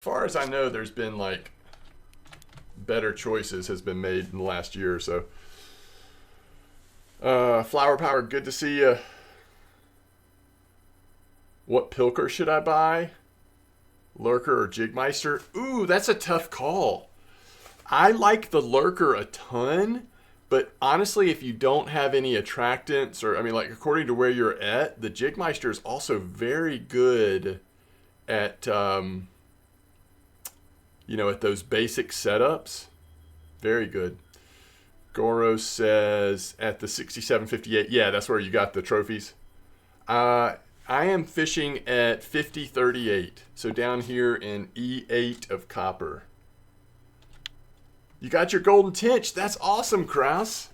far as I know, there's been like better choices has been made in the last year or so. Flower Power, good to see you. What Pilker should I buy? Lurker or Jigmeister? Ooh, that's a tough call. I like the Lurker a ton, but honestly, if you don't have any attractants, or I mean, like according to where you're at, the Jigmeister is also very good at at those basic setups. Very good. Goro says at the 6758. Yeah, that's where you got the trophies. I am fishing at 5038. So down here in E8 of copper. You got your golden tinch. That's awesome, Kraus.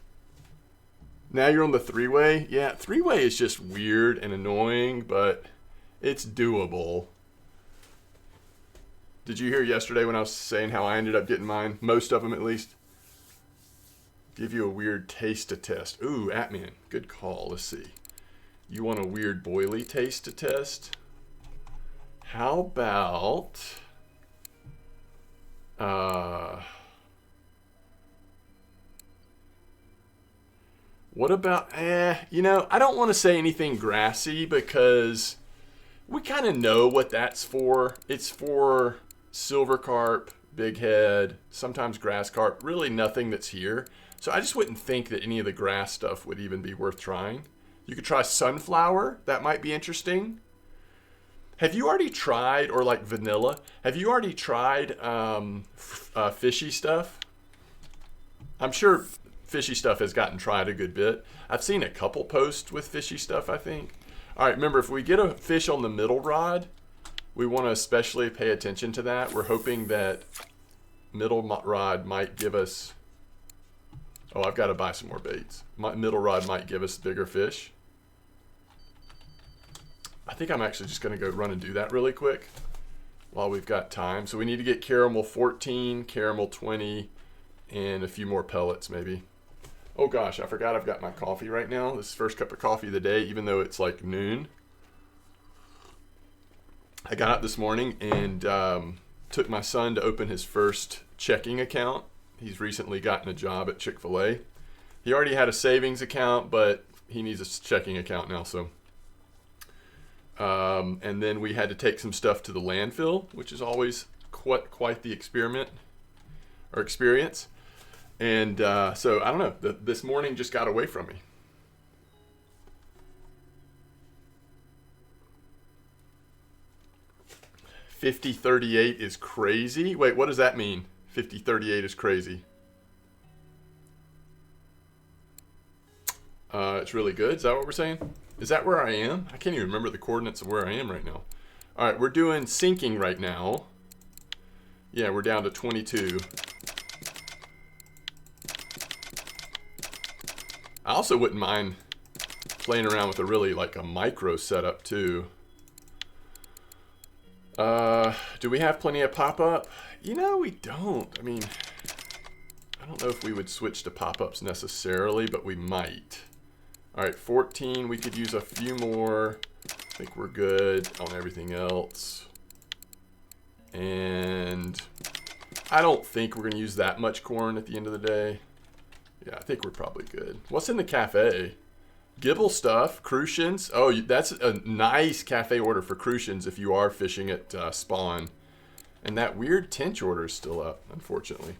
Now you're on the three-way. Yeah, three-way is just weird and annoying, but it's doable. Did you hear yesterday when I was saying how I ended up getting mine? Most of them, at least. Give you a weird taste to test. Ooh, Atman. Good call. Let's see. You want a weird boily taste to test? How about... what about... I don't want to say anything grassy because we kind of know what that's for. It's for silver carp, big head, sometimes grass carp. Really nothing that's here. So I just wouldn't think that any of the grass stuff would even be worth trying. You could try sunflower. That might be interesting. Have you already tried, or like vanilla, have you already tried fishy stuff? I'm sure fishy stuff has gotten tried a good bit. I've seen a couple posts with fishy stuff, I think. All right, remember, if we get a fish on the middle rod, we want to especially pay attention to that. We're hoping that middle rod might give us... Oh, I've got to buy some more baits. My middle rod might give us bigger fish. I think I'm actually just going to go run and do that really quick while we've got time. So we need to get caramel 14, caramel 20, and a few more pellets maybe. Oh gosh, I forgot I've got my coffee right now. This is the first cup of coffee of the day, even though it's like noon. I got up this morning and took my son to open his first checking account. He's recently gotten a job at Chick-fil-A. He already had a savings account, but he needs a checking account now. So, and then we had to take some stuff to the landfill, which is always quite the experiment or experience. And so I don't know. This morning just got away from me. $50.38 is crazy. Wait, what does that mean? $50.38 is crazy. It's really good. Is that what we're saying? Is that where I am? I can't even remember the coordinates of where I am right now. All right, we're doing sinking right now. Yeah, we're down to 22. I also wouldn't mind playing around with a micro setup too. Do we have plenty of pop-up? We don't. I mean, I don't know if we would switch to pop-ups necessarily, but we might. All right, 14. We could use a few more. I think we're good on everything else. And I don't think we're going to use that much corn at the end of the day. Yeah, I think we're probably good. What's in the cafe? Gibble stuff, crucians. Oh, that's a nice cafe order for crucians if you are fishing at spawn. And that weird tench order is still up, unfortunately.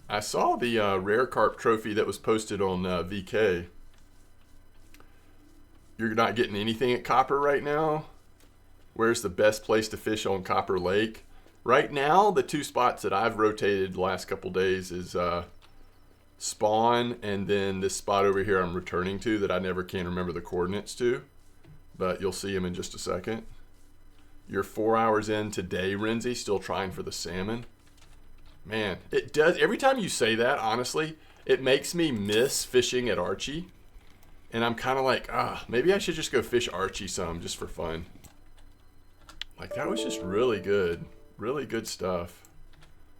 I saw the rare carp trophy that was posted on VK. You're not getting anything at Copper right now? Where's the best place to fish on Copper Lake? Right now, the two spots that I've rotated the last couple days is spawn, and then this spot over here I'm returning to that I never can remember the coordinates to, but you'll see them in just a second. You're 4 hours in today, Renzi, still trying for the salmon. Man, it does. Every time you say that, honestly, it makes me miss fishing at Archie. And I'm kind of like, maybe I should just go fish Archie some just for fun. Like, that was just really good. Really good stuff.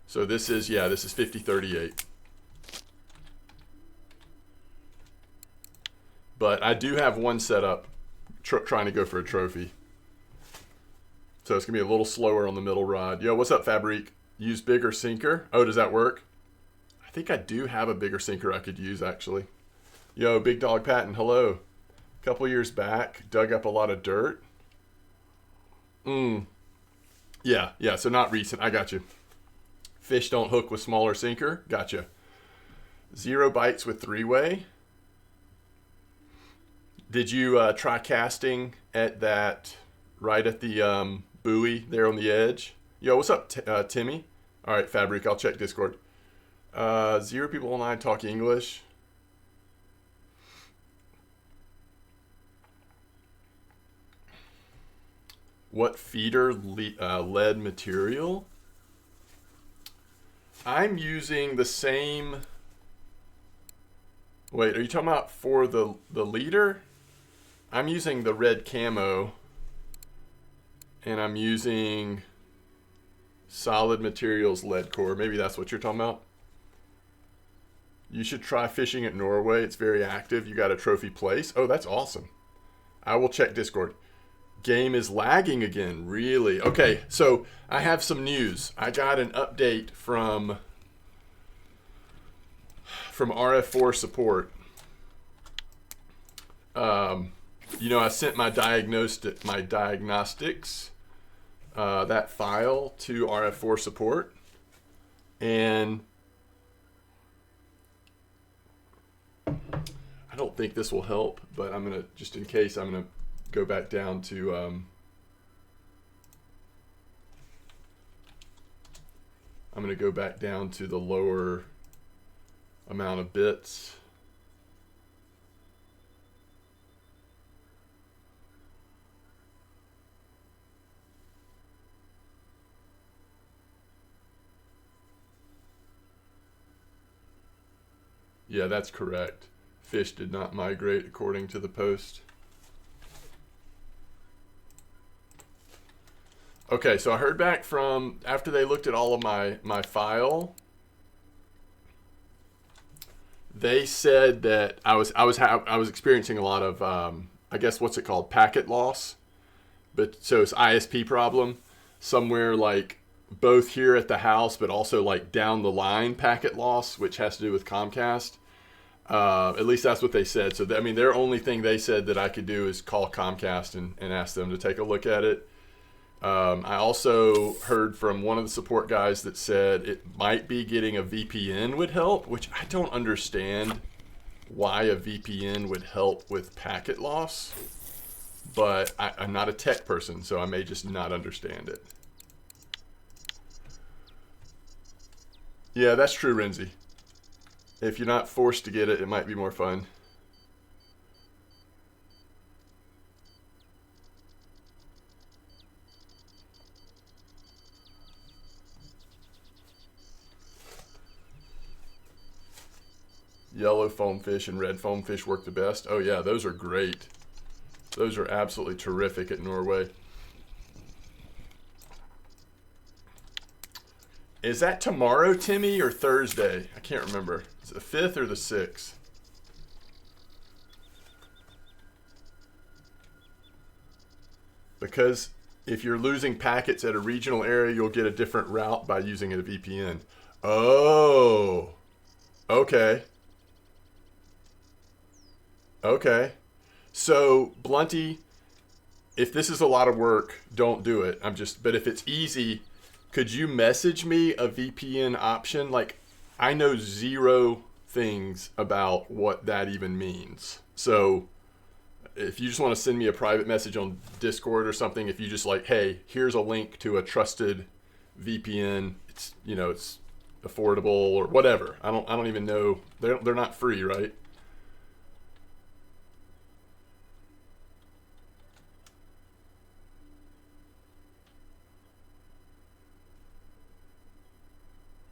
So this is 50.38. But I do have one set up trying to go for a trophy. So it's going to be a little slower on the middle rod. Yo, what's up, Fabrique? Use bigger sinker. Oh, does that work? I think I do have a bigger sinker I could use, actually. Yo, Big Dog Patton, hello. A couple years back, dug up a lot of dirt. Yeah, so not recent. I got you. Fish don't hook with smaller sinker. Gotcha. 0 bites with 3-way. Did you try casting at that, right at the buoy there on the edge? Yo, what's up, Timmy? All right, Fabric, I'll check Discord. 0 people online talk English. What feeder lead material? I'm using the same. Wait, are you talking about for the leader? I'm using the red camo, and I'm using Solid Materials lead core. Maybe that's what you're talking about. You should try fishing at Norway. It's very active. You got a trophy place. Oh, that's awesome. I will check Discord. Game is lagging again. Really? Okay, so I have some news. I got an update from RF4 support. You know, I sent my diagnostics, that file to RF4 support, and I don't think this will help, but I'm gonna, just in case, I'm gonna go back down to I'm gonna go back down to the lower amount of bits. Yeah, that's correct. Fish did not migrate according to the post. Okay, so I heard back from, after they looked at all of my file, they said that I was experiencing a lot of I guess what's it called, packet loss. But so it's ISP problem somewhere, like both here at the house, but also like down the line packet loss, which has to do with Comcast. At least that's what they said. So I mean, their only thing they said that I could do is call Comcast and ask them to take a look at it. I also heard from one of the support guys that said it might be getting a VPN would help, which I don't understand why a VPN would help with packet loss, but I'm not a tech person, so I may just not understand it. Yeah, that's true, Renzi. If you're not forced to get it, it might be more fun. Yellow foam fish and red foam fish work the best. Oh yeah, those are great. Those are absolutely terrific at Norway. Is that tomorrow, Timmy, or Thursday? I can't remember. Is it the 5th or the 6th? Because if you're losing packets at a regional area, you'll get a different route by using a VPN. Oh, okay. Okay. So, Blunty, if this is a lot of work, don't do it. But if it's easy, could you message me a VPN option? Like, I know 0 things about what that even means. So, if you just want to send me a private message on Discord or something, if you just like, hey, here's a link to a trusted VPN, it's, you know, it's affordable or whatever. I don't even know. They're not free, right?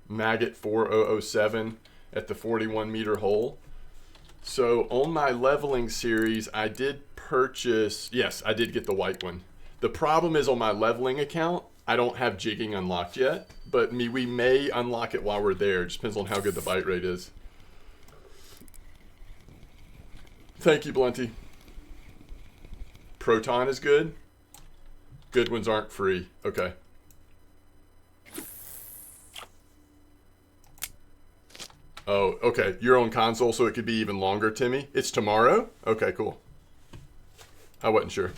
Maggot 4007 at the 41 meter hole. So on my leveling series, I did purchase, yes, I did get the white one. The problem is on my leveling account, I don't have jigging unlocked yet, but we may unlock it while we're there. It just depends on how good the bite rate is. Thank you, Blunty. Proton is good. Good ones aren't free. Okay. Oh, okay. You're on console, so it could be even longer, Timmy. It's tomorrow? Okay, cool. I wasn't sure.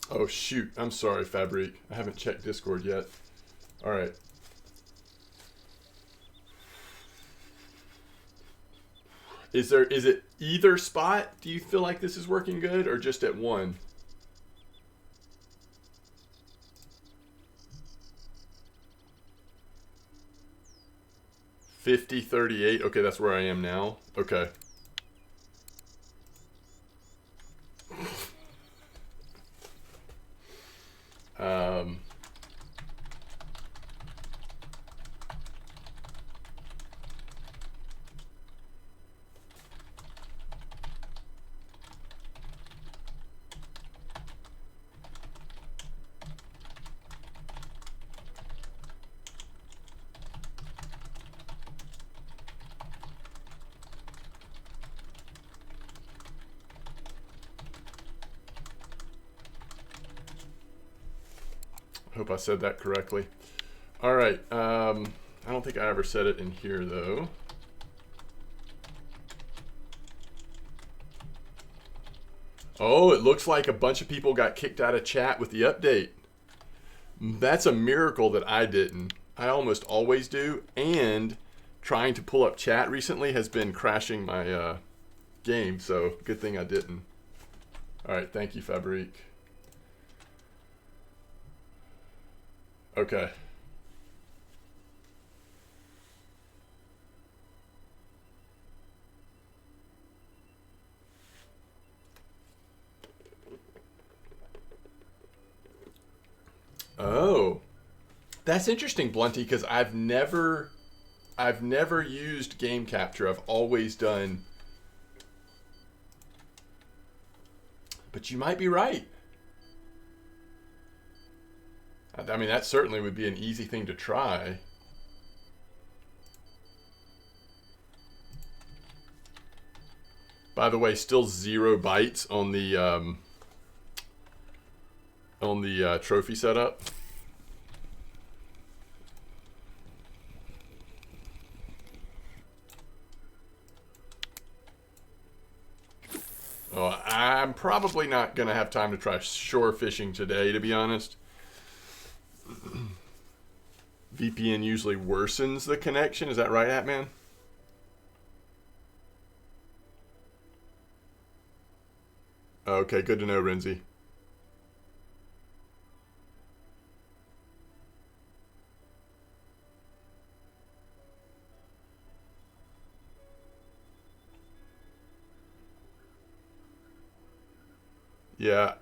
Oh, shoot. I'm sorry, Fabric. I haven't checked Discord yet. All right. Is it either spot? Do you feel like this is working good or just at one? $50.38. Okay, that's where I am now. Okay. Hope I said that correctly. All right. I don't think I ever said it in here, though. Oh, it looks like a bunch of people got kicked out of chat with the update. That's a miracle that I didn't. I almost always do. And trying to pull up chat recently has been crashing my game. So good thing I didn't. All right. Thank you, Fabric. Okay. Oh, that's interesting, Blunty, because I've never used game capture. I've always done. But you might be right. I mean, that certainly would be an easy thing to try. By the way, still 0 bytes on the trophy setup. Oh, I'm probably not gonna have time to try shore fishing today, to be honest. VPN usually worsens the connection. Is that right, Atman? Okay, good to know, Renzi. Yeah,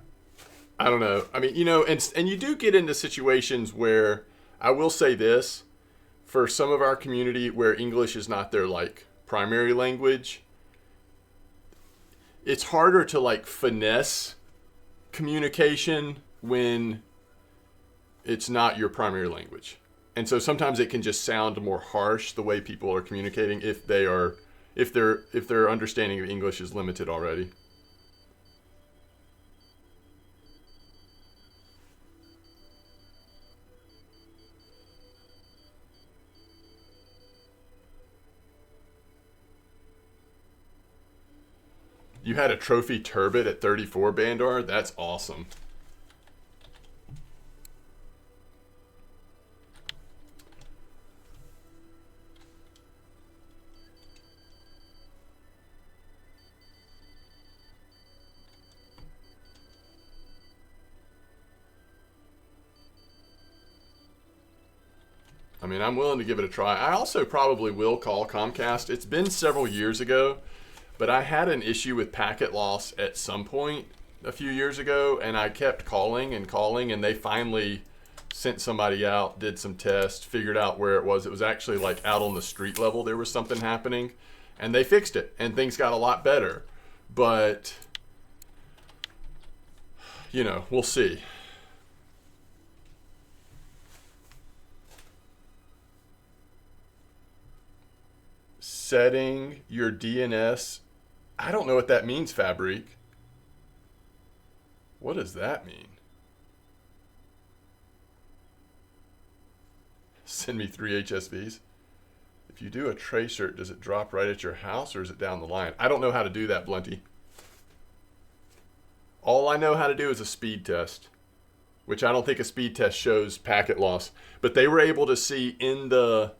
I don't know. I mean, and you do get into situations where I will say this, for some of our community where English is not their like primary language, it's harder to like finesse communication when it's not your primary language. And so sometimes it can just sound more harsh the way people are communicating if their understanding of English is limited already. You had a trophy turbot at 34, Bandar? That's awesome. I mean, I'm willing to give it a try. I also probably will call Comcast. It's been several years ago, but I had an issue with packet loss at some point a few years ago, and I kept calling, and they finally sent somebody out, did some tests, figured out where it was. It was actually like out on the street level there was something happening, and they fixed it, and things got a lot better. But, you know, we'll see. Setting your DNS. I don't know what that means, Fabric. What does that mean? Send me 3 HSVs. If you do a tracer, does it drop right at your house or is it down the line? I don't know how to do that, Blunty. All I know how to do is a speed test, which I don't think a speed test shows packet loss. But they were able to see in the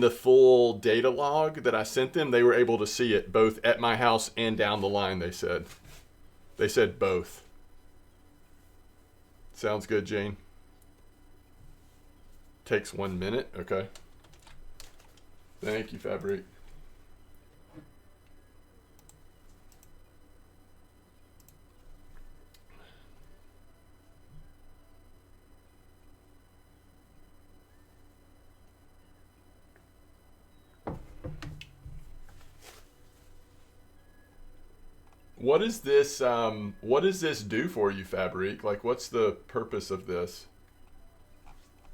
full data log that I sent them, they were able to see it both at my house and down the line, they said. They said both. Sounds good, Jane. Takes 1 minute, okay. Thank you, Fabric. What is this? What does this do for you, Fabric? Like, what's the purpose of this?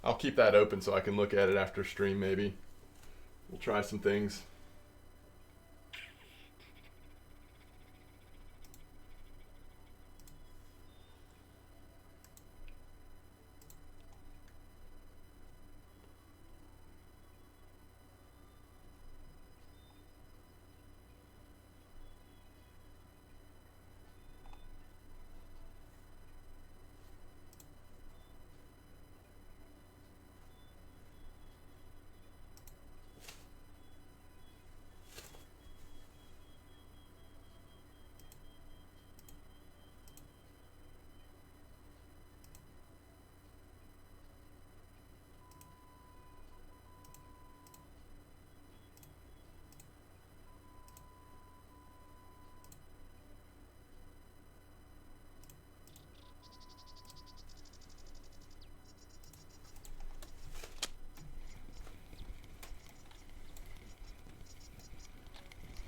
I'll keep that open so I can look at it after stream, maybe. We'll try some things.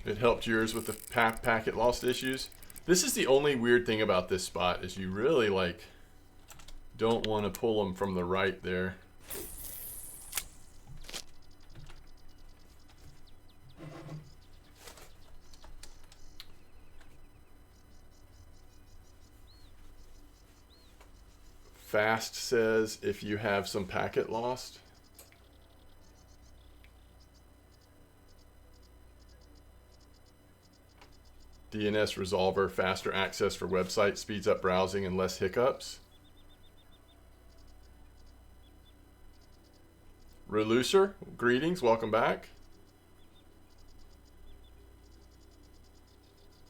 It helped yours with the packet lost issues. This is the only weird thing about this spot is you really like don't want to pull them from the right there. Fast says if you have some packet lost. DNS resolver, faster access for websites, speeds up browsing and less hiccups. Relucer, greetings, welcome back.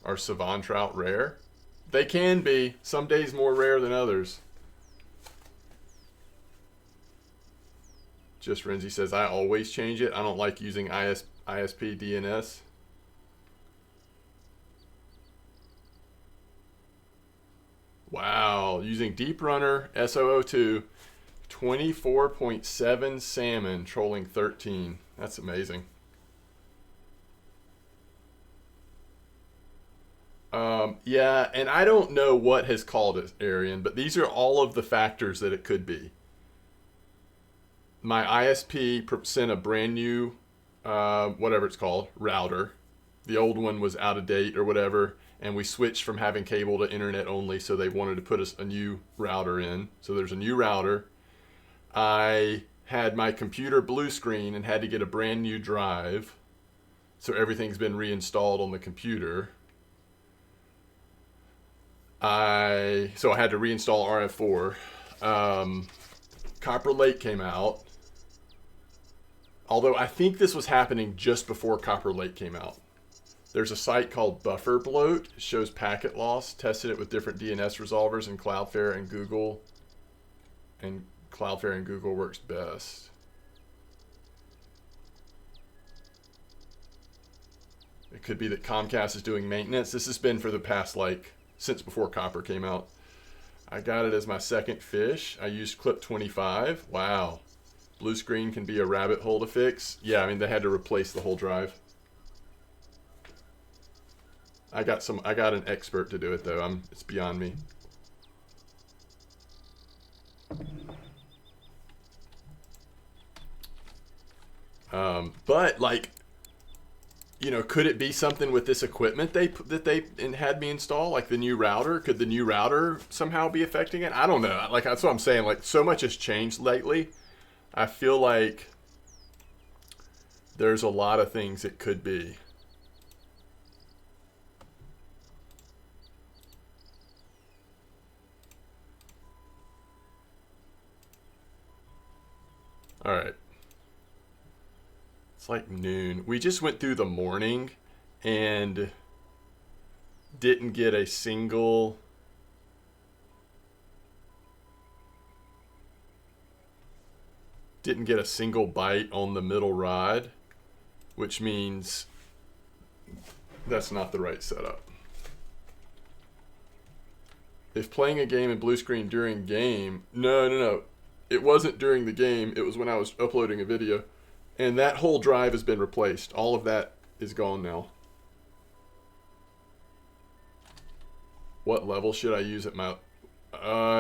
Are savant trout rare? They can be, some days more rare than others. Just Renzi says, I always change it. I don't like using ISP DNS. Wow, using Deep Runner SOO2, 24.7 salmon trolling 13. That's amazing. Yeah, and I don't know what has called it, Arian, but these are all of the factors that it could be. My ISP sent a brand new, whatever it's called, router. The old one was out of date or whatever, and we switched from having cable to internet only, so they wanted to put us a new router in. So there's a new router. I had my computer blue screen and had to get a brand new drive. So everything's been reinstalled on the computer. So I had to reinstall RF4. Copper Lake came out. Although I think this was happening just before Copper Lake came out. There's a site called Buffer Bloat. It shows packet loss. Tested it with different DNS resolvers in Cloudflare and Google. And Cloudflare and Google works best. It could be that Comcast is doing maintenance. This has been for the past, like, since before copper came out. I got it as my second fish. I used clip 25. Wow. Blue screen can be a rabbit hole to fix. Yeah, I mean, they had to replace the whole drive. I got an expert to do it though. It's beyond me. But like, you know, could it be something with this equipment that they had me install, like the new router? Could the new router somehow be affecting it? I don't know. Like, that's what I'm saying. Like, so much has changed lately. I feel like there's a lot of things it could be. All right. It's like noon. We just went through the morning and didn't get a single bite on the middle rod, which means that's not the right setup. If playing a game in blue screen during game, no. It wasn't during the game. It was when I was uploading a video. And that whole drive has been replaced. All of that is gone now. What level should I use at my...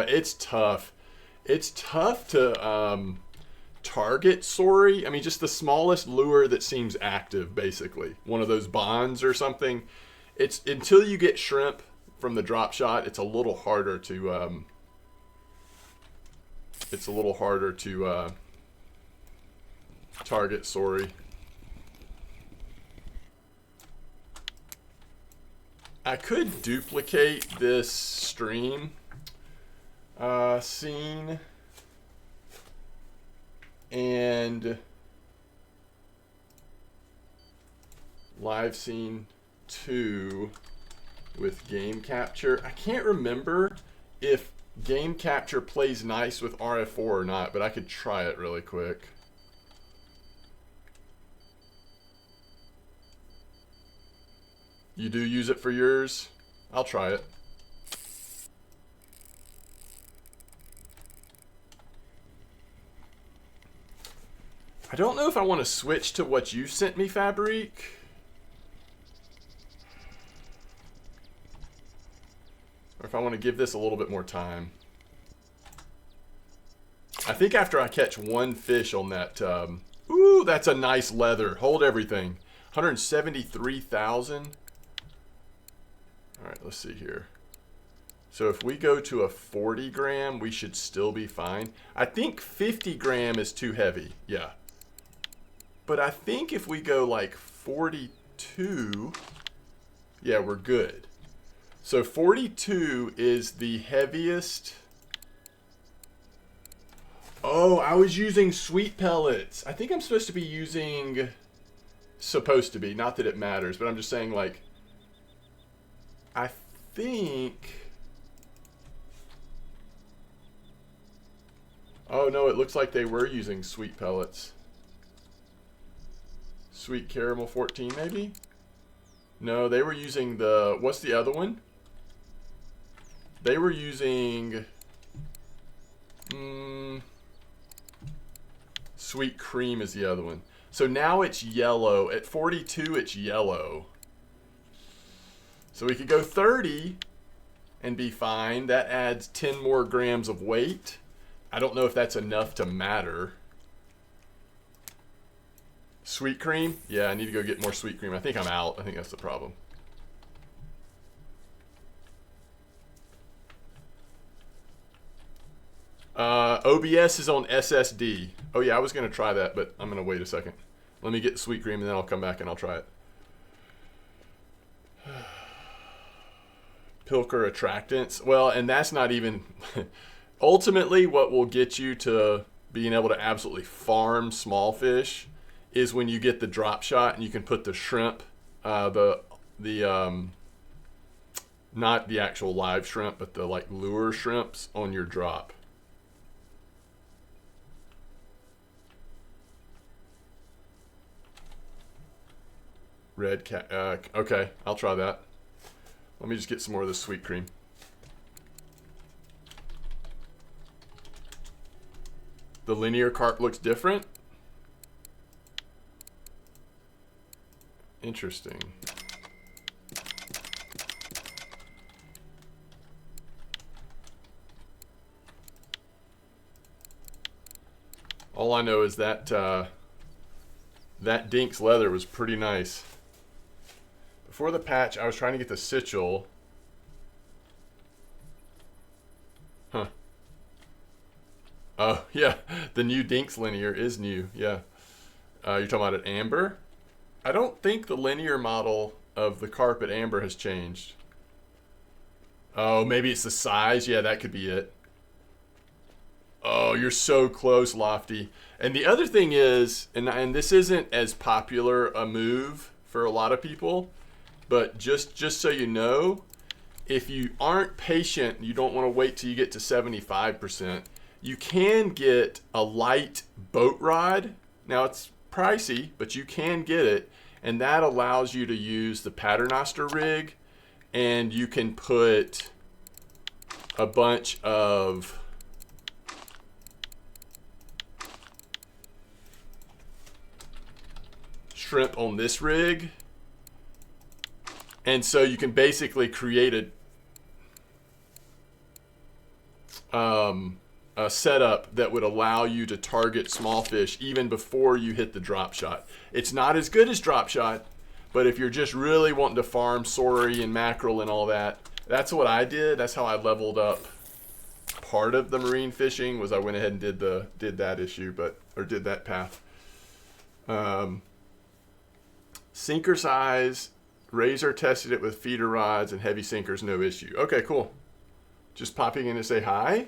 it's tough. It's tough to target sorry. I mean, just the smallest lure that seems active, basically. One of those bonds or something. It's until you get shrimp from the drop shot, it's a little harder to... target sorry. I could duplicate this stream scene and live scene 2 with game capture. I can't remember if game capture plays nice with RF4 or not, but I could try it really quick. You do use it for yours? I'll try it. I don't know if I want to switch to what you sent me, Fabrique. Or if I want to give this a little bit more time. I think after I catch one fish on that... ooh, that's a nice leather. Hold everything. 173,000. All right, let's see here. So if we go to a 40 gram, we should still be fine. I think 50 gram is too heavy. Yeah. But I think if we go like 42, yeah, we're good. So 42 is the heaviest. Oh, I was using sweet pellets. I think I'm supposed to be using... Supposed to be. Not that it matters, but I'm just saying, like... I think... Oh, no, it looks like they were using sweet pellets. Sweet caramel 14, maybe? No, they were using the... What's the other one? They were using... Sweet cream is the other one. So now it's yellow. At 42, it's yellow. So we could go 30 and be fine. That adds 10 more grams of weight. I don't know if that's enough to matter. Sweet cream? Yeah, I need to go get more sweet cream. I think I'm out. I think that's the problem. OBS is on SSD. Oh yeah, I was going to try that, but I'm going to wait a second. Let me get sweet cream and then I'll come back and I'll try it. Pilker attractants. Well, and that's not even... Ultimately, what will get you to being able to absolutely farm small fish is when you get the drop shot and you can put the shrimp, not the actual live shrimp, but the like lure shrimps on your drop. Red cat. Okay, I'll try that. Let me just get some more of this sweet cream. The linear carp looks different. Interesting. All I know is that that Dink's leather was pretty nice. Before the patch, I was trying to get the Sichel. Huh. Oh, yeah. The new Dink's linear is new. Yeah. You're talking about an amber? I don't think the linear model of the carpet amber has changed. Oh, maybe it's the size. Yeah, that could be it. Oh, you're so close, Lofty. And the other thing is, and this isn't as popular a move for a lot of people, but just so you know, if you aren't patient, you don't want to wait till you get to 75%, you can get a light boat rod. Now, it's pricey, but you can get it, and that allows you to use the Paternoster rig, and you can put a bunch of shrimp on this rig, and so you can basically create a setup that would allow you to target small fish even before you hit the drop shot. It's not as good as drop shot, but if you're just really wanting to farm sorry and mackerel and all that, that's what I did. That's how I leveled up part of the marine fishing, was I went ahead and did that issue, did that path. Sinker size, Razor tested it with feeder rods and heavy sinkers, no issue. Okay, cool. Just popping in to say hi.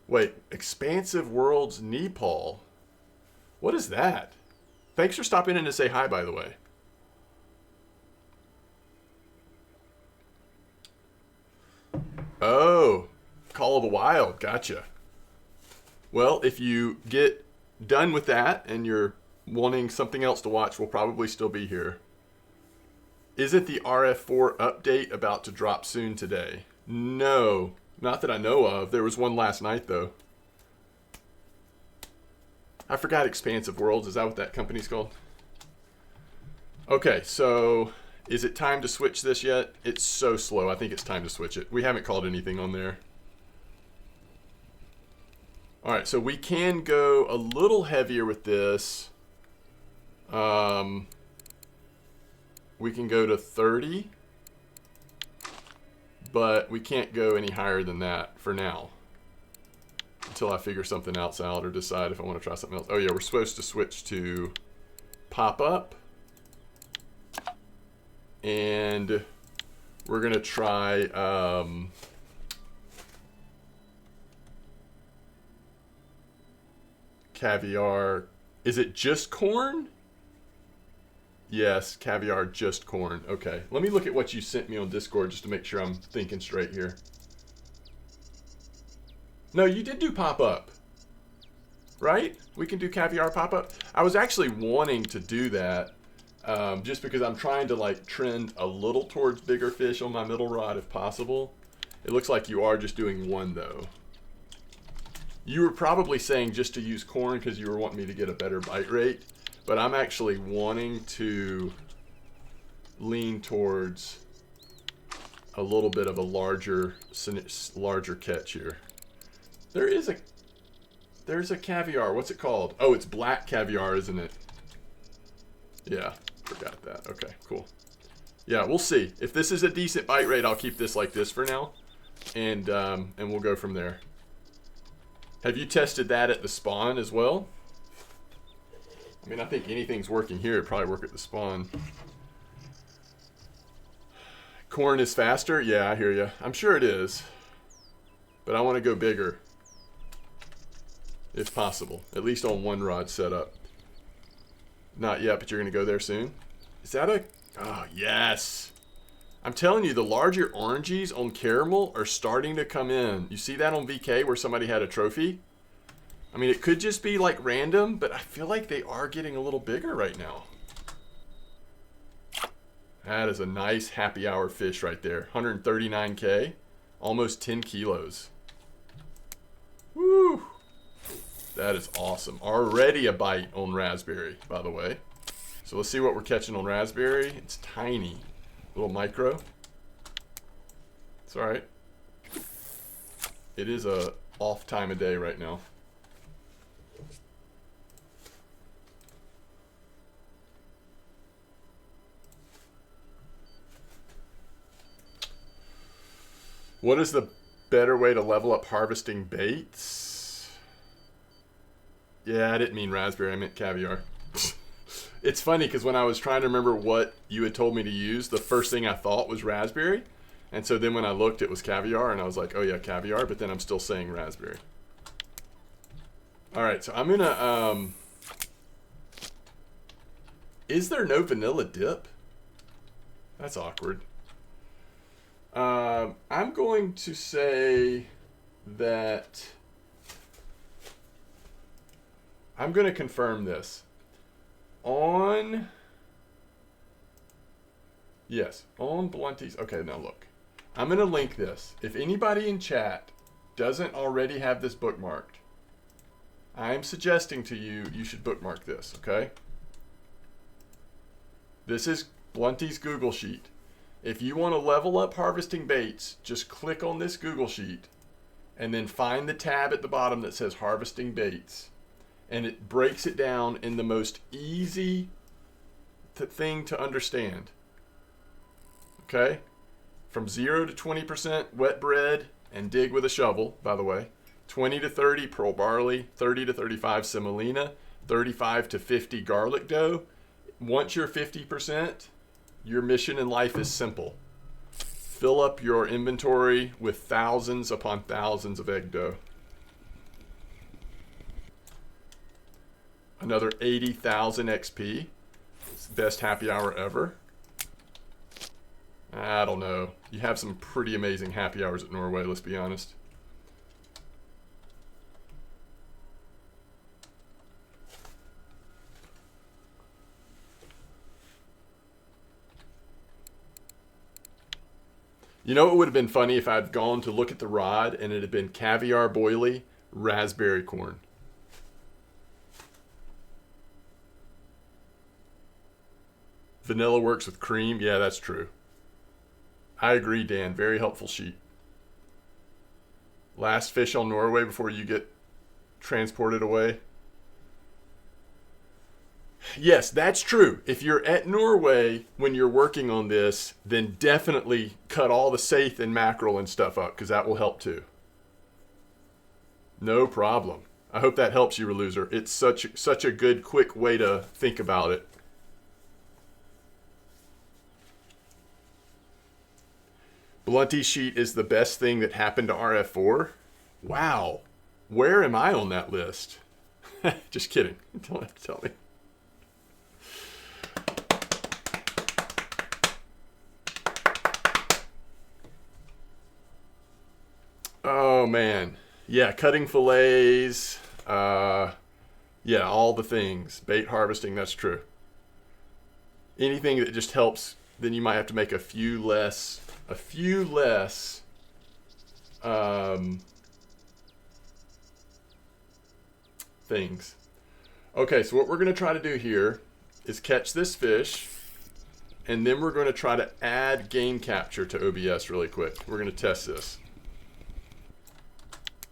Wait, Expansive Worlds Nepal. What is that? Thanks for stopping in to say hi, by the way. Oh, Call of the Wild. Gotcha. Well, if you get done with that and you're wanting something else to watch, we'll probably still be here. Is it the RF4 update about to drop soon today? No, not that I know of. There was one last night, though. I forgot Expansive Worlds. Is that what that company's called? Okay, so is it time to switch this yet? It's so slow. I think it's time to switch it. We haven't called anything on there. All right, so we can go a little heavier with this. We can go to 30, but we can't go any higher than that for now until I figure something else out or decide if I want to try something else. Oh yeah, we're supposed to switch to pop-up, and we're gonna try caviar. Is it just corn? Yes, caviar, just corn. Okay, let me look at what you sent me on Discord just to make sure I'm thinking straight here. No, you did do pop-up, right? We can do caviar pop-up. I was actually wanting to do that just because I'm trying to like trend a little towards bigger fish on my middle rod if possible. It looks like you are just doing one though. You were probably saying just to use corn because you were wanting me to get a better bite rate. But I'm actually wanting to lean towards a little bit of a larger catch here. There's a caviar. What's it called? Oh, it's black caviar, isn't it? Yeah, forgot that. Okay, cool. Yeah, we'll see. If this is a decent bite rate, I'll keep this like this for now, and we'll go from there. Have you tested that at the spawn as well? I mean, I think anything's working here. It'd probably work at the spawn. Corn is faster? Yeah, I hear you. I'm sure it is. But I want to go bigger. If possible. At least on one rod setup. Not yet, but you're going to go there soon? Is that a... Oh, yes. I'm telling you, the larger oranges on caramel are starting to come in. You see that on VK where somebody had a trophy? I mean, it could just be like random, but I feel like they are getting a little bigger right now. That is a nice happy hour fish right there. 139K, almost 10 kilos. Woo! That is awesome. Already a bite on raspberry, by the way. So let's see what we're catching on raspberry. It's tiny, little micro. It's all right. It is a off time of day right now. What is the better way to level up harvesting baits? Yeah, I didn't mean raspberry, I meant caviar. It's funny because when I was trying to remember what you had told me to use, the first thing I thought was raspberry. And so then when I looked, it was caviar, and I was like, oh yeah, caviar, but then I'm still saying raspberry. All right, so I'm gonna, is there no vanilla dip? That's awkward. I'm going to say that I'm going to confirm this. On Blunties. Okay, now look. I'm going to link this. If anybody in chat doesn't already have this bookmarked, I'm suggesting to you, you should bookmark this, okay? This is Blunties Google Sheet. If you want to level up harvesting baits, just click on this Google Sheet and then find the tab at the bottom that says Harvesting Baits. And it breaks it down in the most easy thing to understand. Okay? From 0 to 20% wet bread and dig with a shovel, by the way. 20 to 30 pearl barley, 30 to 35 semolina, 35 to 50 garlic dough. Once you're 50%, your mission in life is simple. Fill up your inventory with thousands upon thousands of egg dough. Another 80,000 XP. It's the best happy hour ever. I don't know. You have some pretty amazing happy hours at Norway, let's be honest. You know, it would have been funny if I'd gone to look at the rod and it had been caviar boilie, raspberry corn. Vanilla works with cream. Yeah, that's true. I agree, Dan. Very helpful sheet. Last fish on Norway before you get transported away. Yes, that's true. If you're at Norway when you're working on this, then definitely cut all the saithe and mackerel and stuff up, because that will help too. No problem. I hope that helps you, Reloser. It's such a good, quick way to think about it. Blunty sheet is the best thing that happened to RF4. Wow. Where am I on that list? Just kidding. You don't have to tell me. Oh man, yeah, cutting fillets, yeah, all the things. Bait harvesting, that's true. Anything that just helps, then you might have to make a few less things. Okay, so what we're gonna try to do here is catch this fish, and then we're gonna try to add game capture to OBS really quick. We're gonna test this.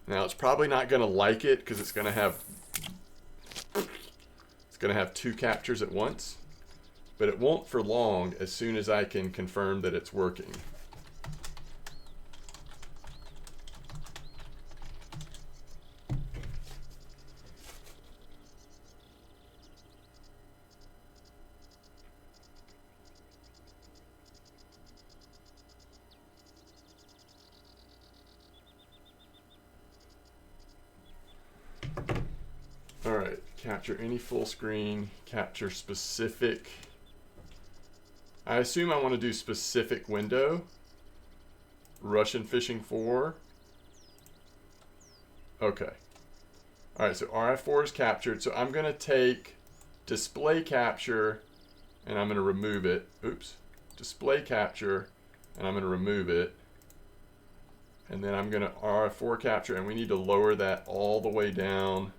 Now it's probably not going to like it because it's going to have two captures at once, but it won't for long as soon as I can confirm that it's working. Alright, capture any full screen, capture specific. I assume I want to do specific window. Russian fishing 4. Okay. All right, so RF4 is captured. So I'm going to take display capture and I'm going to remove it. Oops. Display capture and I'm going to remove it. And then I'm going to RF4 capture, and we need to lower that all the way down.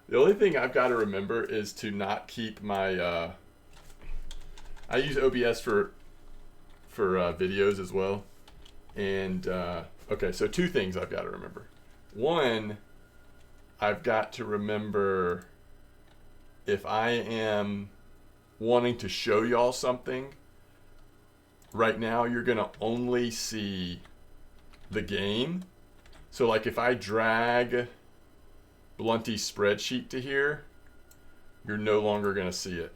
The only thing I've got to remember is to not keep my, I use OBS for videos as well. And, okay, so two things I've got to remember. One, I've got to remember if I am wanting to show y'all something, right now you're going to only see the game. So like if I drag Blunty's spreadsheet to here, you're no longer going to see it.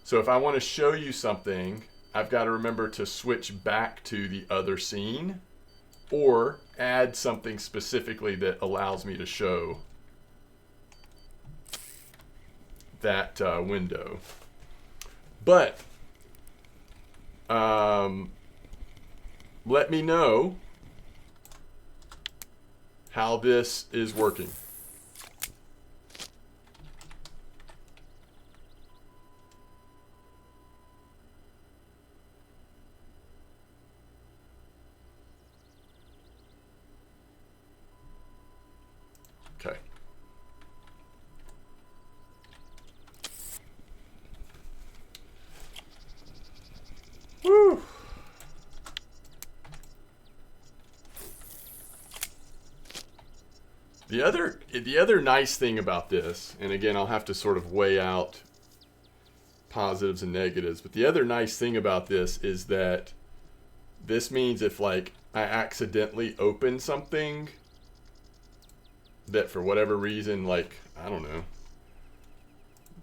So if I want to show you something, I've got to remember to switch back to the other scene or add something specifically that allows me to show that window. But let me know how this is working. Okay. Woo. The other nice thing about this, and again, I'll have to sort of weigh out positives and negatives, but the other nice thing about this is that this means if like I accidentally open something that for whatever reason, like, I don't know,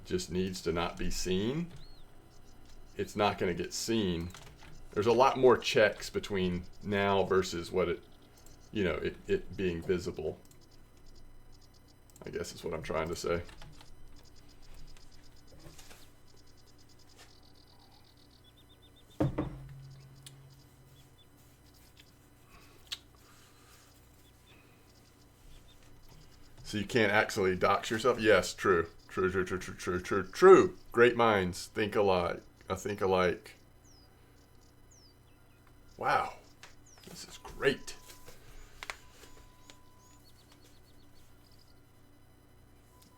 just needs to not be seen, it's not going to get seen. There's a lot more checks between now versus what it being visible, I guess is what I'm trying to say. So you can't actually dox yourself? Yes, true. True. Great minds think alike. Think alike. Wow. This is great.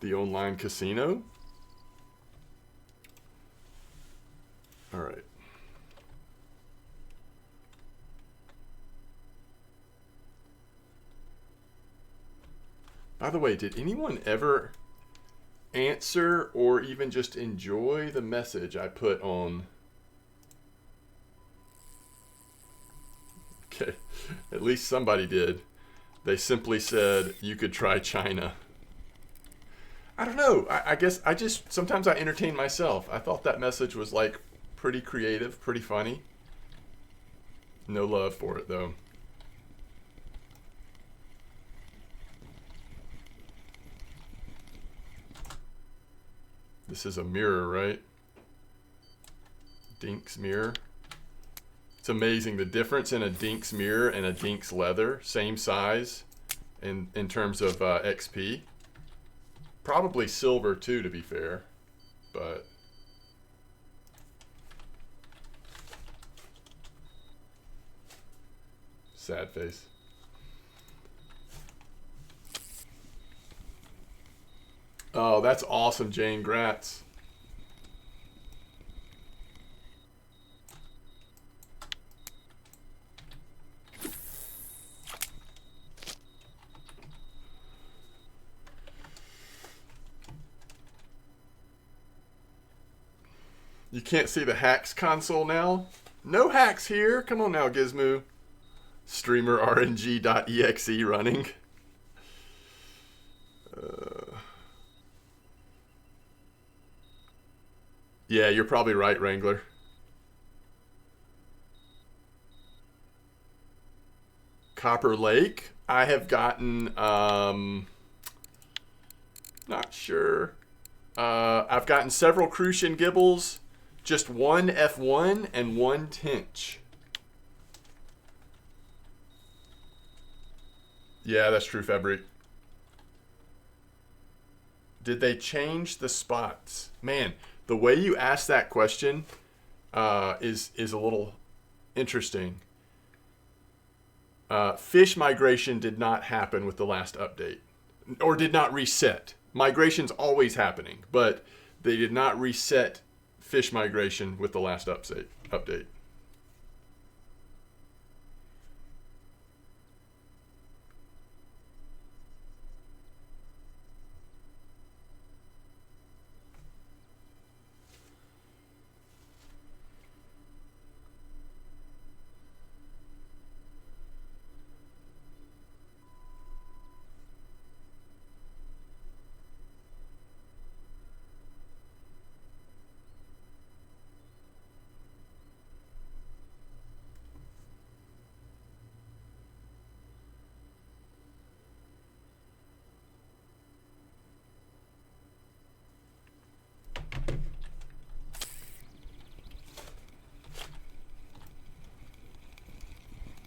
The online casino? All right. By the way, did anyone ever answer or even just enjoy the message I put on? Okay, at least somebody did. They simply said you could try China. I don't know. I guess I just, sometimes I entertain myself. I thought that message was like pretty creative, pretty funny. No love for it though. This is a mirror, right? Dink's mirror. It's amazing the difference in a Dink's mirror and a Dink's leather. Same size in terms of XP. Probably silver too, to be fair. But sad face. Oh, that's awesome, Jane. Grats. You can't see the hacks console now? No hacks here. Come on now, Gizmo. Streamer RNG.exe running. Yeah, you're probably right, Wrangler. Copper Lake. I have gotten, not sure. I've gotten several crucian gibbles, just one F1 and one tench. Yeah, that's true, Fabric. Did they change the spots? Man, the way you asked that question is a little interesting. Fish migration did not happen with the last update, or did not reset. Migration's always happening, but they did not reset fish migration with the last update.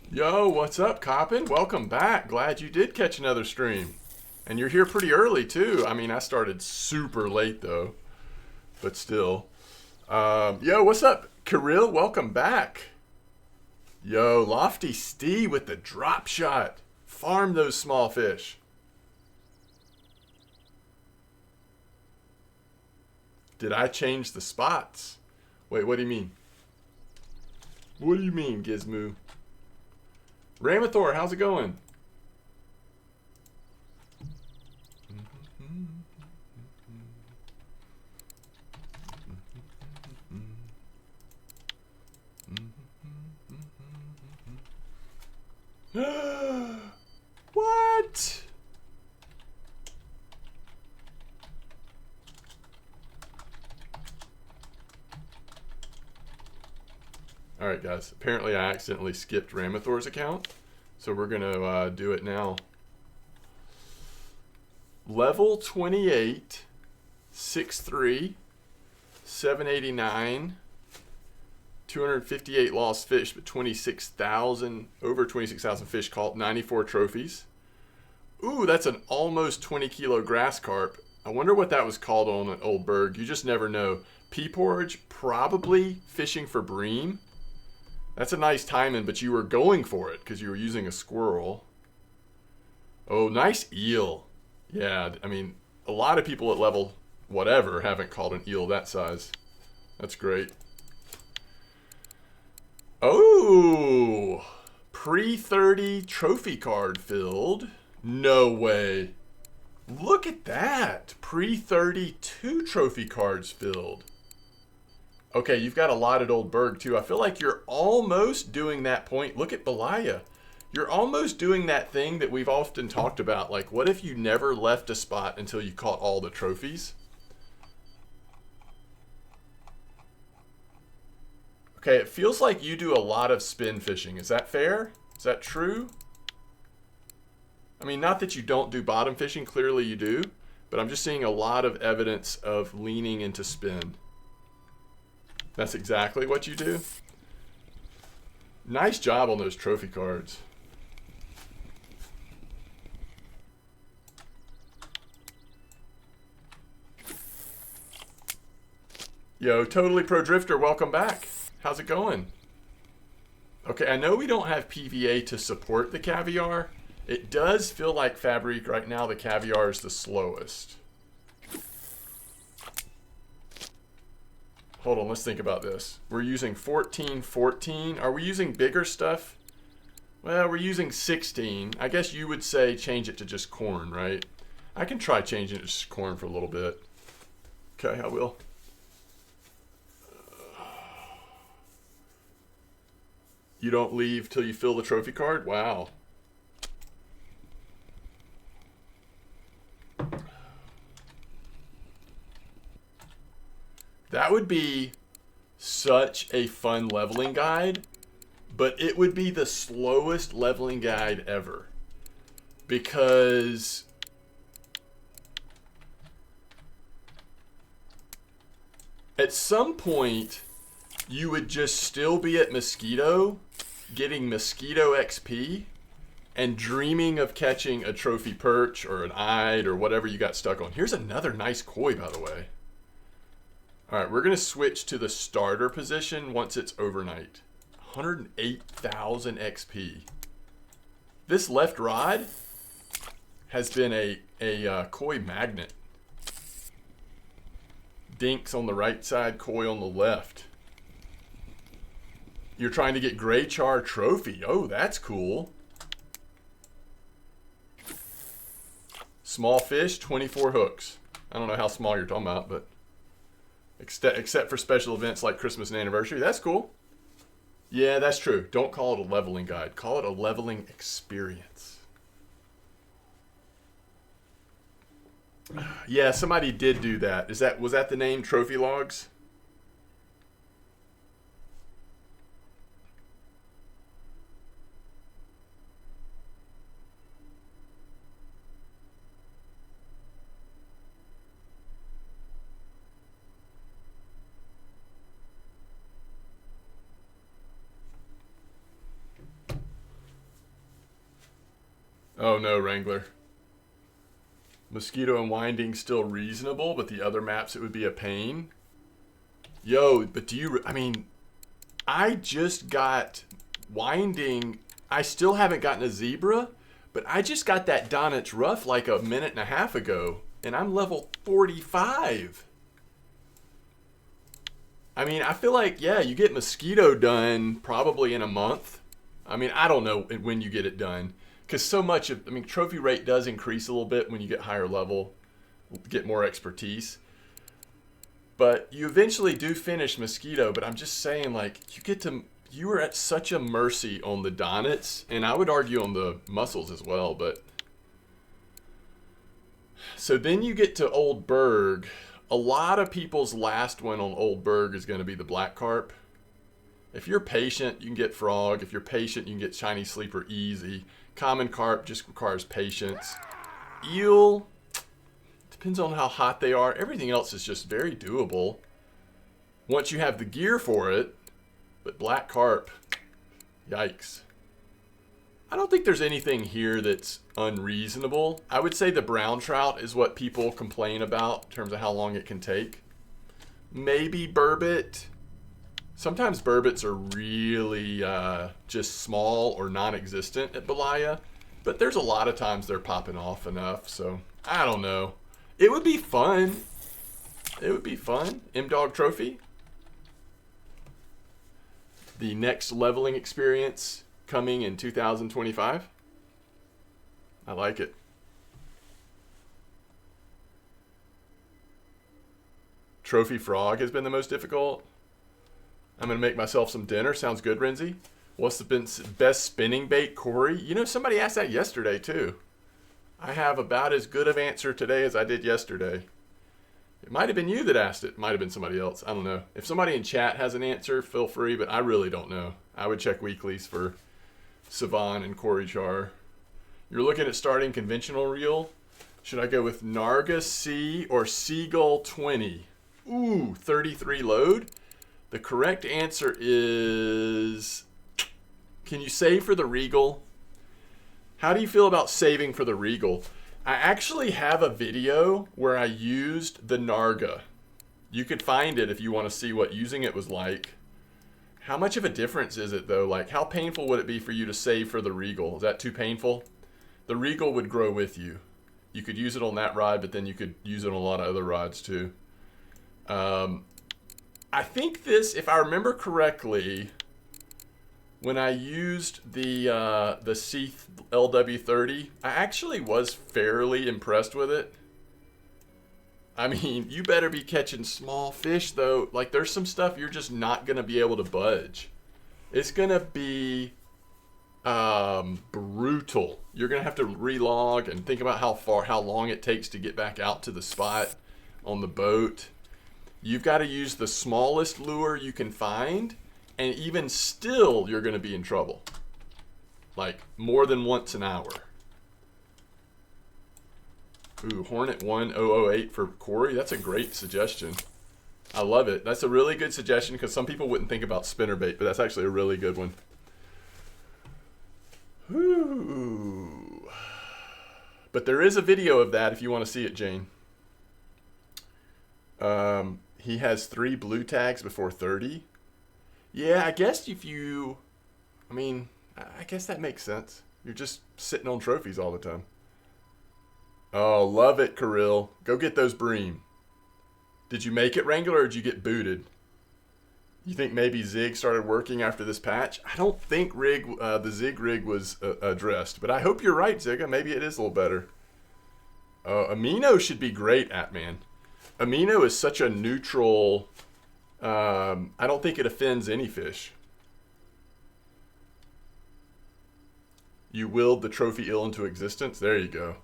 Yo, what's up, Coppin? Welcome back. Glad you did catch another stream. And you're here pretty early, too. I mean, I started super late, though. But still. Yo, what's up, Kirill? Welcome back. Yo, Lofty Steve with the drop shot. Farm those small fish. Did I change the spots? Wait, what do you mean? What do you mean, Gizmo? Ramathor, how's it going? What? Alright guys, apparently I accidentally skipped Ramathor's account, so we're going to do it now. Level 28, 6'3", 789, 258 lost fish, but 26,000, over 26,000 fish caught, 94 trophies. Ooh, that's an almost 20 kilo grass carp. I wonder what that was called on an Old Berg. You just never know. Pea porridge, probably fishing for bream. That's a nice timing, but you were going for it because you were using a squirrel. Oh, nice eel. Yeah, I mean, a lot of people at level whatever haven't caught an eel that size. That's great. Oh, pre-30 trophy card filled. No way. Look at that. Pre-32 trophy cards filled. Okay, you've got a lot at Old Berg, too. I feel like you're almost doing that point. Look at Belaya. You're almost doing that thing that we've often talked about. Like, what if you never left a spot until you caught all the trophies? Okay, it feels like you do a lot of spin fishing. Is that fair? Is that true? I mean, not that you don't do bottom fishing. Clearly you do. But I'm just seeing a lot of evidence of leaning into spin. That's exactly what you do. Nice job on those trophy cards. Yo, Totally Pro Drifter, welcome back. How's it going? Okay, I know we don't have PVA to support the caviar. It does feel like Fabric right now the caviar is the slowest. Hold on, let's think about this. We're using 14, 14. Are we using bigger stuff? Well, we're using 16. I guess you would say change it to just corn, right? I can try changing it to just corn for a little bit. Okay, I will. You don't leave till you fill the trophy card? Wow. That would be such a fun leveling guide, but it would be the slowest leveling guide ever. Because At some point, you would just still be at Mosquito, getting Mosquito XP, and dreaming of catching a trophy perch or an eyed or whatever you got stuck on. Here's another nice koi, by the way. All right, we're going to switch to the starter position once it's overnight. 108,000 XP. This left rod has been a koi magnet. Dinks on the right side, koi on the left. You're trying to get gray char trophy. Oh, that's cool. Small fish, 24 hooks. I don't know how small you're talking about, but except for special events like Christmas and anniversary, that's cool. Yeah, that's true. Don't call it a leveling guide. Call it a leveling experience. Yeah, somebody did do that. Was that the name, Trophy Logs? Oh no, Wrangler. Mosquito and Winding still reasonable, but the other maps it would be a pain. Yo, but I just got Winding. I still haven't gotten a zebra, but I just got that Donit's Rough like a minute and a half ago, and I'm level 45. I mean, I feel like, yeah, you get Mosquito done probably in a month. I mean, I don't know when you get it done. Because so much of, trophy rate does increase a little bit when you get higher level, get more expertise. But you eventually do finish Mosquito, but I'm just saying, like, you are at such a mercy on the Donits, and I would argue on the Mussels as well, but. So then you get to Old Berg. A lot of people's last one on Old Berg is going to be the Black Carp. If you're patient, you can get Frog. If you're patient, you can get Shiny Sleeper easy. Common carp just requires patience. Eel, depends on how hot they are. Everything else is just very doable once you have the gear for it. But black carp, yikes. I don't think there's anything here that's unreasonable. I would say the brown trout is what people complain about in terms of how long it can take. Maybe burbot. Sometimes burbots are really just small or non-existent at Belaya, but there's a lot of times they're popping off enough, so I don't know. It would be fun. It would be fun. MDawg Trophy. The next leveling experience coming in 2025. I like it. Trophy Frog has been the most difficult. I'm going to make myself some dinner. Sounds good, Renzi. What's the best spinning bait, Corey? You know, somebody asked that yesterday, too. I have about as good of answer today as I did yesterday. It might have been you that asked it. It might have been somebody else. I don't know. If somebody in chat has an answer, feel free, but I really don't know. I would check weeklies for Savan and Corey Char. You're looking at starting conventional reel. Should I go with Narga C or Seagull 20? Ooh, 33 load. The correct answer is, can you save for the Regal? How do you feel about saving for the Regal? I actually have a video where I used the Narga. You could find it if you want to see what using it was like. How much of a difference is it though? Like, how painful would it be for you to save for the Regal? Is that too painful? The Regal would grow with you. You could use it on that rod, but then you could use it on a lot of other rods too. I think this, if I remember correctly, when I used the Seath LW30, I actually was fairly impressed with it. I mean, you better be catching small fish though. Like, there's some stuff you're just not gonna be able to budge. It's gonna be brutal. You're gonna have to relog and think about how long it takes to get back out to the spot on the boat. You've got to use the smallest lure you can find, and even still, you're going to be in trouble. Like, more than once an hour. Ooh, Hornet 1008 for Corey. That's a great suggestion. I love it. That's a really good suggestion because some people wouldn't think about spinnerbait, but that's actually a really good one. Whew. But there is a video of that if you want to see it, Jane. He has 3 blue tags before 30. Yeah, I guess if you... I mean, I guess that makes sense. You're just sitting on trophies all the time. Oh, love it, Kirill. Go get those bream. Did you make it, Wrangler, or did you get booted? You think maybe Zig started working after this patch? I don't think the Zig rig was addressed, but I hope you're right, Zigga. Maybe it is a little better. Amino should be great at, man. Amino is such a neutral... I don't think it offends any fish. You willed the trophy ill into existence? There you go.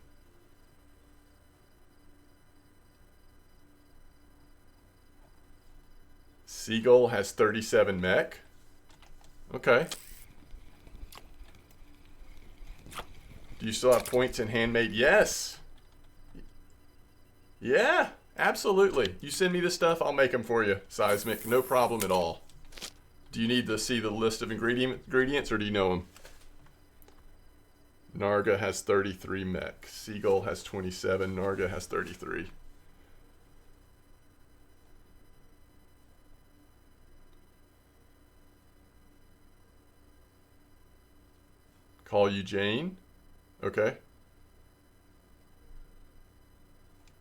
Seagull has 37 mech. Okay. Do you still have points in handmade? Yes. Yeah, absolutely. You send me the stuff, I'll make them for you. Seismic, no problem at all. Do you need to see the list of ingredients or do you know them? Narga has 33 mech. Seagull has 27. Narga has 33. Call you Jane? Okay.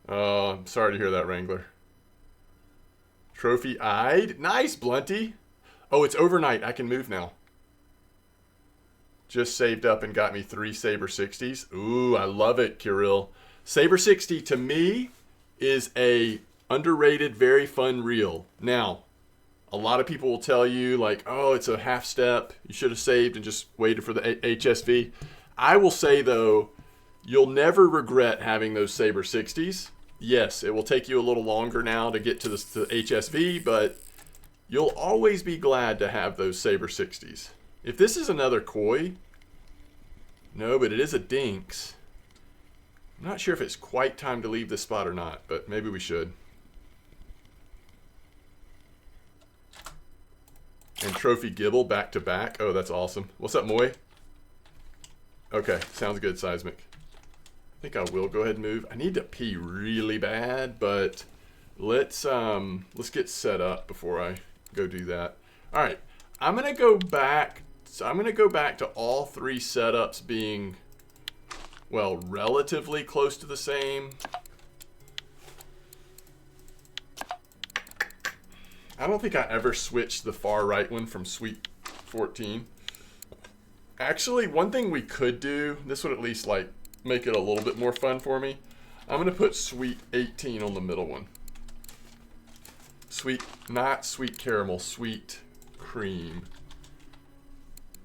I'm sorry to hear that, Wrangler. Trophy-eyed? Nice, Blunty. Oh, it's overnight. I can move now. Just saved up and got me 3 Saber 60s. Ooh, I love it, Kirill. Saber 60 to me is a underrated, very fun reel. Now, a lot of people will tell you like, oh, it's a half step. You should have saved and just waited for the HSV. I will say though, you'll never regret having those Saber 60s. Yes, it will take you a little longer now to get to the HSV, but you'll always be glad to have those Saber 60s. If this is another koi, no, but it is a dinks. I'm not sure if it's quite time to leave this spot or not, but maybe we should. And trophy gibble back to back. Oh, that's awesome. What's up, Moy? Okay, sounds good, Seismic. I think I will go ahead and move. I need to pee really bad, but let's get set up before I go do that. All right, I'm gonna go back. So I'm gonna go back to all 3 setups being, well, relatively close to the same. I don't think I ever switched the far right one from Suite 14. Actually, one thing we could do, this would at least like make it a little bit more fun for me. I'm gonna put Suite 18 on the middle one. Sweet, not sweet caramel, sweet cream.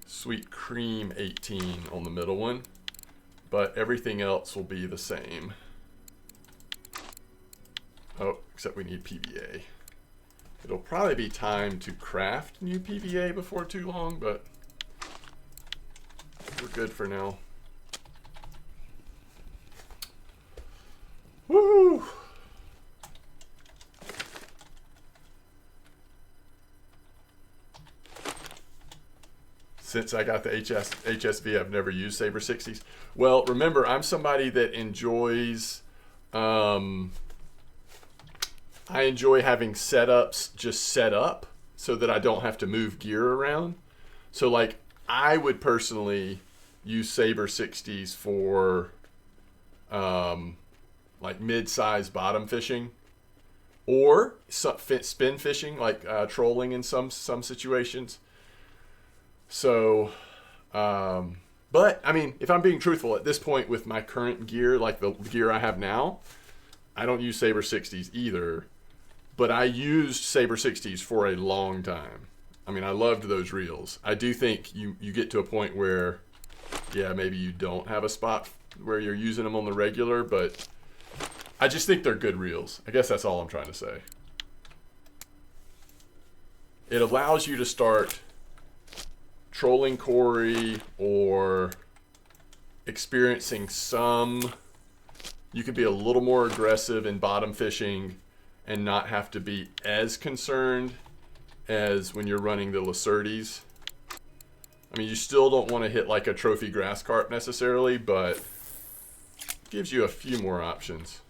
Sweet cream 18 on the middle one, but everything else will be the same. Oh, except we need PVA. It'll probably be time to craft new PVA before too long, but we're good for now. Woo! Since I got the HSV, I've never used Saber 60s. Well, remember, I'm somebody that enjoys... I enjoy having setups just set up so that I don't have to move gear around. So, like, I would personally use Saber 60s for, like, mid-size bottom fishing. Or spin fishing, like trolling in some situations. So, but, I mean, if I'm being truthful, at this point with my current gear, like the gear I have now, I don't use Saber 60s either. But I used Saber 60s for a long time. I mean, I loved those reels. I do think you get to a point where, yeah, maybe you don't have a spot where you're using them on the regular, but I just think they're good reels. I guess that's all I'm trying to say. It allows you to start trolling Cory or experiencing some... You can be a little more aggressive in bottom fishing and not have to be as concerned as when you're running the Lacertes. I mean, you still don't want to hit like a trophy grass carp necessarily, but gives you a few more options.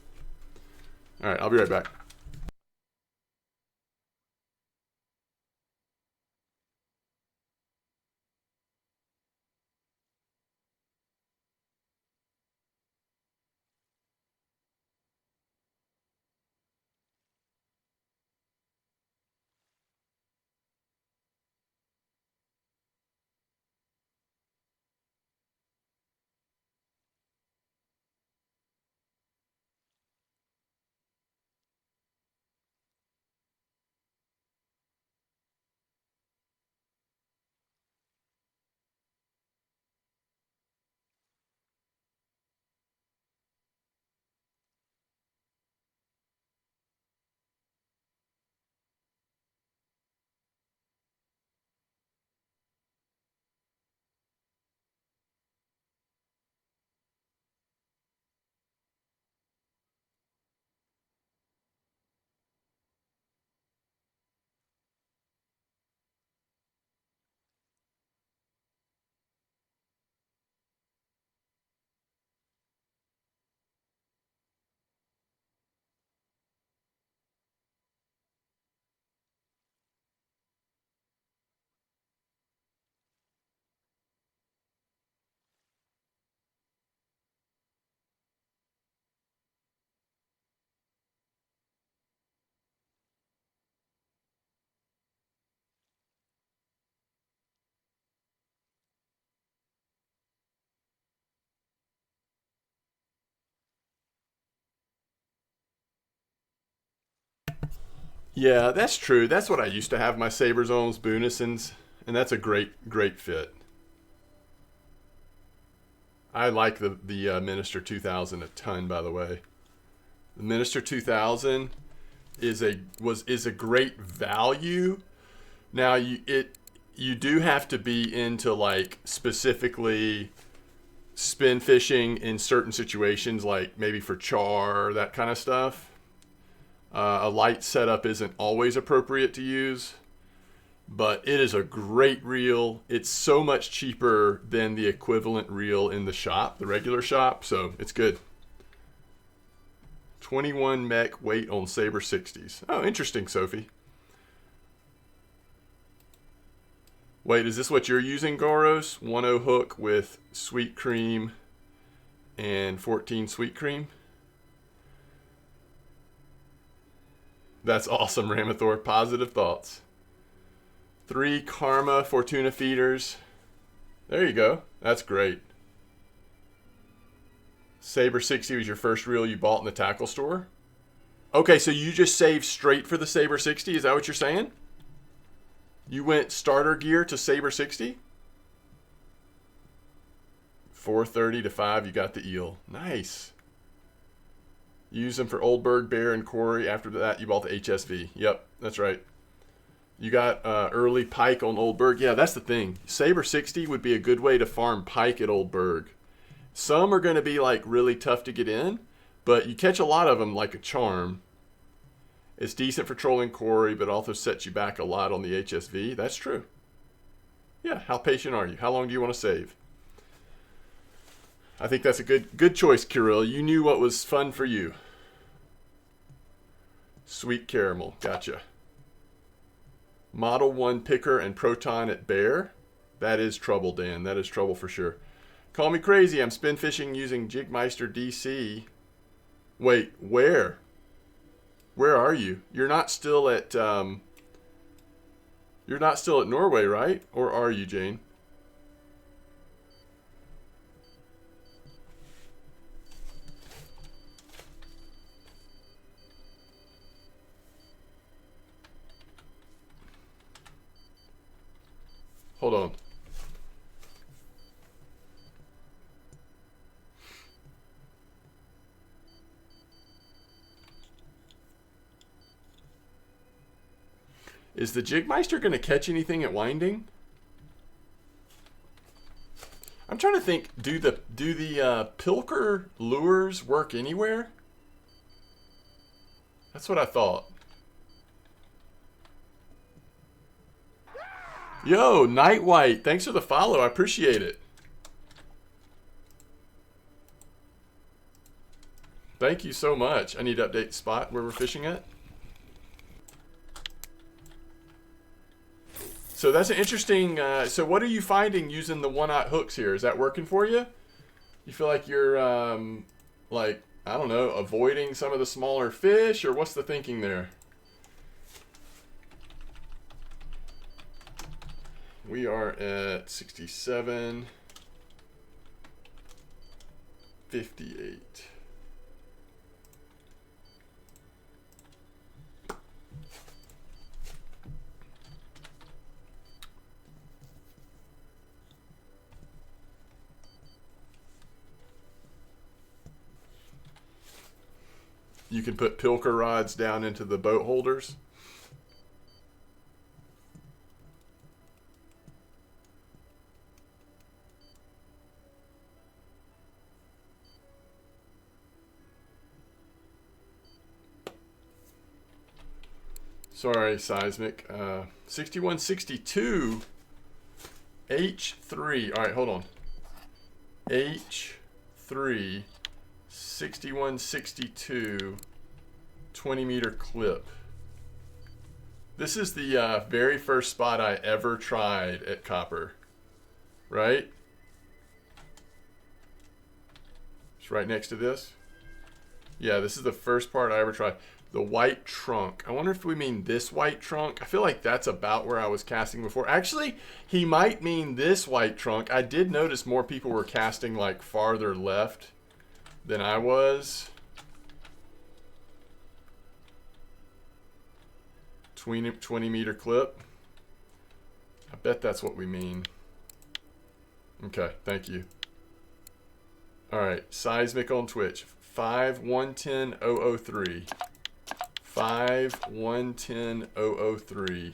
All right, I'll be right back. Yeah, that's true. That's what I used to have my Saber Zones, Bunisons, and that's a great fit. I like the Minister 2000 a ton, by the way. The Minister 2000 is a great value. Now you do have to be into like specifically spin fishing in certain situations, like maybe for char, that kind of stuff. A light setup isn't always appropriate to use, but it is a great reel. It's so much cheaper than the equivalent reel in the shop, the regular shop, so it's good. 21 mech weight on Saber 60s. Oh, interesting, Sophie. Wait, is this what you're using, Goros? 1.0 hook with sweet cream and 14 sweet cream? That's awesome, Ramathor. Positive thoughts. 3 Karma Fortuna feeders. There you go. That's great. Saber 60 was your first reel you bought in the tackle store? Okay, so you just saved straight for the Saber 60? Is that what you're saying? You went starter gear to Saber 60? 430 to 5, you got the eel. Nice. Use them for Oldberg, Bear, and Corey. After that, you bought the HSV. Yep, that's right. You got early pike on Oldberg. Yeah, that's the thing. Saber 60 would be a good way to farm pike at Oldberg. Some are going to be like really tough to get in, but you catch a lot of them like a charm. It's decent for trolling Corey, but also sets you back a lot on the HSV. That's true. Yeah, how patient are you? How long do you want to save? I think that's a good choice, Kirill. You knew what was fun for you. Sweet caramel. Gotcha. Model 1 picker and proton at Bear. That is trouble, Dan. That is trouble for sure. Call me crazy. I'm spin fishing using Jigmeister DC. Wait, where? Where are you? You're not still at Norway, right? Or are you, Jane? Hold on. Is the Jigmeister going to catch anything at winding? I'm trying to think. Do the Pilker lures work anywhere? That's what I thought. Yo, Night White, thanks for the follow. I appreciate it. Thank you so much. I need to update the spot where we're fishing at. So that's an interesting, so what are you finding using the 1/0 hooks here? Is that working for you? You feel like you're, like, I don't know, avoiding some of the smaller fish, or what's the thinking there? We are at 67.58. You can put pilker rods down into the boat holders. Sorry, Seismic. 6162 H3. All right, hold on. H3 6162 20-meter clip. This is the very first spot I ever tried at copper, right? It's right next to this. Yeah, this is the first part I ever tried. The white trunk. I wonder if we mean this white trunk. I feel like that's about where I was casting before. Actually, he might mean this white trunk. I did notice more people were casting like farther left than I was. 20-meter clip. I bet that's what we mean. Okay, thank you. All right, Seismic on Twitch. 5110-003. 5110-003.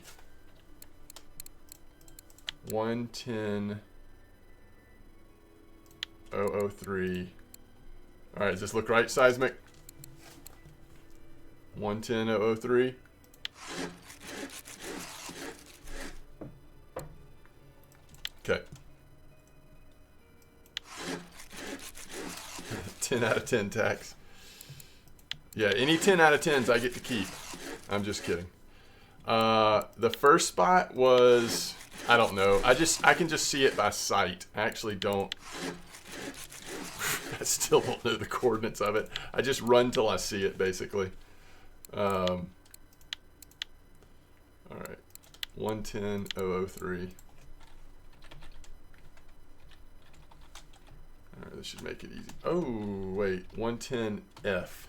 110-003. All right, does this look right, Seismic? 110-003. Okay. 10 out of 10 tax. Yeah, any 10 out of 10s I get to keep. I'm just kidding. The first spot was, I don't know. I can just see it by sight. I actually don't. I still don't know the coordinates of it. I just run till I see it, basically. All right. 110-003. All right, this should make it easy. Oh, wait. 110F.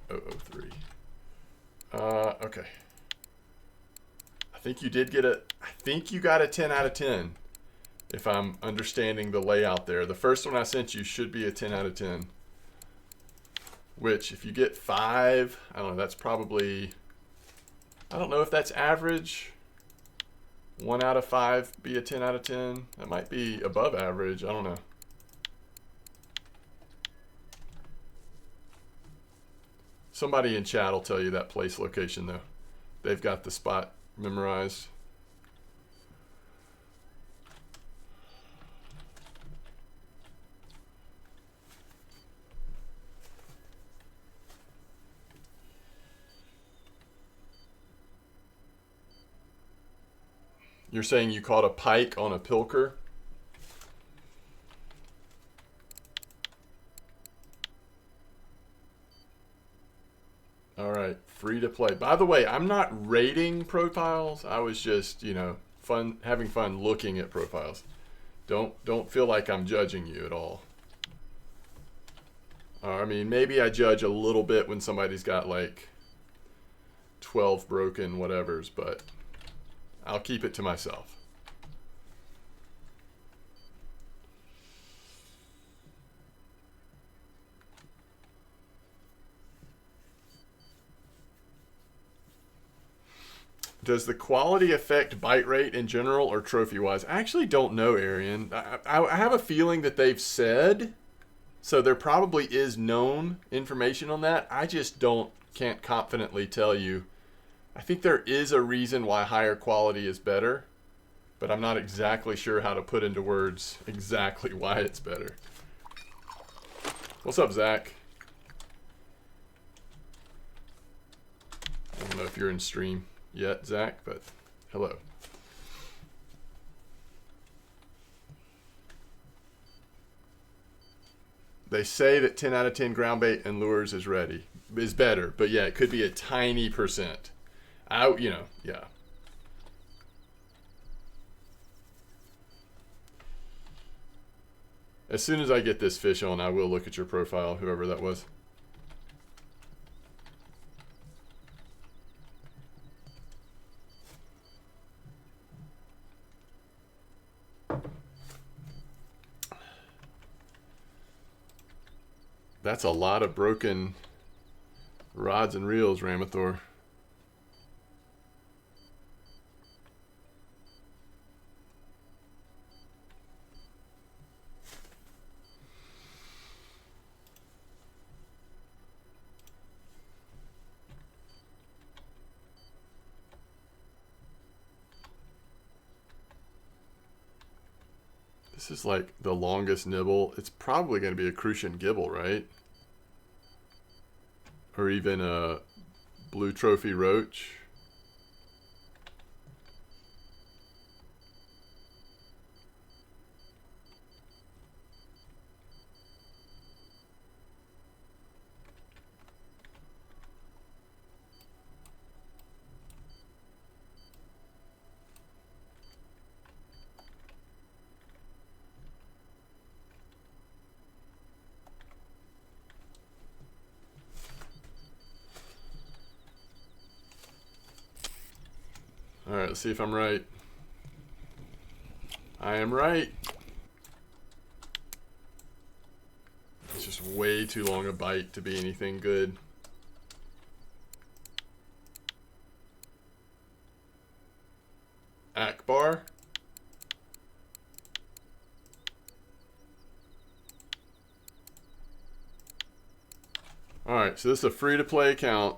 003. Okay. I think you did get I think you got a 10 out of 10. If I'm understanding the layout there. The first one I sent you should be a 10 out of 10. Which, if you get 5, I don't know, that's probably, I don't know if that's average. 1 out of 5 be a 10 out of 10. That might be above average. I don't know. Somebody in chat will tell you that place location, though. They've got the spot memorized. You're saying you caught a pike on a pilker? All right, free to play. By the way, I'm not rating profiles. I was just, you know, having fun looking at profiles. Don't feel like I'm judging you at all. I mean, maybe I judge a little bit when somebody's got like 12 broken whatevers, but I'll keep it to myself. Does the quality affect bite rate in general or trophy-wise? I actually don't know, Arian. I have a feeling that they've said, so there probably is known information on that. I just don't can't confidently tell you. I think there is a reason why higher quality is better, but I'm not exactly sure how to put into words exactly why it's better. What's up, Zach? I don't know if you're in stream yet, Zach, but hello. They say that 10 out of 10 ground bait and lures is better, but yeah, it could be a tiny percent. Yeah. As soon as I get this fish on, I will look at your profile, whoever that was. That's a lot of broken rods and reels, Ramathor. This is like the longest nibble. It's probably going to be a crucian gibble, right? Or even a blue trophy roach. All right, let's see if I'm right. I am right. It's just way too long a bite to be anything good. Akbar. All right, so this is a free-to-play account.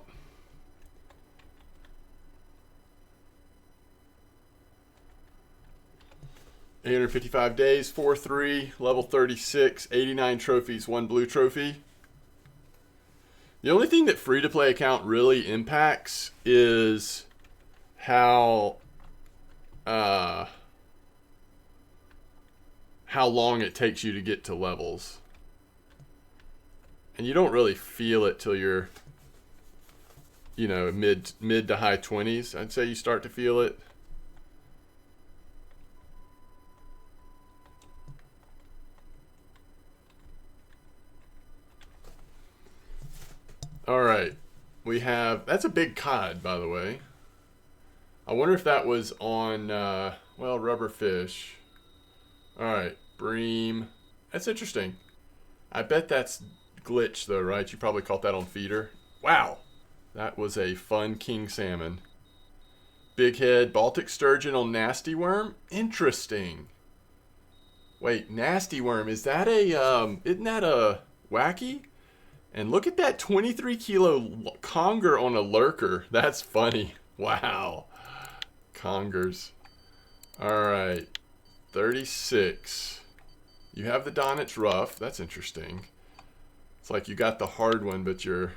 $855 days, 4-3, level 36, 89 trophies, 1 blue trophy. The only thing that free-to-play account really impacts is how long it takes you to get to levels. And you don't really feel it till you're, you know, mid to high 20s. I'd say you start to feel it. All right, we have, that's a big cod, by the way. I wonder if that was on, well, rubber fish. All right, bream. That's interesting. I bet that's glitch though, right? You probably caught that on feeder. Wow, that was a fun king salmon. Big head, Baltic sturgeon on nasty worm. Interesting. Wait, nasty worm, is that a, isn't that a wacky? And look at that 23 kilo conger on a lurker. That's funny. Wow. Congers. All right. 36. You have the Donitz rough. That's interesting. It's like you got the hard one, but you're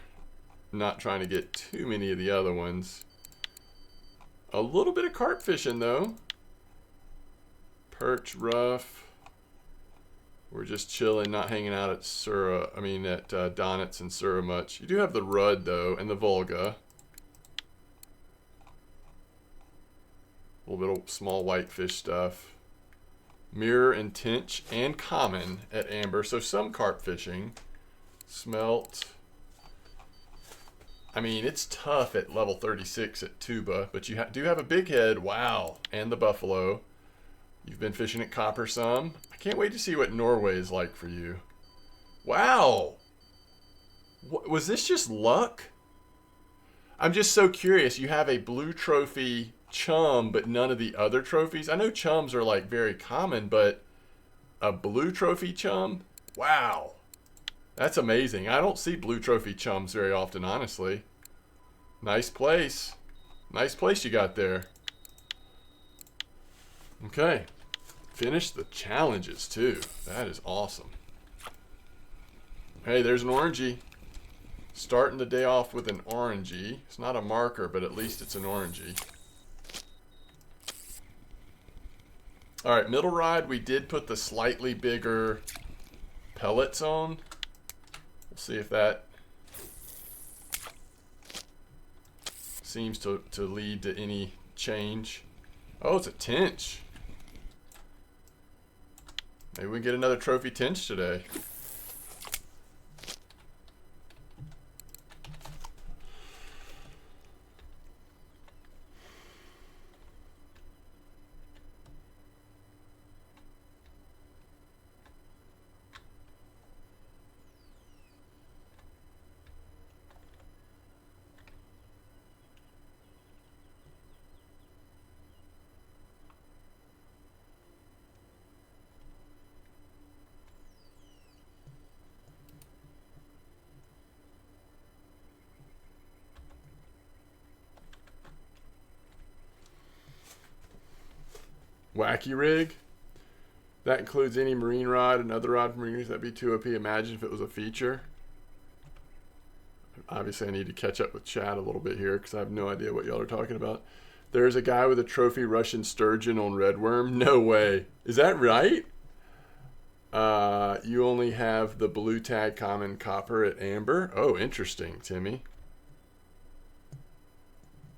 not trying to get too many of the other ones. A little bit of carp fishing, though. Perch rough. We're just chilling, not hanging out at Donitz and Sura much. You do have the Rudd, though, and the Volga. A little bit of small whitefish stuff. Mirror and Tinch and Common at Amber. So some carp fishing. Smelt. I mean, it's tough at level 36 at Tuba, but you do have a big head. Wow. And the Buffalo. You've been fishing at Copper some. I can't wait to see what Norway is like for you. Wow. Was this just luck? I'm just so curious. You have a blue trophy chum, but none of the other trophies. I know chums are like very common, but a blue trophy chum? Wow. That's amazing. I don't see blue trophy chums very often, honestly. Nice place. Nice place you got there. Okay. Finish the challenges too. That is awesome. Hey, there's an orangey. Starting the day off with an orangey. It's not a marker, but at least it's an orangey. Alright, middle ride, we did put the slightly bigger pellets on. We'll see if that seems to lead to any change. Oh, it's a tench. Maybe we get another trophy tench today. Wacky rig. That includes any marine rod and other rod from marine. That'd be too OP. Imagine if it was a feature. Obviously, I need to catch up with chat a little bit here because I have no idea what y'all are talking about. There's a guy with a trophy Russian sturgeon on redworm. No way. Is that right? You only have the blue tag common copper at amber. Oh, interesting, Timmy.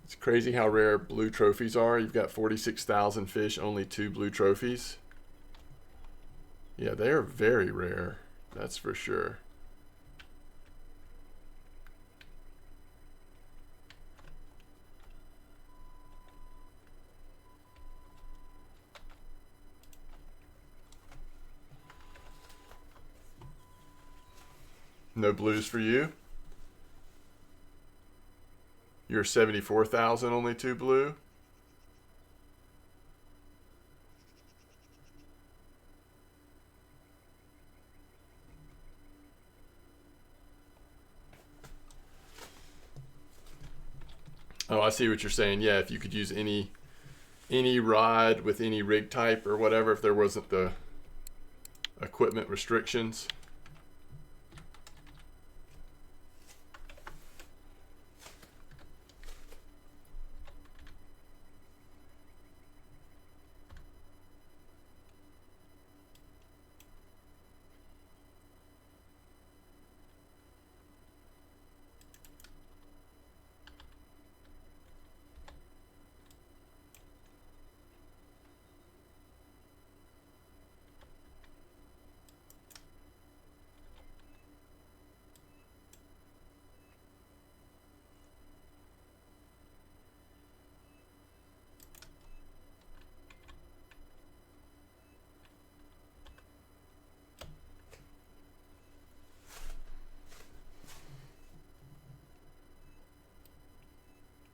It's crazy how rare blue trophies are. You've got 46,000 fish, only 2 blue trophies. Yeah, they are very rare. That's for sure. No blues for you? You're 74,000, only 2 blue? Oh, I see what you're saying. Yeah, if you could use any rod with any rig type or whatever, if there wasn't the equipment restrictions.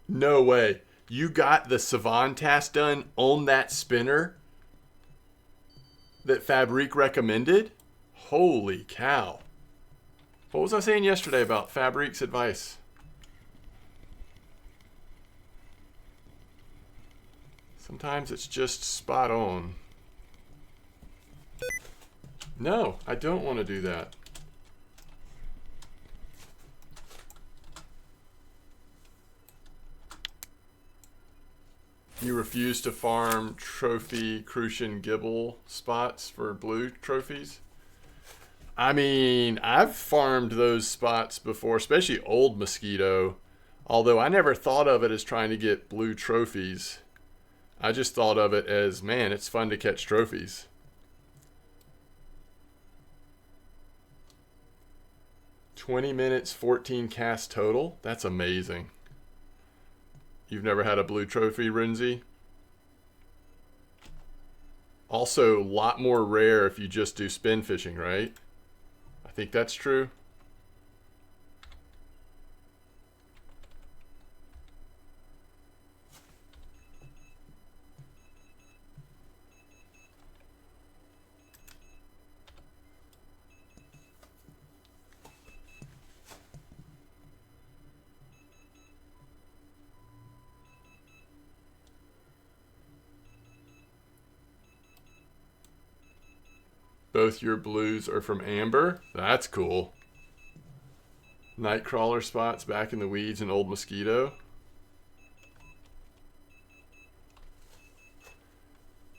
No way. You got the Savan task done on that spinner that Fabrique recommended? Holy cow. What was I saying yesterday about Fabrique's advice? Sometimes it's just spot on. No, I don't want to do that. You refuse to farm trophy Crucian Gibble spots for blue trophies? I mean, I've farmed those spots before, especially old mosquito. Although I never thought of it as trying to get blue trophies. I just thought of it as, man, it's fun to catch trophies. $20 minutes, 14 casts total? That's amazing. You've never had a blue trophy, Renzi? Also, a lot more rare if you just do spin fishing, right? I think that's true. both your blues are from amber. That's cool. Nightcrawler spots back in the weeds and old mosquito.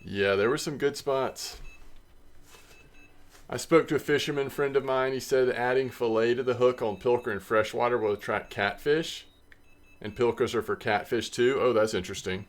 Yeah, there were some good spots. I spoke to a fisherman friend of mine. He said adding fillet to the hook on pilker and freshwater will attract catfish. And pilkers are for catfish too. Oh, that's interesting.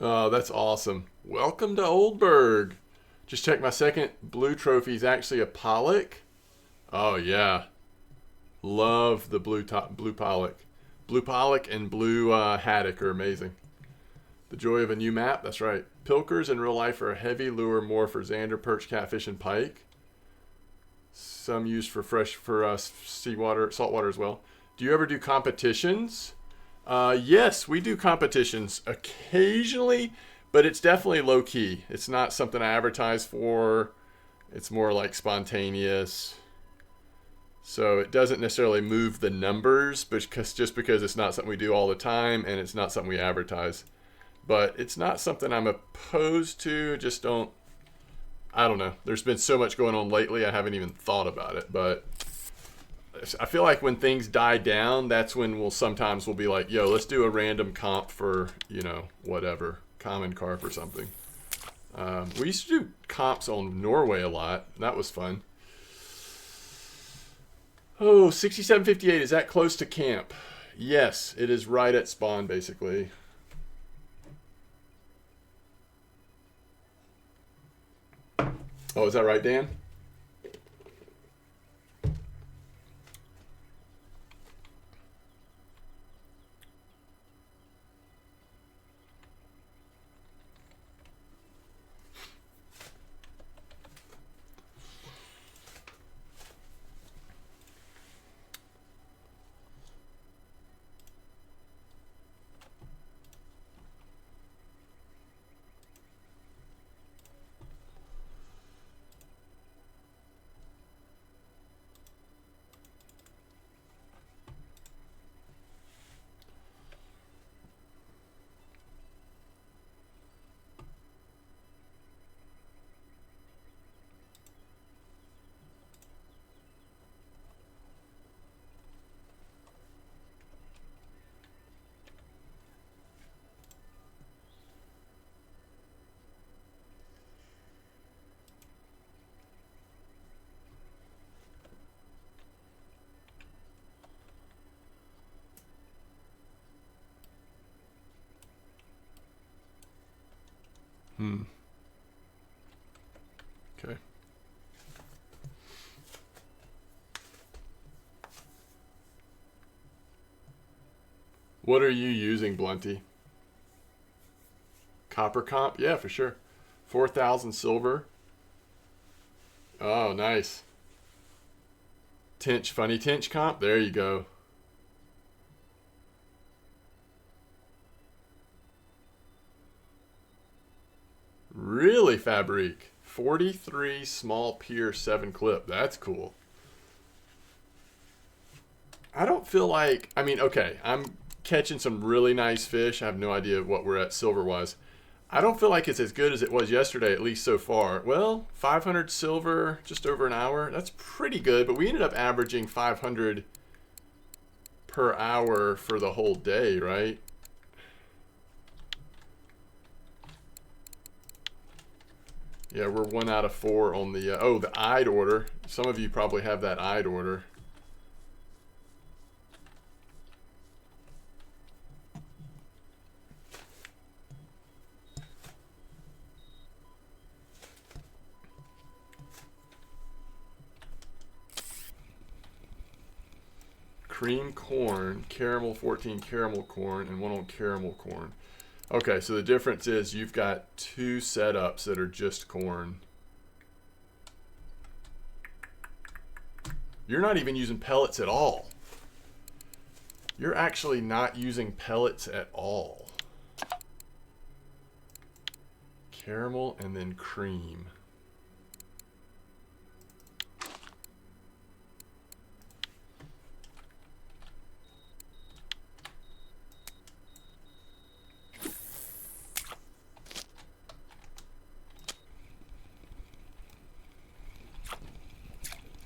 Oh, that's awesome. Welcome to Oldberg. Just checked my second blue trophy is actually a pollock. Oh, yeah. Love the blue pollock. Blue pollock and blue haddock are amazing. The joy of a new map. That's right. Pilkers in real life are a heavy lure more for zander, perch, catfish, and pike. Some used for seawater, saltwater as well. Do you ever do competitions? Yes, we do competitions occasionally, but it's definitely low key. It's not something I advertise for. It's more like spontaneous. So it doesn't necessarily move the numbers, just because it's not something we do all the time and it's not something we advertise. But it's not something I'm opposed to. I don't know. There's been so much going on lately, I haven't even thought about it. But I feel like when things die down, that's when we'll be like, yo, let's do a random comp for, whatever, common carp or something. We used to do comps on Norway a lot. That was fun. Oh, 6758, is that close to camp? Yes, it is right at spawn, basically. Oh, is that right, Dan? Okay. What are you using, Blunty? Copper comp? Yeah, for sure. 4,000 silver. Oh, nice. Funny Tinch comp? There you go. Really, Fabrique? 43 small pier 7 clip. That's cool. I don't feel like... okay, I'm catching some really nice fish. I have no idea what we're at silver-wise. I don't feel like it's as good as it was yesterday, at least so far. Well, 500 silver, just over an hour. That's pretty good, but we ended up averaging 500 per hour for the whole day, right? Yeah, we're 1 out of 4 on the... the eyed order. Some of you probably have that eyed order. cream corn, caramel 14 caramel corn, and one on caramel corn. Okay, so the difference is you've got 2 setups that are just corn. You're not even using pellets at all. You're actually not using pellets at all. Caramel and then cream.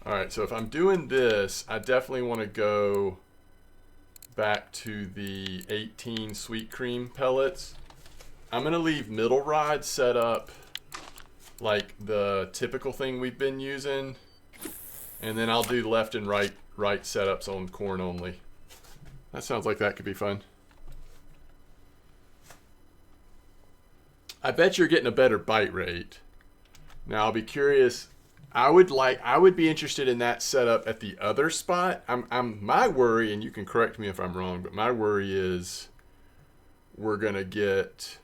All right, so if I'm doing this, I definitely want to go back to the 18 sweet cream pellets. I'm going to leave middle ride set up like the typical thing we've been using, and then I'll do left and right setups on corn only. That sounds like that could be fun. I bet you're getting a better bite rate. Now I'll be curious. I would be interested in that setup at the other spot. My worry, and you can correct me if I'm wrong, but my worry is we're gonna get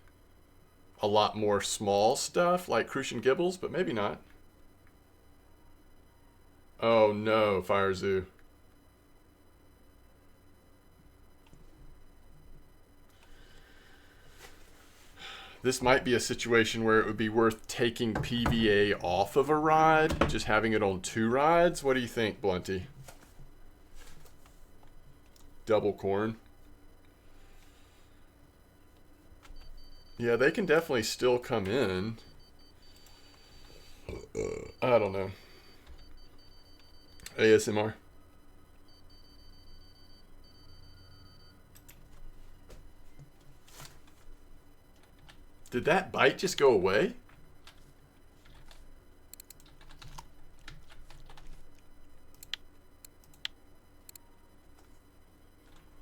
a lot more small stuff like Crucian Gibbles, but maybe not. Oh no, Fire Zoo. This might be a situation where it would be worth taking PVA off of a ride, just having it on 2 rides. What do you think, Blunty? Double corn. Yeah, they can definitely still come in. I don't know. ASMR. Did that bite just go away?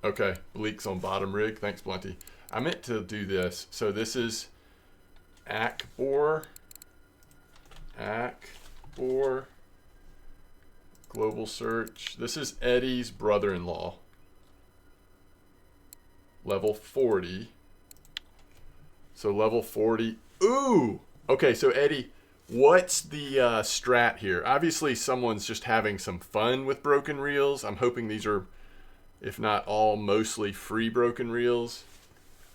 Okay, leaks on bottom rig. Thanks, Blunty. I meant to do this. So this is Akbor. Global search. This is Eddie's brother-in-law. Level 40. So level 40. Ooh! Okay, so Eddie, what's the strat here? Obviously, someone's just having some fun with broken reels. I'm hoping these are, if not all, mostly free broken reels.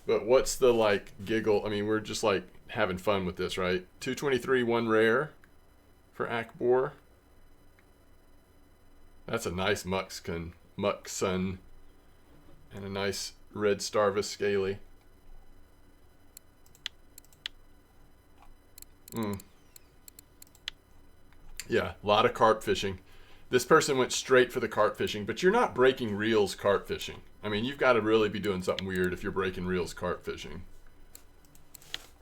But what's the, like, giggle? I mean, we're just, like, having fun with this, right? 223, 1 rare for Akbor. That's a nice Muxsun. And a nice red Starvis Scaly. Yeah, a lot of carp fishing. This person went straight for the carp fishing, but you're not breaking reels carp fishing. I mean, you've got to really be doing something weird if you're breaking reels carp fishing.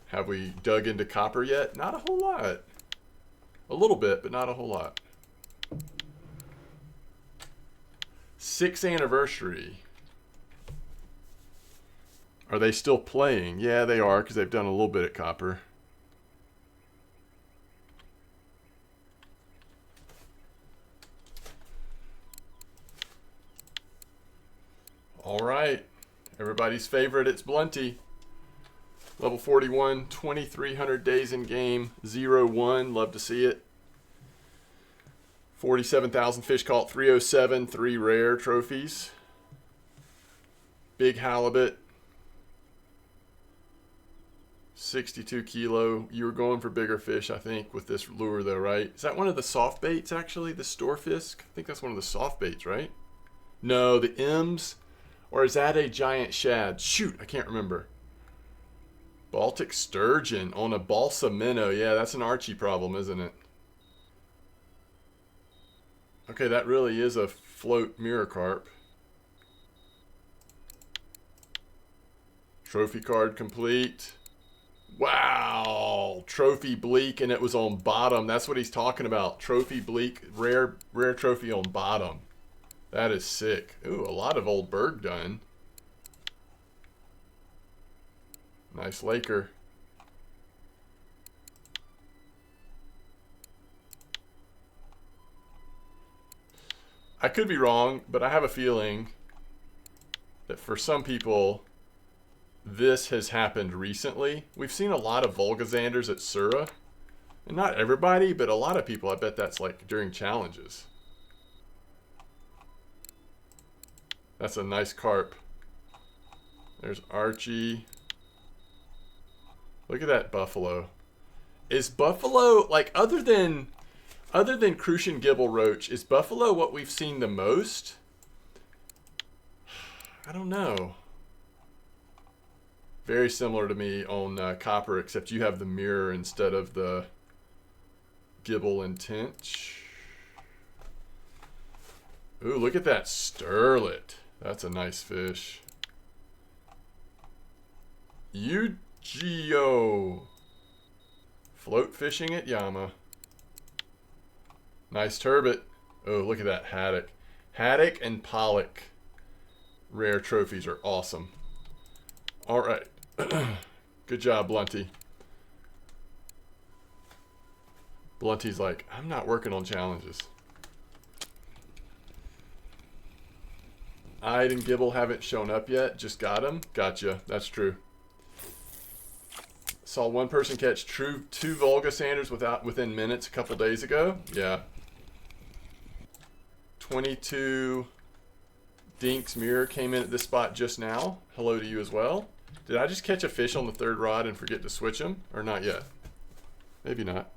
Have we dug into copper yet? Not a whole lot. A little bit, but not a whole lot. 6th anniversary. Are they still playing? Yeah, they are, because they've done a little bit at copper. All right, everybody's favorite, it's Blunty. Level 41, 2,300 days in game, 0-1, love to see it. 47,000 fish caught, 307, 3 rare trophies. Big halibut, 62 kilo. You were going for bigger fish, I think, with this lure though, right? Is that one of the soft baits, actually, the storefisk? I think that's one of the soft baits, right? No, the M's. Or is that a giant shad? Shoot, I can't remember. Baltic sturgeon on a balsa minnow. Yeah, that's an Archie problem, isn't it? Okay, that really is a float mirror carp. Trophy card complete. Wow, trophy bleak, and it was on bottom. That's what he's talking about. Trophy bleak, rare trophy on bottom. That is sick. Ooh, a lot of old berg done. Nice Laker. I could be wrong, but I have a feeling that for some people, this has happened recently. We've seen a lot of Volgazanders at Sura. And not everybody, but a lot of people, I bet that's like during challenges. That's a nice carp. There's Archie. Look at that buffalo. Is buffalo, like, other than Crucian Gibble Roach, is buffalo what we've seen the most? I don't know. Very similar to me on copper, except you have the mirror instead of the Gibble and Tench. Ooh, look at that sterlet. That's a nice fish. Yu-Gi-Oh! Float fishing at Yama. Nice turbot. Oh, look at that haddock. Haddock and pollock rare trophies are awesome. All right. Good job, Blunty. Blunty's like, I'm not working on challenges. Ide and Gibble haven't shown up yet. Just got them. Gotcha. That's true. Saw one person catch two Volgasanders within minutes a couple days ago. Yeah. 22 Dink's Mirror came in at this spot just now. Hello to you as well. Did I just catch a fish on the third rod and forget to switch him? Or not yet? Maybe not.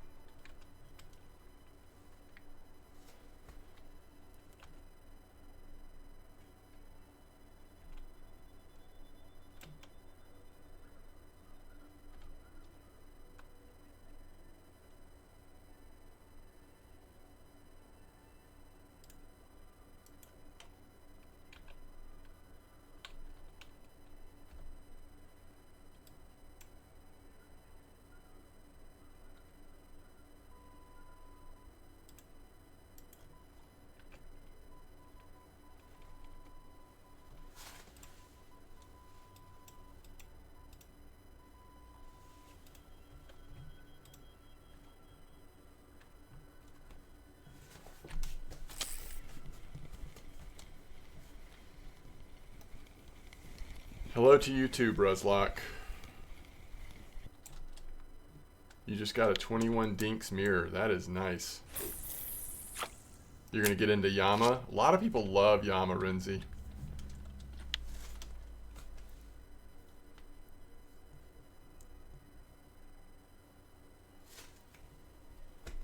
Hello to you too, Bruzlock. You just got a 21 Dink's Mirror. That is nice. You're going to get into Yama. A lot of people love Yama, Renzi.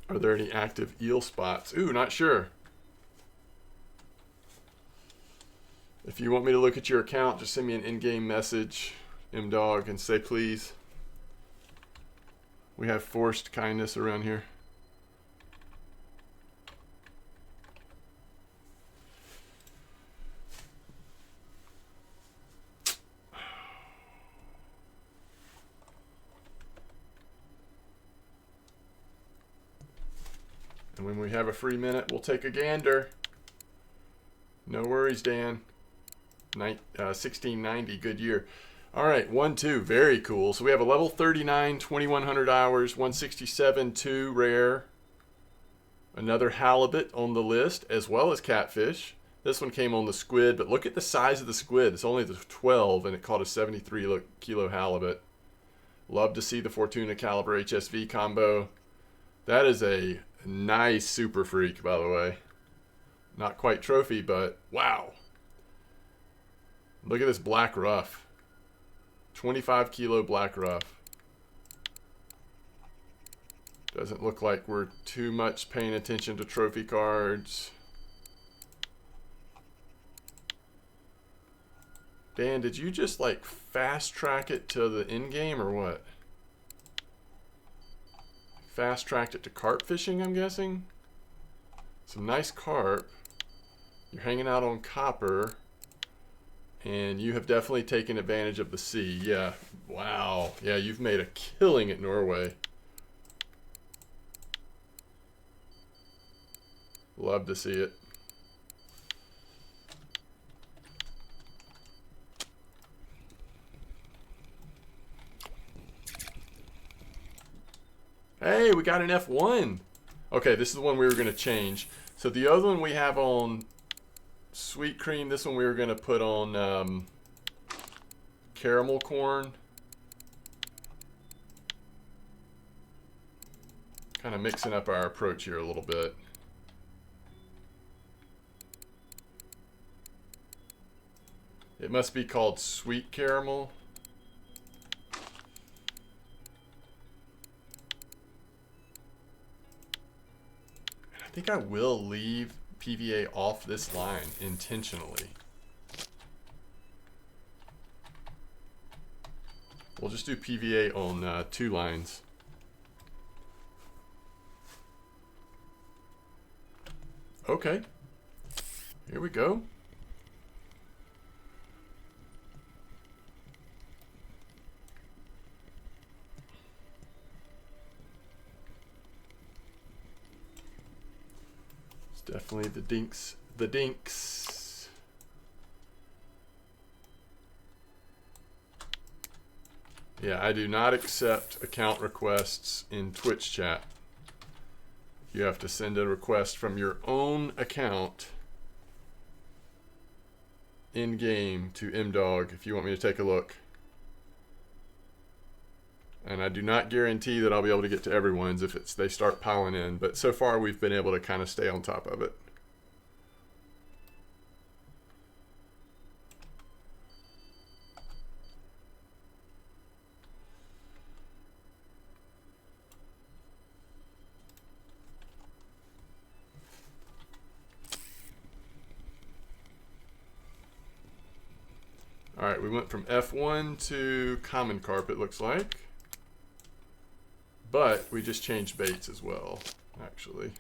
Are there any active eel spots? Ooh, not sure. If you want me to look at your account, just send me an in-game message, MDawg, and say please. We have forced kindness around here. And when we have a free minute, we'll take a gander. No worries, Dan. 1690, good year. All right, 1-2, very cool. So we have a level 39, 2100 hours, 167, 2 rare. Another halibut on the list, as well as catfish. This one came on the squid, but look at the size of the squid. It's only the 12, and it caught a 73 kilo halibut. Love to see the Fortuna Caliber HSV combo. That is a nice super freak, by the way. Not quite trophy, but wow. Look at this black ruff. 25 kilo black ruff. Doesn't look like we're too much paying attention to trophy cards. Dan, did you just like fast track it to the end game or what? Fast tracked it to carp fishing, I'm guessing. Some nice carp. You're hanging out on copper. And you have definitely taken advantage of the sea. Yeah. Wow. Yeah, you've made a killing at Norway. Love to see it. Hey, we got an F1. Okay, this is the one we were going to change. So the other one we have on sweet cream. This one we were going to put on caramel corn. Kind of mixing up our approach here a little bit. It must be called sweet caramel. I think I will leave PVA off this line intentionally. We'll just do PVA on 2 lines. Okay, here we go. It's definitely the dinks. The dinks. Yeah, I do not accept account requests in Twitch chat. You have to send a request from your own account in-game to MDawg if you want me to take a look. And I do not guarantee that I'll be able to get to everyone's if they start piling in, but so far we've been able to kind of stay on top of it. All right, we went from F1 to common carpet, looks like. But we just changed baits as well, actually.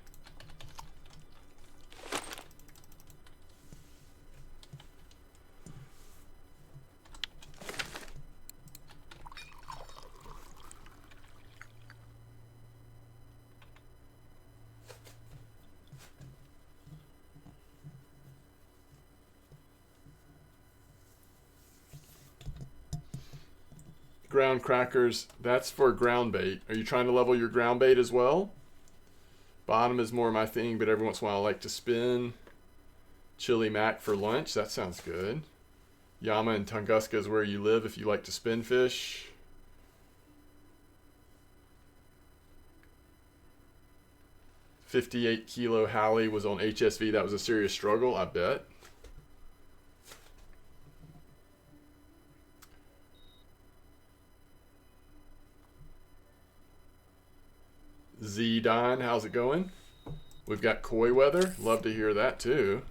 Ground crackers, that's for ground bait. Are you trying to level your ground bait as well? Bottom is more my thing, but every once in a while I like to spin. Chili mac for lunch, that sounds good. Yama and Tunguska is where you live if you like to spin fish. $58 kilo Halley was on HSV. That was a serious struggle, I bet. Z-Don, how's it going? We've got koi weather. Love to hear that too.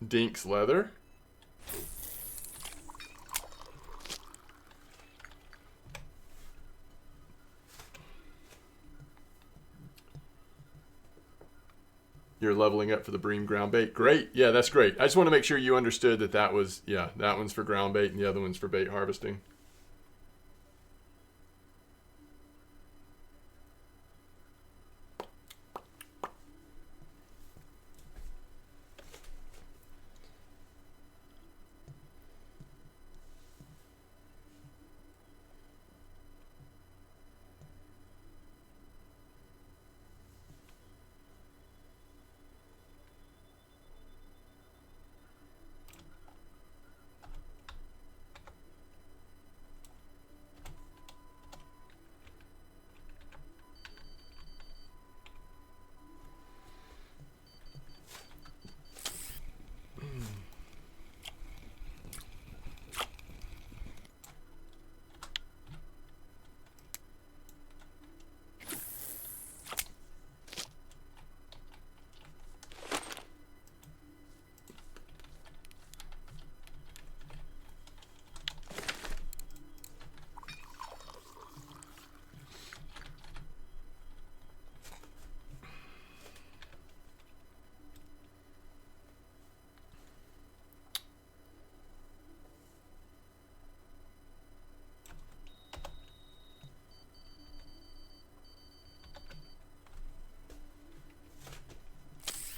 Dinks leather. You're leveling up for the bream ground bait. Great. Yeah, that's great. I just want to make sure you understood that that was, yeah, that one's for ground bait and the other one's for bait harvesting.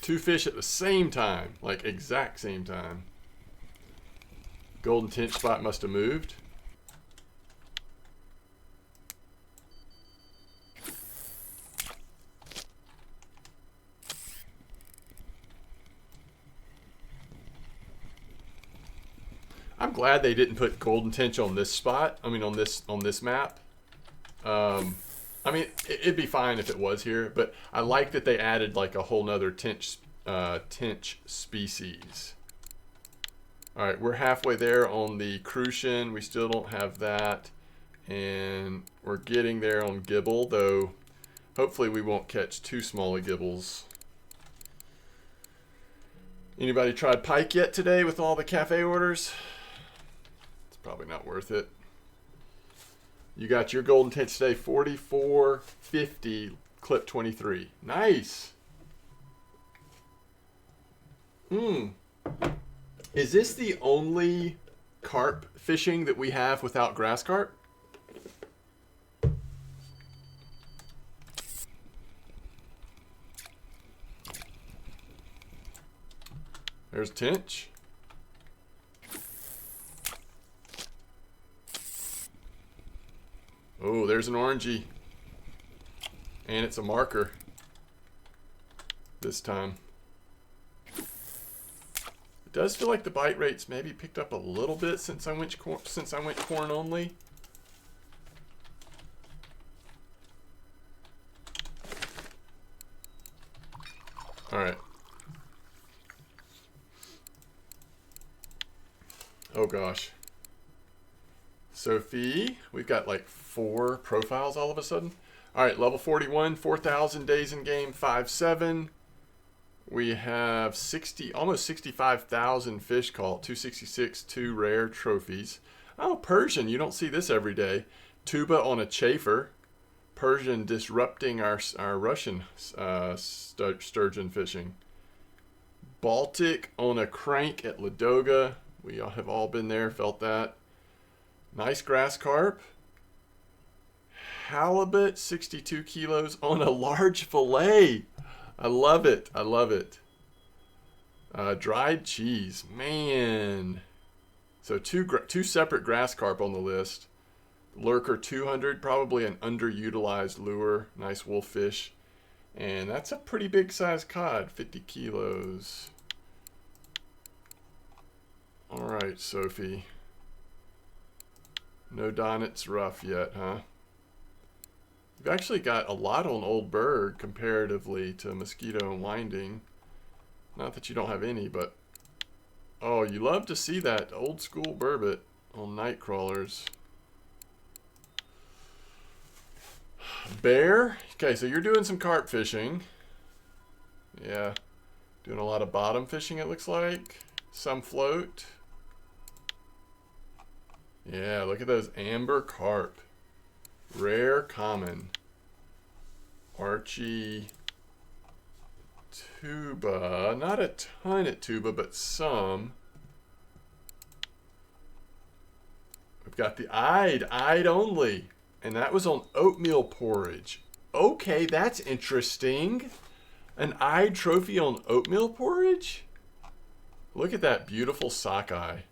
Two fish at the same time, like exact same time. Golden tench spot must have moved. I'm glad they didn't put golden tench on this spot. I mean, on this map. I mean, it'd be fine if it was here, but I like that they added like a whole nother tench species. All right, we're halfway there on the Crucian. We still don't have that, and we're getting there on Gibble, though. Hopefully, we won't catch too small of Gibbles. Anybody tried pike yet today with all the cafe orders? It's probably not worth it. You got your golden tench today, 44.50, clip 23. Nice. Is this the only carp fishing that we have without grass carp? There's tench. Oh, there's an orangey. And it's a marker this time. It does feel like the bite rates maybe picked up a little bit since I went corn only. All right. Oh gosh. Sophie, we've got like 4 profiles all of a sudden. All right, level 41, 4,000 days in game, 5.7. We have almost 65,000 fish caught, 266, 2 rare trophies. Oh, Persian, you don't see this every day. Tuba on a chafer. Persian disrupting our Russian sturgeon fishing. Baltic on a crank at Ladoga. We all have all been there, felt that. Nice grass carp. Halibut, 62 kilos on a large fillet. I love it. I love it. Dried cheese. Man. So two separate grass carp on the list. Lurker 200, probably an underutilized lure. Nice wolf fish. And that's a pretty big size cod, 50 kilos. All right, Sophie. No Donnet's rough yet, huh? You've actually got a lot on Old Berg comparatively to Mosquito and Winding. Not that you don't have any, but... Oh, you love to see that old school burbot on night crawlers. Bear? Okay, so you're doing some carp fishing. Yeah. Doing a lot of bottom fishing, it looks like. Some float. Yeah, look at those amber carp. Rare common. Archie. Tuba. Not a ton at Tuba, but some. We've got the eyed only. And that was on oatmeal porridge. Okay, that's interesting. An eyed trophy on oatmeal porridge? Look at that beautiful sockeye.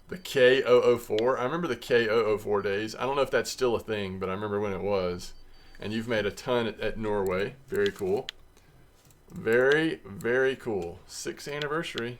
The K004. I remember the K004 days. I don't know if that's still a thing, but I remember when it was. And you've made a ton at Norway. Very cool. Very, very cool. 6th anniversary.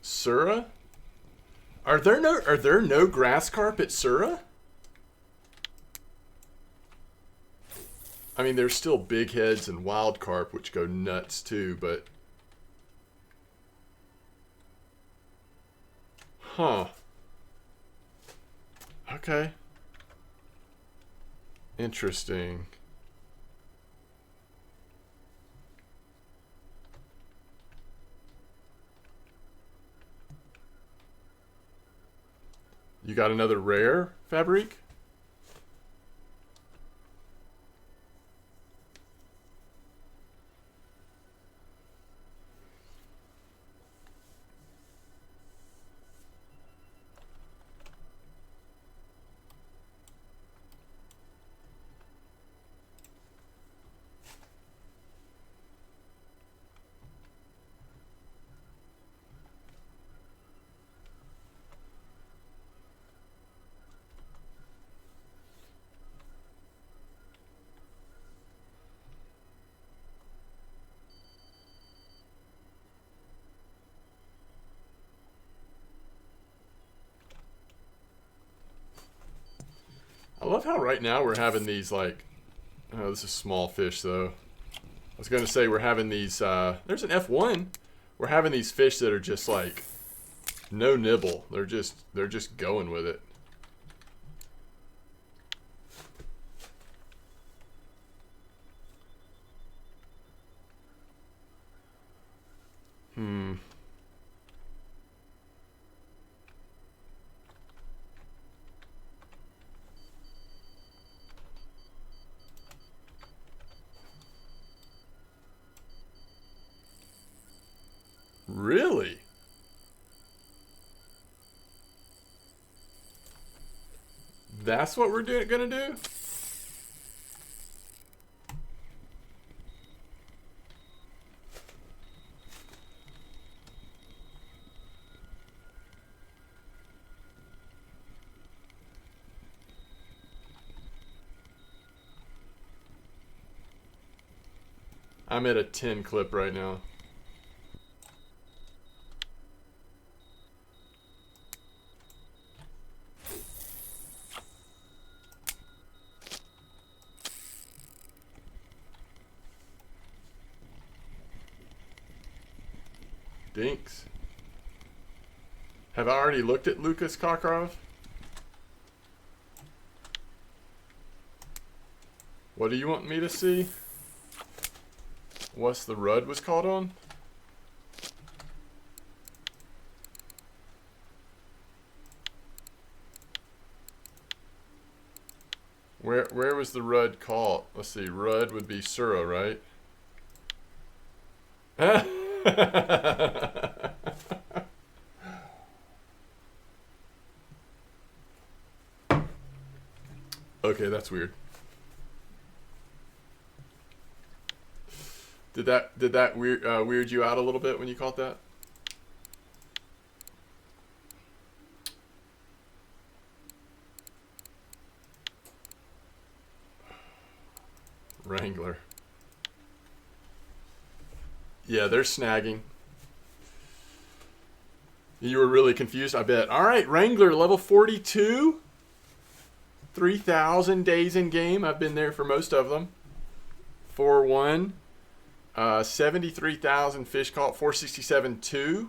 Sura? Are there no grass carp at Sura? I mean, there's still big heads and wild carp, which go nuts too, but... Huh. Okay. Interesting. You got another rare, Fabrique? I love how right now we're having these like, oh, this is small fish though. I was going to say we're having these, there's an F1. We're having these fish that are just like, no nibble. They're just going with it. Really? That's what we're gonna do? I'm at a 10 clip right now. Dinks. Have I already looked at Lucas Kokrov? What do you want me to see? What's the Rudd was caught on? Where was the Rudd caught? Let's see, Rudd would be Sura, right? Okay, that's weird. Did that weird you out a little bit when you caught that? Wrangler. Yeah, they're snagging. You were really confused, I bet. All right, Wrangler, level 42. 3,000 days in game. I've been there for most of them. 4-1. 73,000 fish caught. 467.2.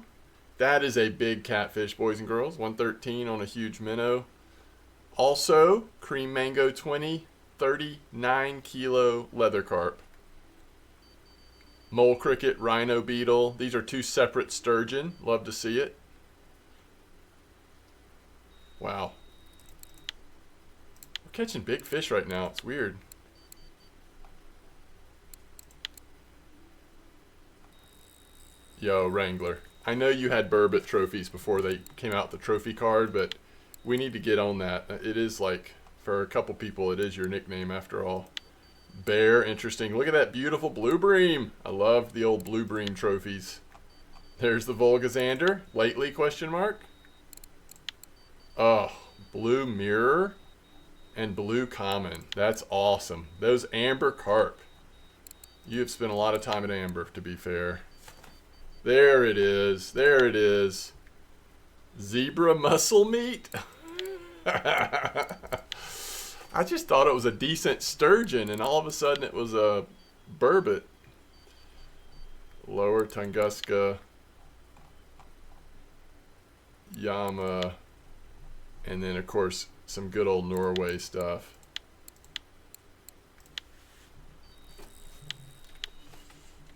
That is a big catfish, boys and girls. 113 on a huge minnow. Also, cream mango 20. 39 kilo leather carp. Mole cricket, rhino beetle. These are two separate sturgeon. Love to see it. Wow. We're catching big fish right now. It's weird. Yo, Wrangler. I know you had burbot trophies before they came out the trophy card, but we need to get on that. It is like, for a couple people, it is your nickname after all. Bear, interesting. Look at that beautiful blue bream. I love the old blue bream trophies. There's the Volgazander. Lately, question mark. Oh, blue mirror and blue common. That's awesome. Those amber carp. You have spent a lot of time at amber, to be fair. There it is. There it is. Zebra muscle meat. I just thought it was a decent sturgeon, and all of a sudden it was a burbot. Lower Tunguska, Yama, and then of course some good old Norway stuff.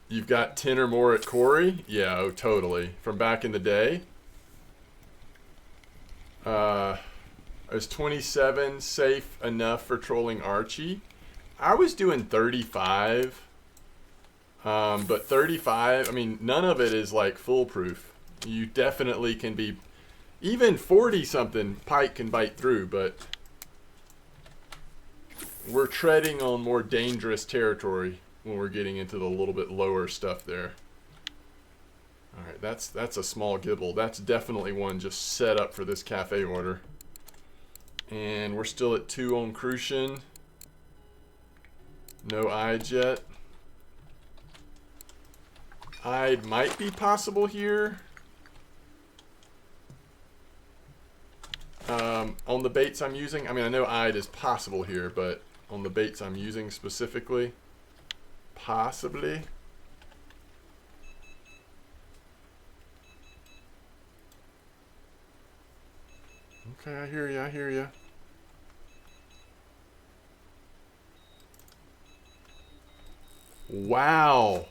You've got 10 or more at Corey? Yeah, oh, totally. From back in the day. Is 27 safe enough for trolling Archie? I was doing 35. But 35, I mean, none of it is like foolproof. You definitely can be, even 40 something pike can bite through, but we're treading on more dangerous territory when we're getting into the little bit lower stuff there. All right, that's a small gibble. That's definitely one just set up for this cafe order. And we're still at 2 on Crucian. No eyes yet. Eye might be possible here. on the baits I'm using. I mean, I know Ide is possible here, but on the baits I'm using specifically, possibly. Okay, I hear you, I hear you. Wow.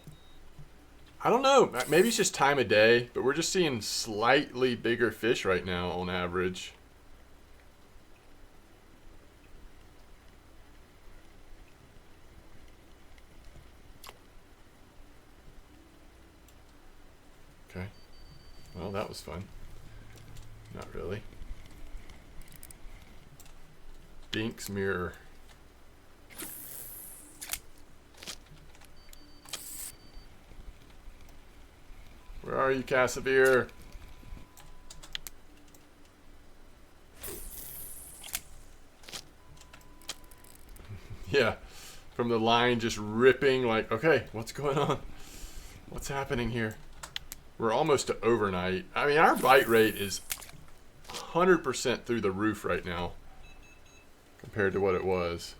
I don't know, maybe it's just time of day, but we're just seeing slightly bigger fish right now on average. Okay. Well, that was fun. Not really. Dink's mirror. Where are you, Cassavir? Yeah, from the line just ripping, like, okay, what's going on? What's happening here? We're almost to overnight. I mean, our bite rate is 100% through the roof right now compared to what it was.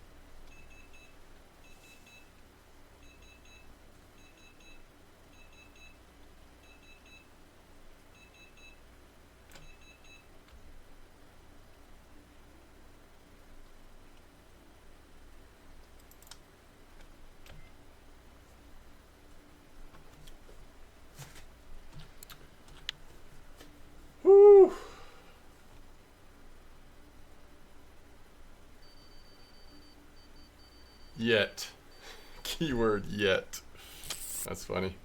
Woo! Yet. Keyword yet. That's funny.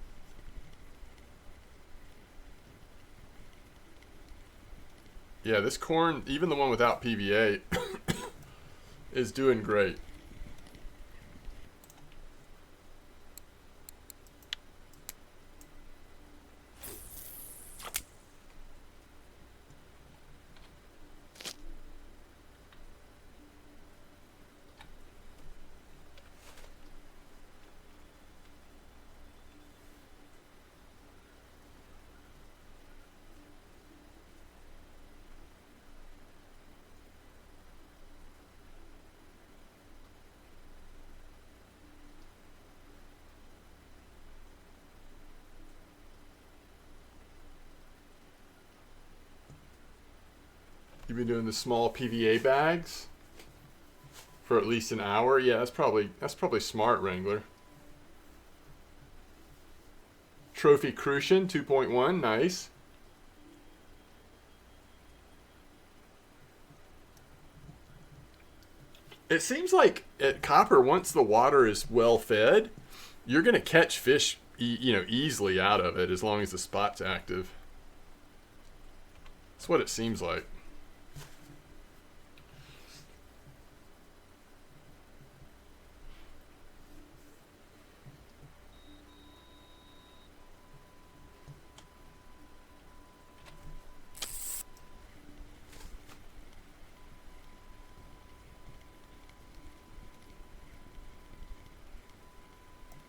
Yeah, this corn, even the one without PVA, is doing great. You've been doing the small PVA bags for at least an hour. Yeah, that's probably smart, Wrangler. Trophy Crucian 2.1, nice. It seems like at Copper, once the water is well fed, you're gonna catch fish, easily out of it as long as the spot's active. That's what it seems like.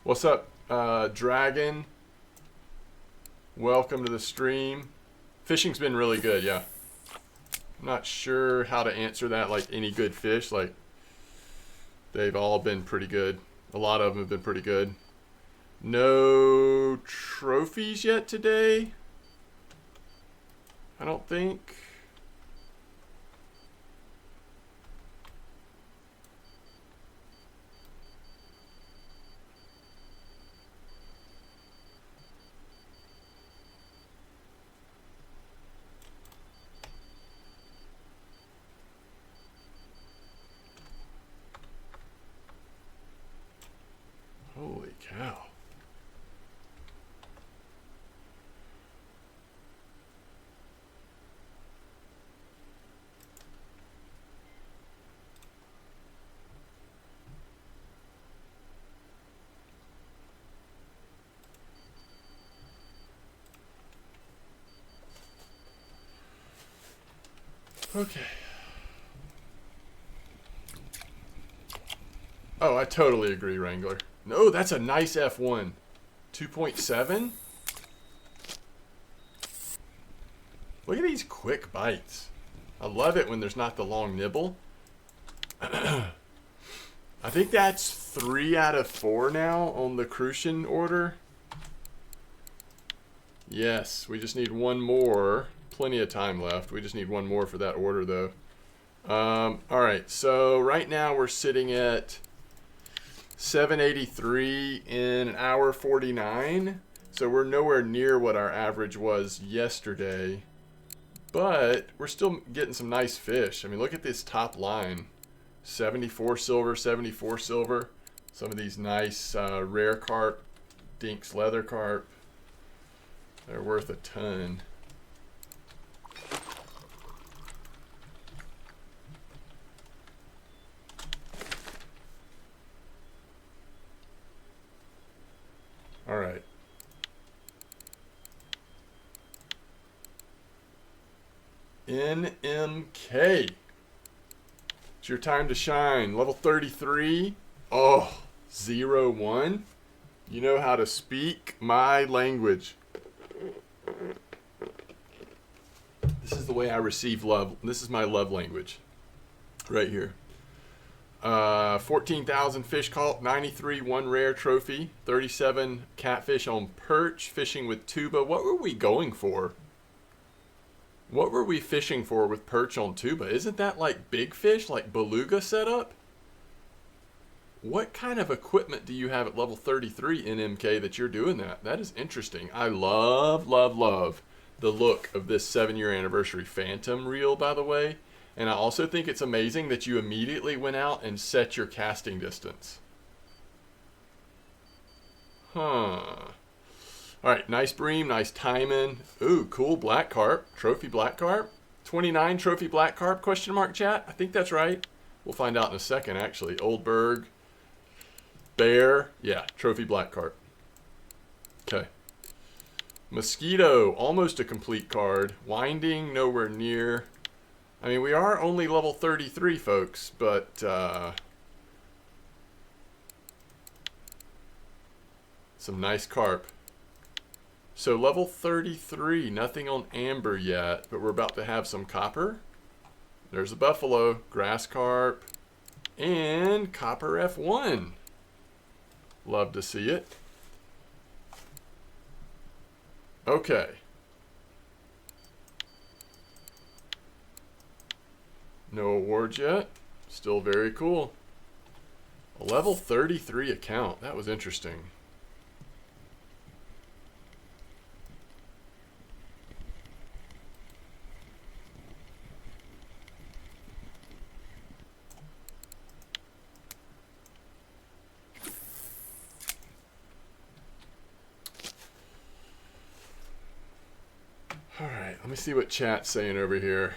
What's up, Dragon? Welcome to the stream. Fishing's been really good, yeah. I'm not sure how to answer that like any good fish. Like, they've all been pretty good. A lot of them have been pretty good. No trophies yet today, I don't think. Holy cow. Okay. Oh, I totally agree, Wrangler. No, that's a nice F1. 2.7? Look at these quick bites. I love it when there's not the long nibble. I think that's 3 out of 4 now on the Crucian order. Yes, we just need one more. Plenty of time left. We just need one more for that order, though. All right, so right now we're sitting at 783 in an hour 49. So we're nowhere near what our average was yesterday. But we're still getting some nice fish. I mean, look at this top line. 74 silver, 74 silver. Some of these nice rare carp, Dinks leather carp. They're worth a ton. All right. NMK. It's your time to shine. Level 33. Oh, 01. You know how to speak my language. This is the way I receive love. This is my love language. Right here. 14,000 fish caught, 93 one rare trophy, 37 catfish on perch, fishing with tuba. What were we going for? What were we fishing for with perch on tuba? Isn't that like big fish, like beluga setup? What kind of equipment do you have at level 33 in MK that you're doing that? That is interesting. I love, love, love the look of this 7-year anniversary Phantom reel, by the way. And I also think it's amazing that you immediately went out and set your casting distance. Huh. All right, nice bream, nice timing. Ooh, cool black carp, trophy black carp. 29 trophy black carp, question mark chat? I think that's right. We'll find out in a second, actually. Oldberg, bear, yeah, trophy black carp. Okay. Mosquito, almost a complete card. Winding, nowhere near. I mean, we are only level 33, folks, but some nice carp. So level 33, nothing on amber yet, but we're about to have some copper. There's a buffalo, grass carp, and copper F1. Love to see it. Okay. No awards yet. Still very cool. A level 33 account. That was interesting. All right, let me see what chat's saying over here.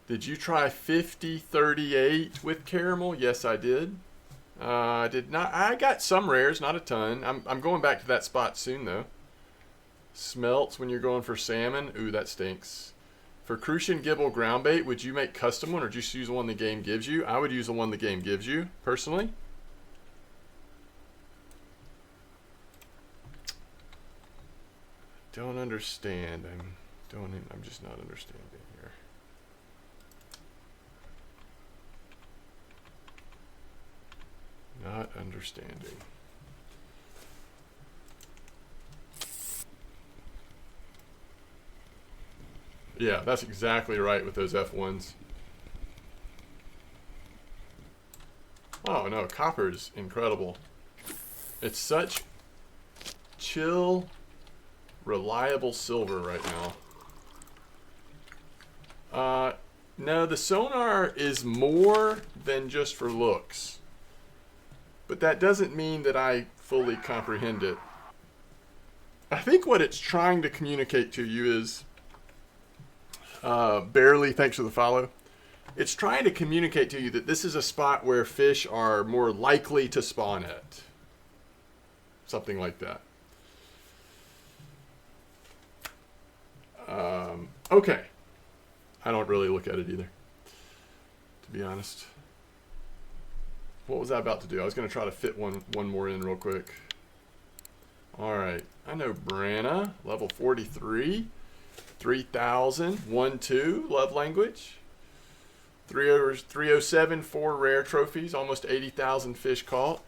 Did you try 5038 with caramel? Yes, I did. I did not. I got some rares, not a ton. I'm going back to that spot soon, though. Smelts when you're going for salmon. Ooh, that stinks. For Crucian Gibble ground bait, would you make custom one or just use the one the game gives you? I would use the one the game gives you, personally. Don't understand. I'm just not understanding here. Not understanding. Yeah, that's exactly right with those F1s. Oh no, copper's incredible. It's such chill, reliable silver right now. No, the sonar is more than just for looks. But that doesn't mean that I fully comprehend it. I think what it's trying to communicate to you is, barely, thanks for the follow. It's trying to communicate to you that this is a spot where fish are more likely to spawn at. Something like that. Okay. I don't really look at it either, to be honest. What was I about to do? I was going to try to fit one more in real quick. All right. I know Branna, level 43. 3,000. 1-2, love language. 307, 4 rare trophies. Almost 80,000 fish caught.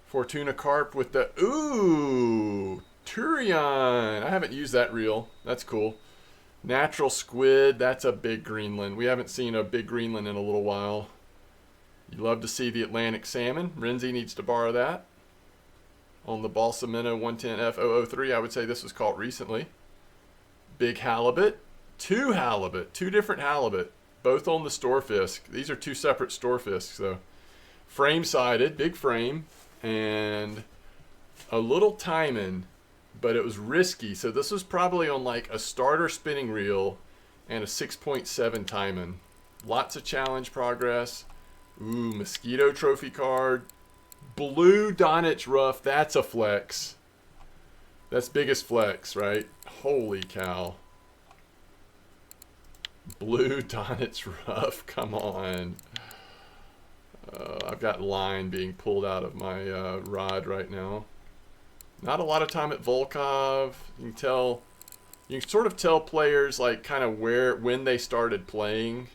Fortuna Carp with the... Ooh! Turion. I haven't used that reel. That's cool. Natural Squid. That's a big Greenland. We haven't seen a big Greenland in a little while. You love to see the Atlantic salmon. Renzi needs to borrow that. On the Balsamino 110F003, I would say this was caught recently. Big halibut. Two different halibut. Both on the Storefisk. These are two separate Storefisks, though. Frame-sided, big frame, and a little timing, but it was risky. So this was probably on like a starter spinning reel and a 6.7 timing. Lots of challenge progress. Ooh, Mosquito trophy card. Blue Donich Ruff. That's a flex. That's biggest flex, right? Holy cow. Blue Donich Ruff. Come on. I've got line being pulled out of my rod right now. Not a lot of time at Volkov. You can sort of tell players like kind of when they started playing.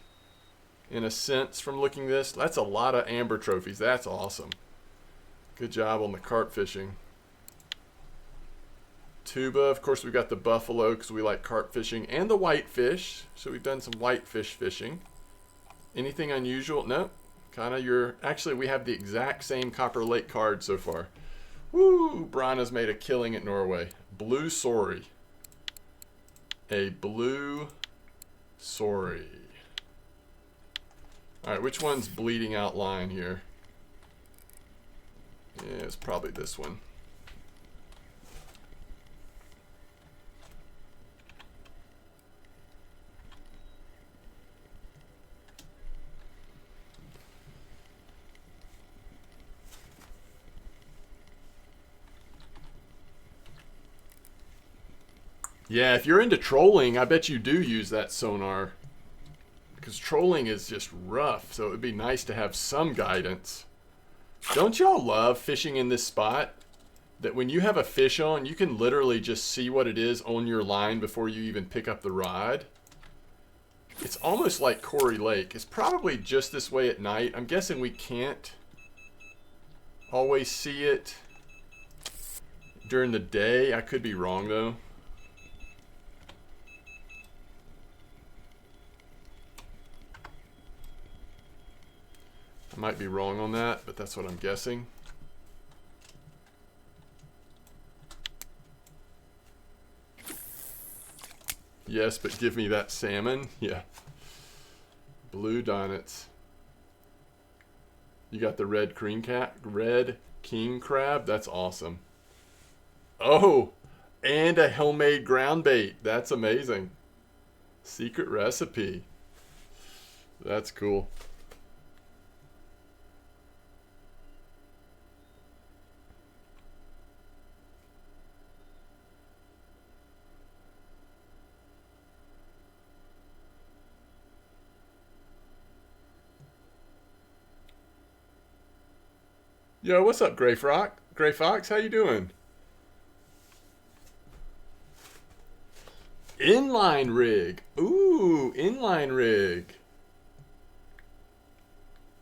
In a sense, from looking this, that's a lot of amber trophies. That's awesome. Good job on the carp fishing. Tuba, of course, we've got the buffalo because we like carp fishing, and the whitefish. So we've done some whitefish fishing. Anything unusual? No. Kind of actually, we have the exact same Copper Lake card so far. Woo! Branna's made a killing at Norway. Blue Sorry. A blue Sorry. Alright, which one's bleeding out line here? Yeah, it's probably this one. Yeah, if you're into trolling, I bet you do use that sonar. Because trolling is just rough, so it would be nice to have some guidance. Don't y'all love fishing in this spot? That when you have a fish on, you can literally just see what it is on your line before you even pick up the rod. It's almost like Corey Lake. It's probably just this way at night. I'm guessing we can't always see it during the day. I could be wrong, though. I might be wrong on that, but that's what I'm guessing. Yes, but give me that salmon. Yeah. Blue Donits. You got the red king crab. That's awesome. Oh, and a homemade ground bait. That's amazing. Secret recipe. That's cool. Yo, what's up, Gray Fox? How you doing? Inline rig. Ooh, inline rig.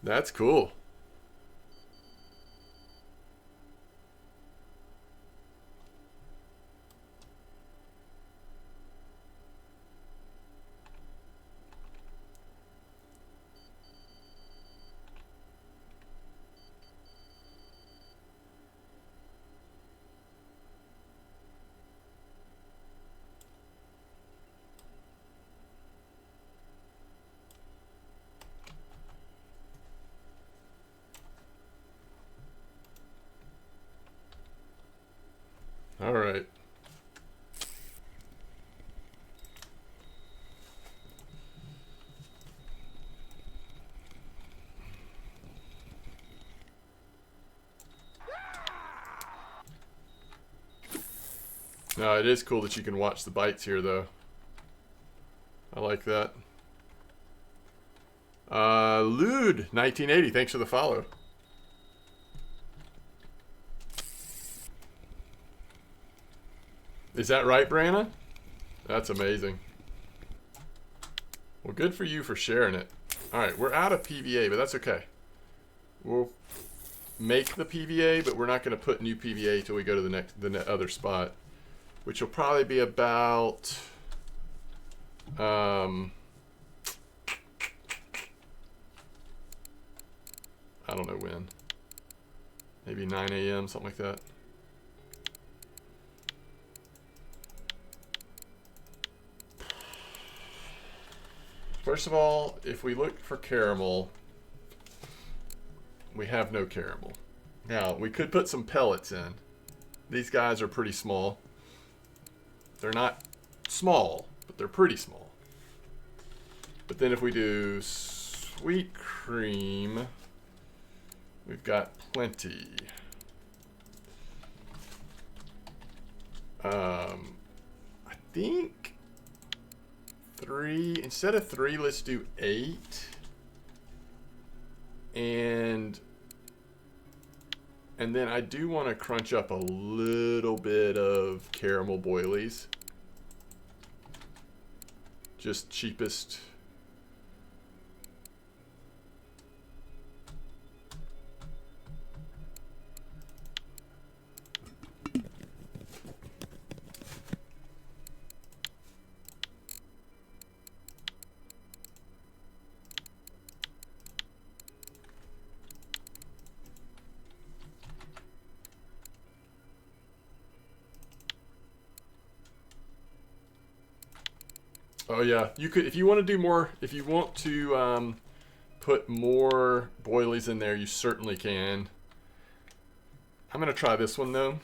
That's cool. All right. No, it is cool that you can watch the bites here, though. I like that. Lude 1980, thanks for the follow. Is that right, Brianna? That's amazing. Well, good for you for sharing it. All right, we're out of PVA, but that's okay. We'll make the PVA, but we're not going to put new PVA till we go to the other spot, which will probably be about I don't know when. Maybe 9 a.m., something like that. First of all, if we look for caramel, we have no caramel. Now, we could put some pellets in. These guys are pretty small. They're not small, but they're pretty small. But then if we do sweet cream, we've got plenty. I think 3, instead of 3, let's do 8. And then I do want to crunch up a little bit of caramel boilies. Just cheapest. Oh yeah, you could, if you want to do more, if you want to put more boilies in there, you certainly can. I'm gonna try this one though.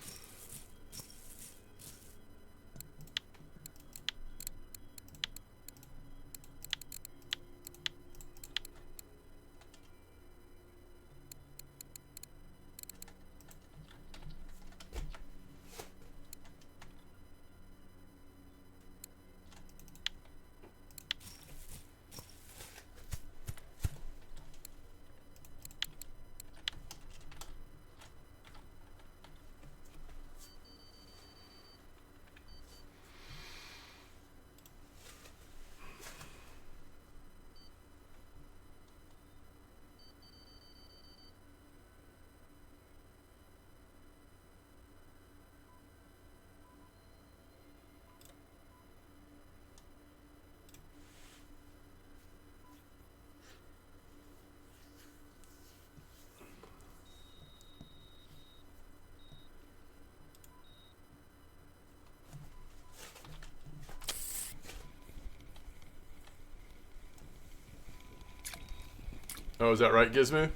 Oh, is that right, Gizmo?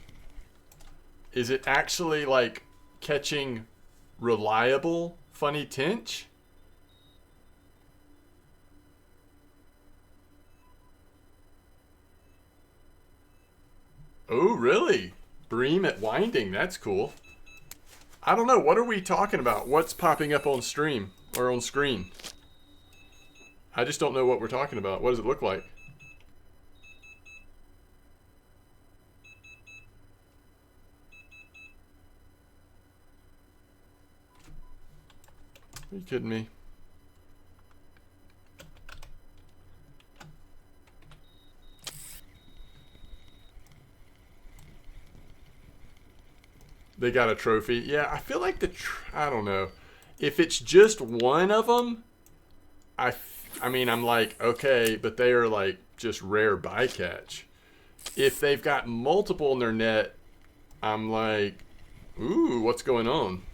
Is it actually like catching reliable funny tinge? Oh, really? Bream at winding, that's cool. I don't know, what are we talking about? What's popping up on stream or on screen? I just don't know what we're talking about. What does it look like? Are you kidding me? They got a trophy. Yeah, I feel like I don't know. If it's just one of them, I mean, I'm like, okay, but they are like just rare bycatch. If they've got multiple in their net, I'm like, ooh, what's going on?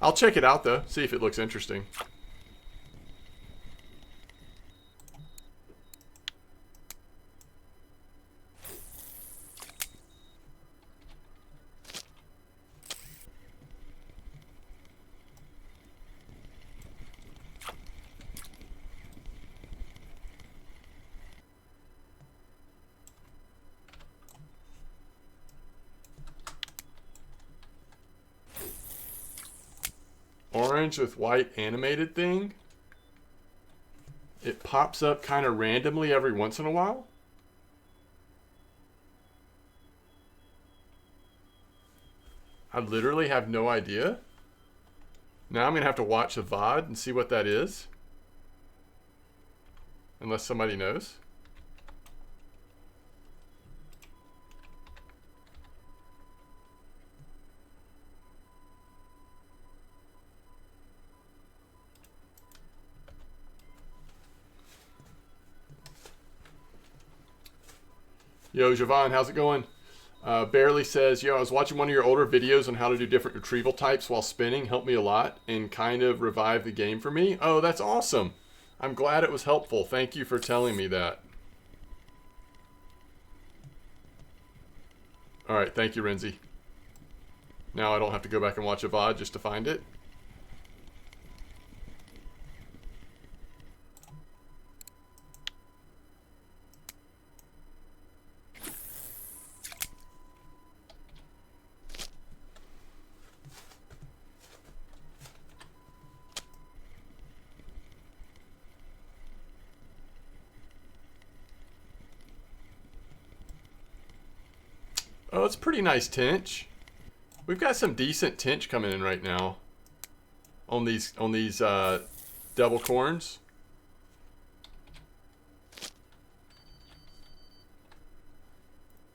I'll check it out though, see if it looks interesting. Orange with white animated thing. It pops up kind of randomly every once in a while. I literally have no idea. Now I'm going to have to watch the VOD and see what that is. Unless somebody knows. Yo, Javon, how's it going? Barely says, yo, I was watching one of your older videos on how to do different retrieval types while spinning. Helped me a lot and kind of revived the game for me. Oh, that's awesome. I'm glad it was helpful. Thank you for telling me that. All right, thank you, Renzi. Now I don't have to go back and watch a VOD just to find it. Oh, it's pretty nice tinch. We've got some decent tinch coming in right now on these double corns.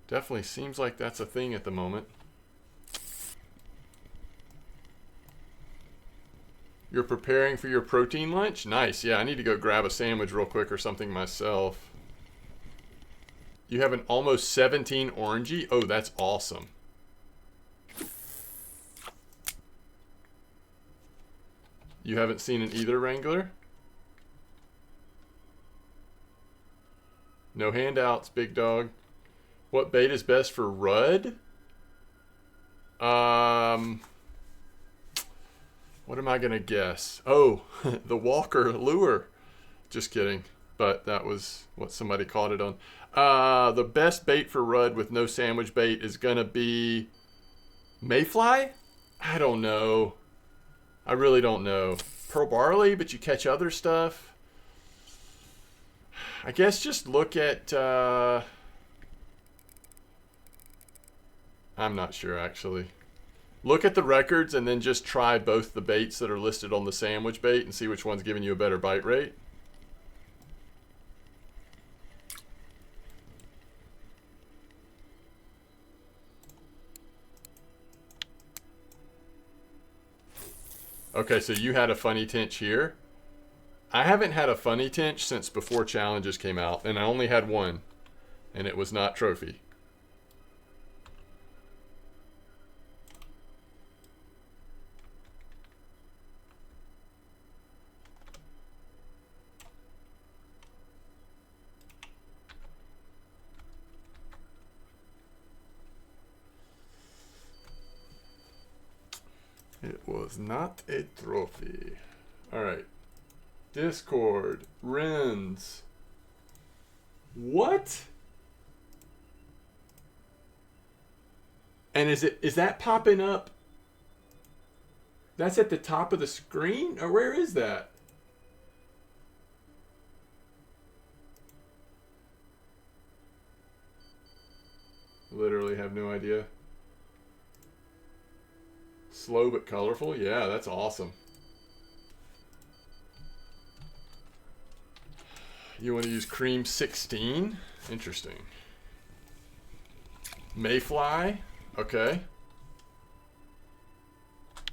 Definitely seems like that's a thing at the moment. You're preparing for your protein lunch? Nice. Yeah, I need to go grab a sandwich real quick or something myself. You have an almost 17 orangey? Oh, that's awesome. You haven't seen an either, Wrangler? No handouts, big dog. What bait is best for Rudd? What am I gonna guess? Oh, the Walker lure. Just kidding. But that was what somebody caught it on. The best bait for Rudd with no sandwich bait is gonna be Mayfly? I don't know. I really don't know. Pearl barley, but you catch other stuff. I guess just look at I'm not sure actually. Look at the records and then just try both the baits that are listed on the sandwich bait and see which one's giving you a better bite rate. Okay, so you had a funny tinch here. I haven't had a funny tinch since before challenges came out, and I only had one, and it was not trophy. It was not a trophy. All right. Discord. Rens. What? And is that popping up? That's at the top of the screen? Or where is that? Literally have no idea. Slow but colorful? Yeah, that's awesome. You want to use cream 16? Interesting. Mayfly? Okay.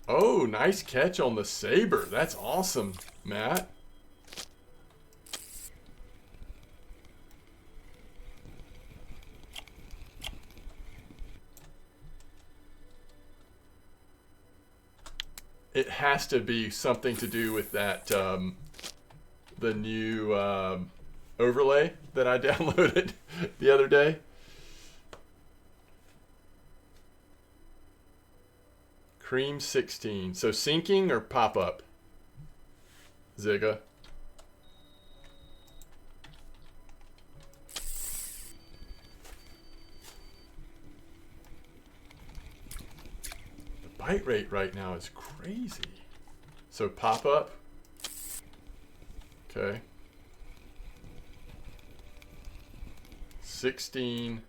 Oh, nice catch on the saber. That's awesome, Matt. It has to be something to do with that, the new overlay that I downloaded the other day. Cream 16. So sinking or pop-up? Zigga. The bite rate right now is crazy. So pop-up. Okay. 16.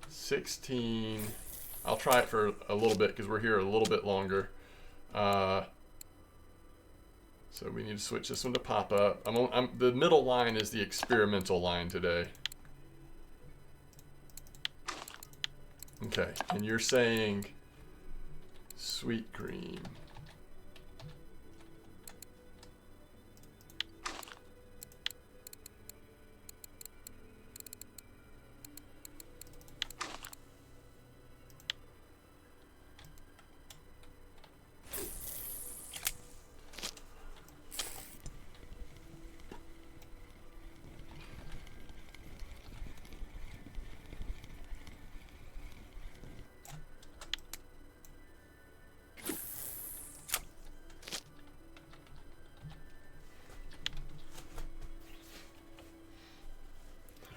16. I'll try it for a little bit because we're here a little bit longer. So we need to switch this one to pop up. The middle line is the experimental line today. Okay, and you're saying sweet cream.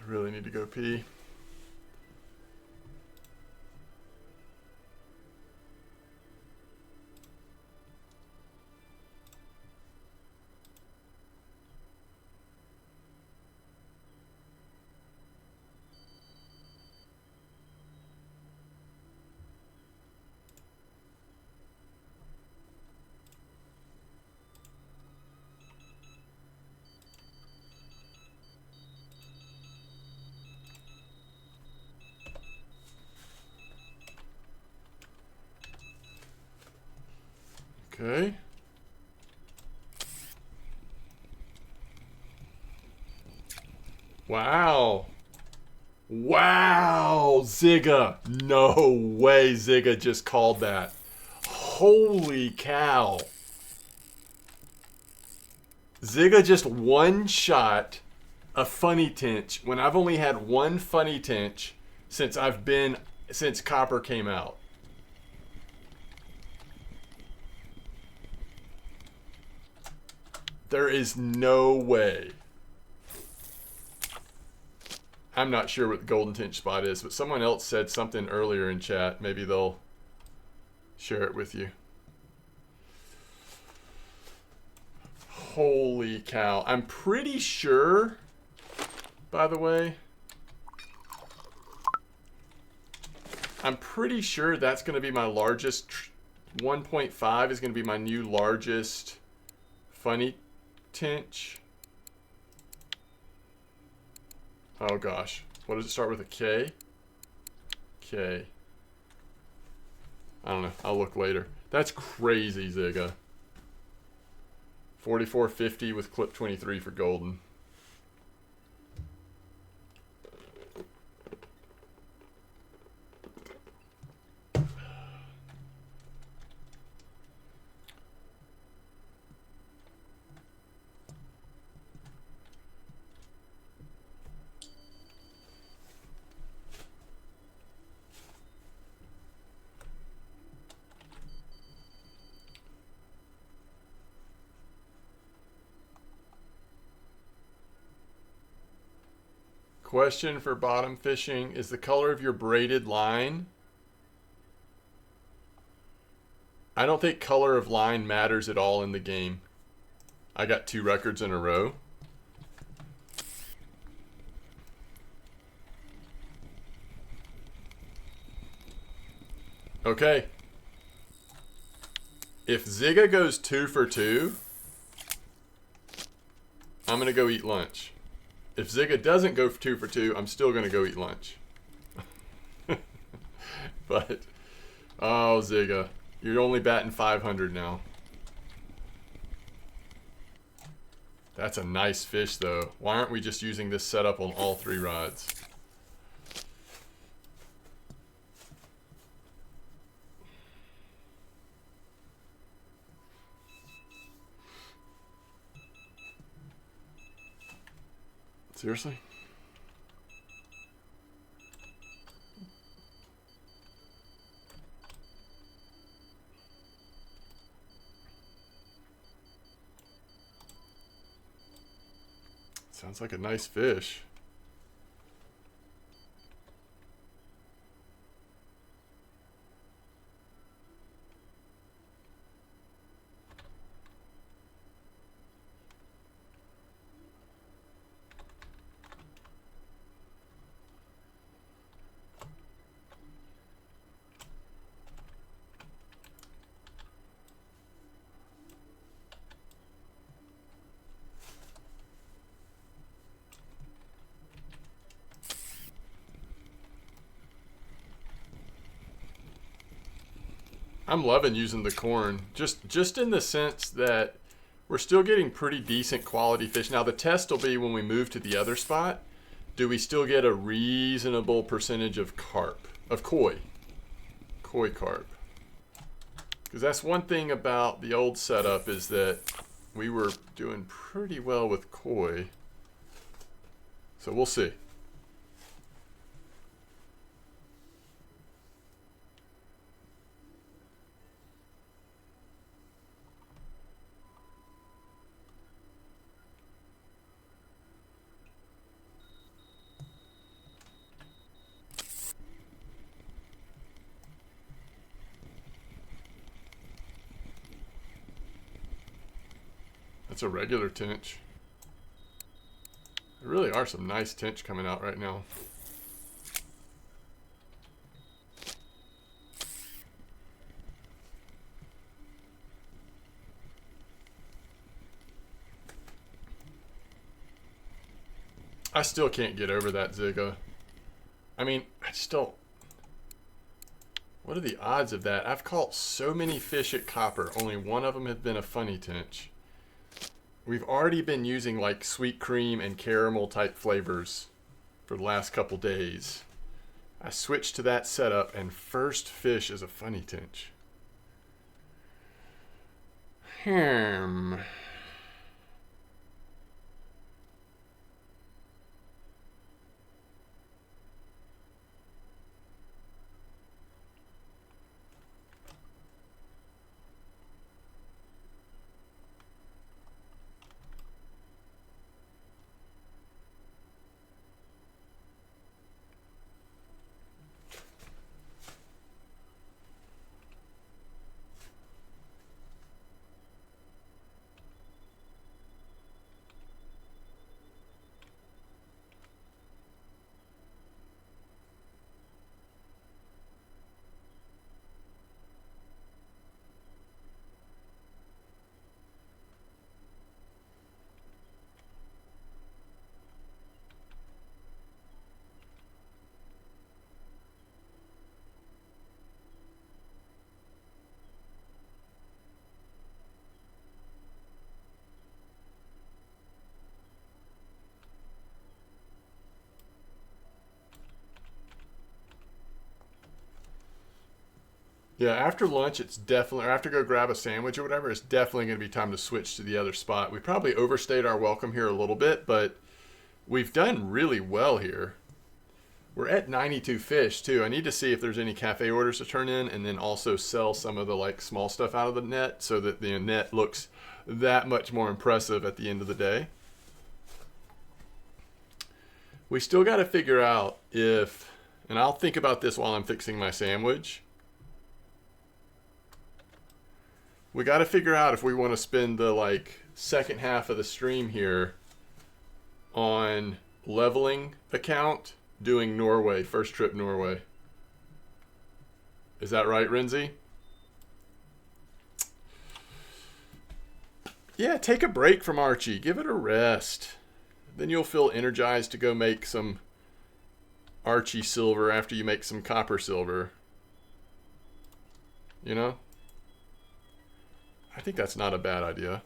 Really need to go pee. Okay. Wow. Wow, Zigga. No way Zigga just called that. Holy cow. Zigga just one-shot a funny tinch when I've only had one funny tinch since Copper came out. There is no way. I'm not sure what the golden tinge spot is, but someone else said something earlier in chat. Maybe they'll share it with you. Holy cow. I'm pretty sure, by the way, I'm pretty sure that's going to be my largest. 1.5 is going to be my new largest funny tinch. Oh gosh. What does it start with? A K? K. I don't know. I'll look later. That's crazy, Zigga. 44.50 with clip 23 for golden. Question for bottom fishing. Is the color of your braided line? I don't think color of line matters at all in the game. I got 2 records in a row. Okay. If Zigga goes 2 for 2, I'm going to go eat lunch. If Zigga doesn't go 2 for 2, I'm still going to go eat lunch. But, oh, Zigga. You're only batting 500 now. That's a nice fish, though. Why aren't we just using this setup on all 3 rods? Seriously? Sounds like a nice fish. I'm loving using the corn, just in the sense that we're still getting pretty decent quality fish. Now the test will be when we move to the other spot. Do we still get a reasonable percentage of carp, of koi carp? Because that's one thing about the old setup, is that we were doing pretty well with koi. So we'll see. That's a regular tench. There really are some nice tench coming out right now. I still can't get over that Zigga. I mean, I just don't. What are the odds of that? I've caught so many fish at copper. Only one of them has been a funny tench. We've already been using like sweet cream and caramel type flavors for the last couple days. I switched to that setup, and first fish is a funny tench. Yeah, after lunch, it's definitely, or after go grab a sandwich or whatever, it's definitely going to be time to switch to the other spot. We probably overstayed our welcome here a little bit, but we've done really well here. We're at 92 fish, too. I need to see if there's any cafe orders to turn in, and then also sell some of the like small stuff out of the net so that the net looks that much more impressive at the end of the day. We still got to figure out if, and I'll think about this while I'm fixing my sandwich. We got to figure out if we want to spend the like second half of the stream here on leveling account doing Norway, first trip Norway. Is that right, Renzi? Yeah, take a break from Archie. Give it a rest. Then you'll feel energized to go make some Archie silver after you make some copper silver. You know? I think that's not a bad idea.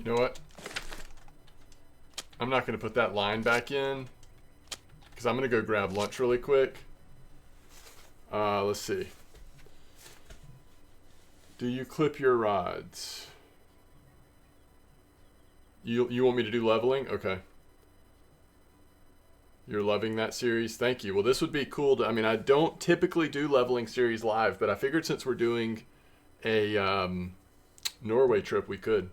You know what? I'm not going to put that line back in because I'm going to go grab lunch really quick. Let's see. Do you clip your rods? You want me to do leveling? Okay. You're loving that series? Thank you. Well, this would be cool to, I mean, I don't typically do leveling series live, but I figured since we're doing a Norway trip, we could.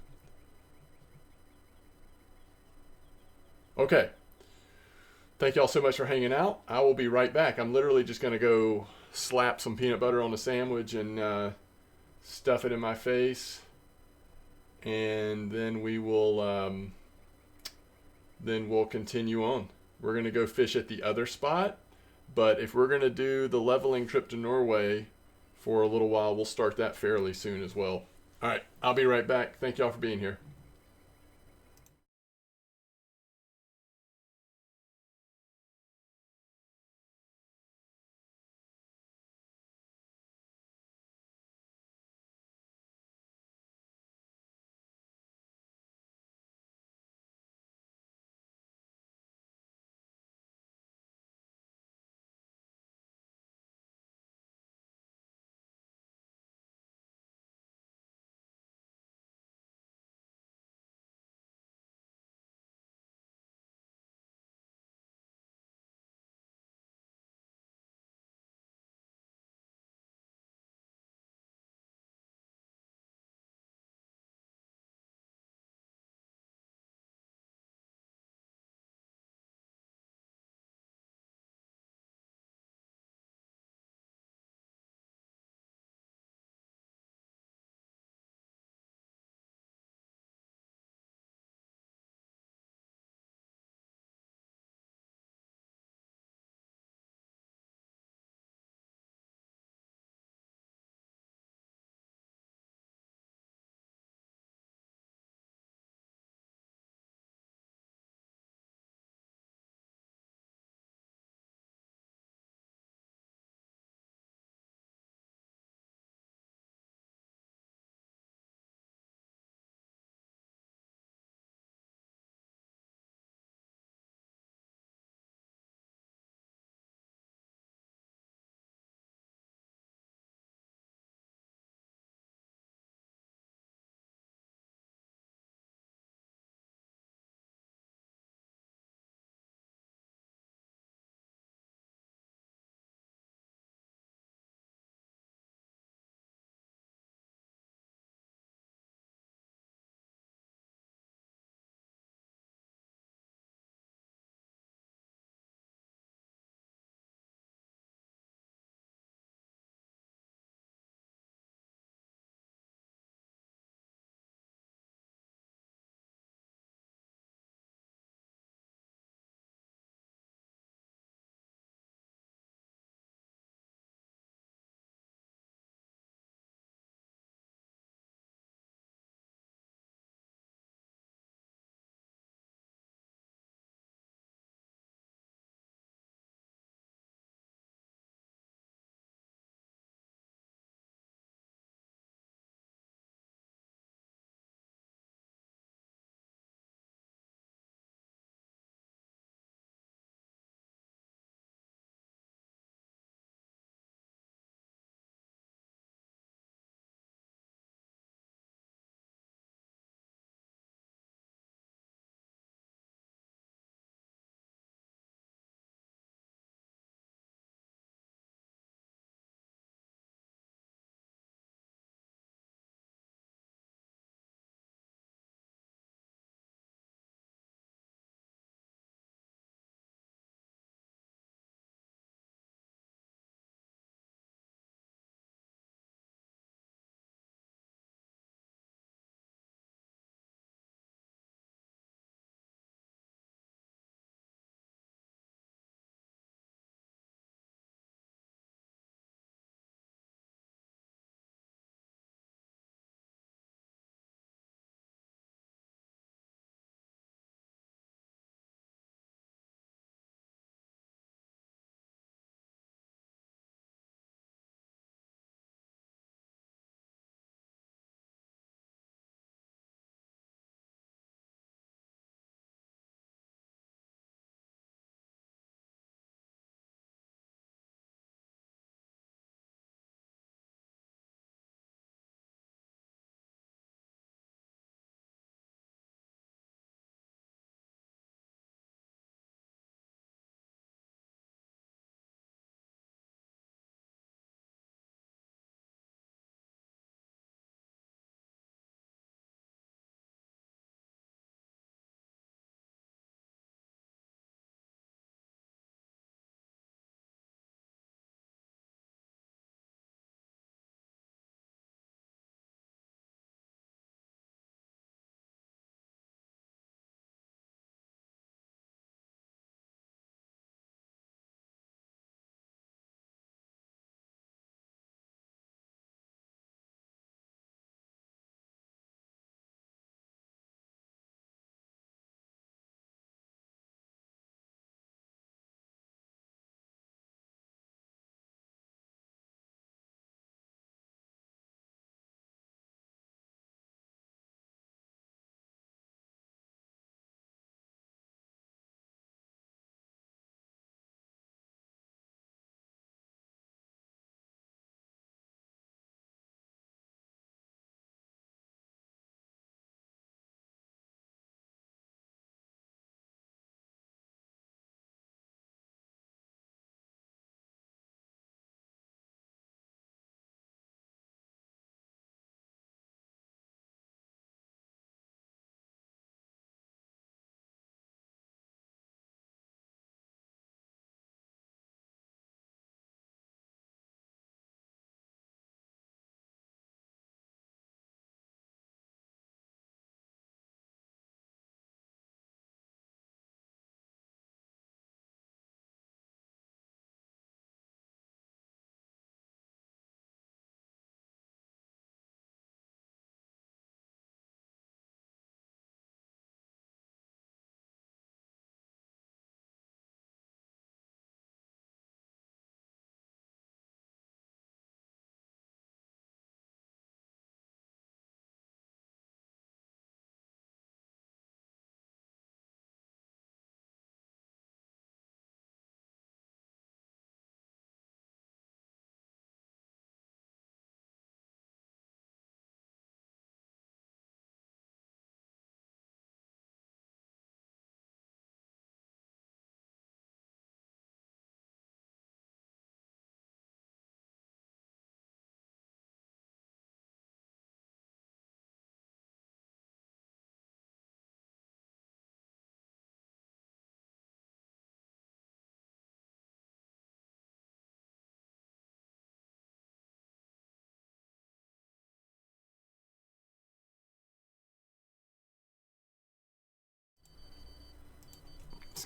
Okay. Thank y'all so much for hanging out. I will be right back. I'm literally just going to go slap some peanut butter on a sandwich and stuff it in my face. And then we'll continue on. We're going to go fish at the other spot. But if we're going to do the leveling trip to Norway for a little while, we'll start that fairly soon as well. All right, I'll be right back. Thank y'all for being here.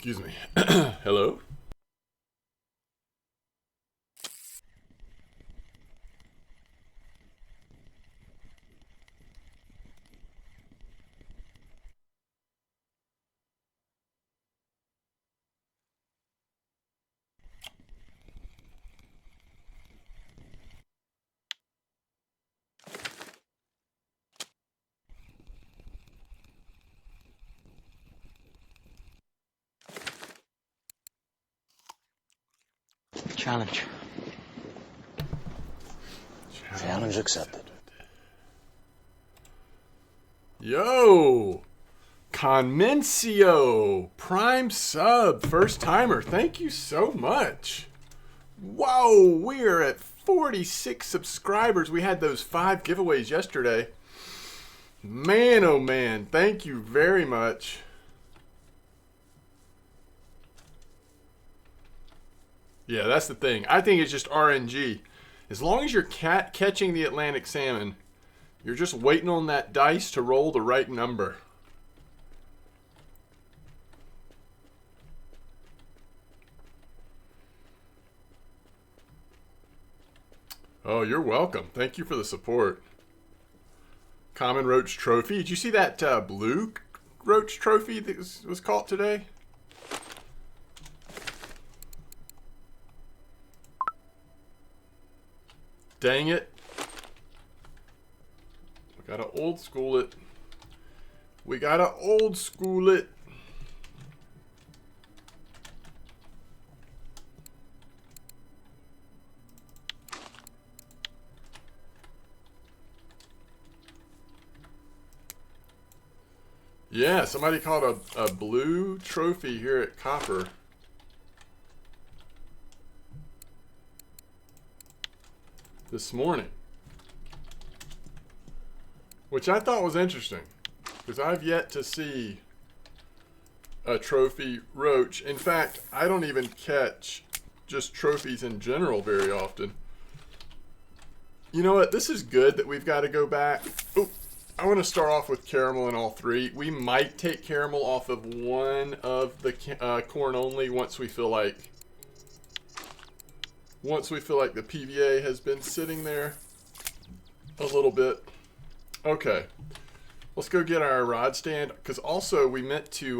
Excuse me. Hello? Challenge. Challenge accepted. Yo! Conmencio! Prime sub. First timer. Thank you so much. Whoa! We're at 46 subscribers. We had those 5 giveaways yesterday. Man, oh man. Thank you very much. Yeah, that's the thing. I think it's just RNG. As long as you're catching the Atlantic salmon, you're just waiting on that dice to roll the right number. Oh, you're welcome. Thank you for the support. Common roach trophy. Did you see that blue roach trophy that was caught today? Dang it. We gotta old school it. We gotta old school it. Yeah, somebody caught a blue trophy here at Copper. This morning. Which I thought was interesting. Because I've yet to see a trophy roach. In fact, I don't even catch just trophies in general very often. You know what? This is good that we've got to go back. Oh, I want to start off with caramel in all 3. We might take caramel off of one of the corn only once we feel like the PVA has been sitting there a little bit. Okay, let's go get our rod stand, because also we meant to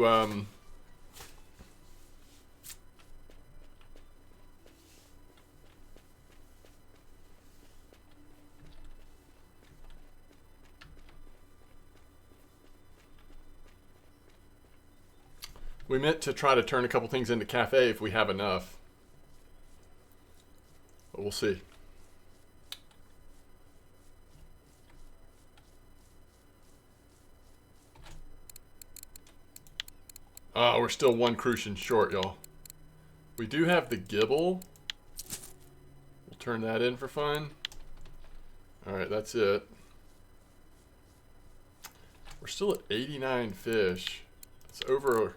try to turn a couple things into cafe if we have enough. But we'll see. We're still 1 crucian short, y'all. We do have the gibble. We'll turn that in for fun. Alright, that's it. We're still at 89 fish. It's over.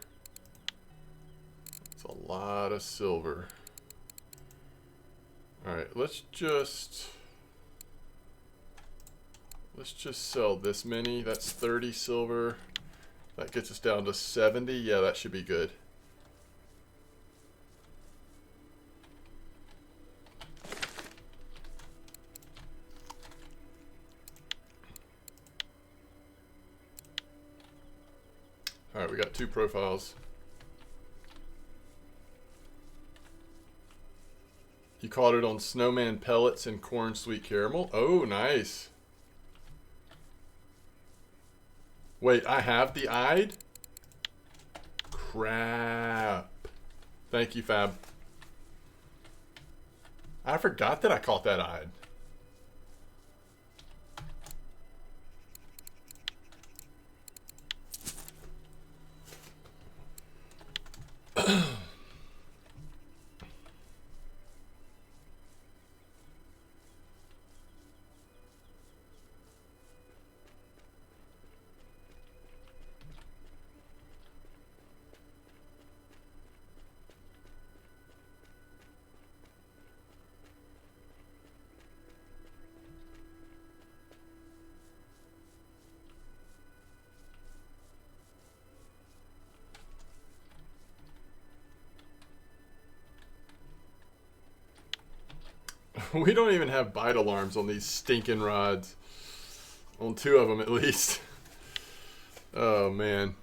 It's a lot of silver. Alright, let's just sell this many. That's 30 silver. That gets us down to 70. Yeah, that should be good. Alright, we got 2 profiles. You caught it on snowman pellets and corn sweet caramel. Oh, nice. Wait, I have the eyed? Crap. Thank you, Fab. I forgot that I caught that eyed. We don't even have bite alarms on these stinking rods. On 2 of them at least. Oh man.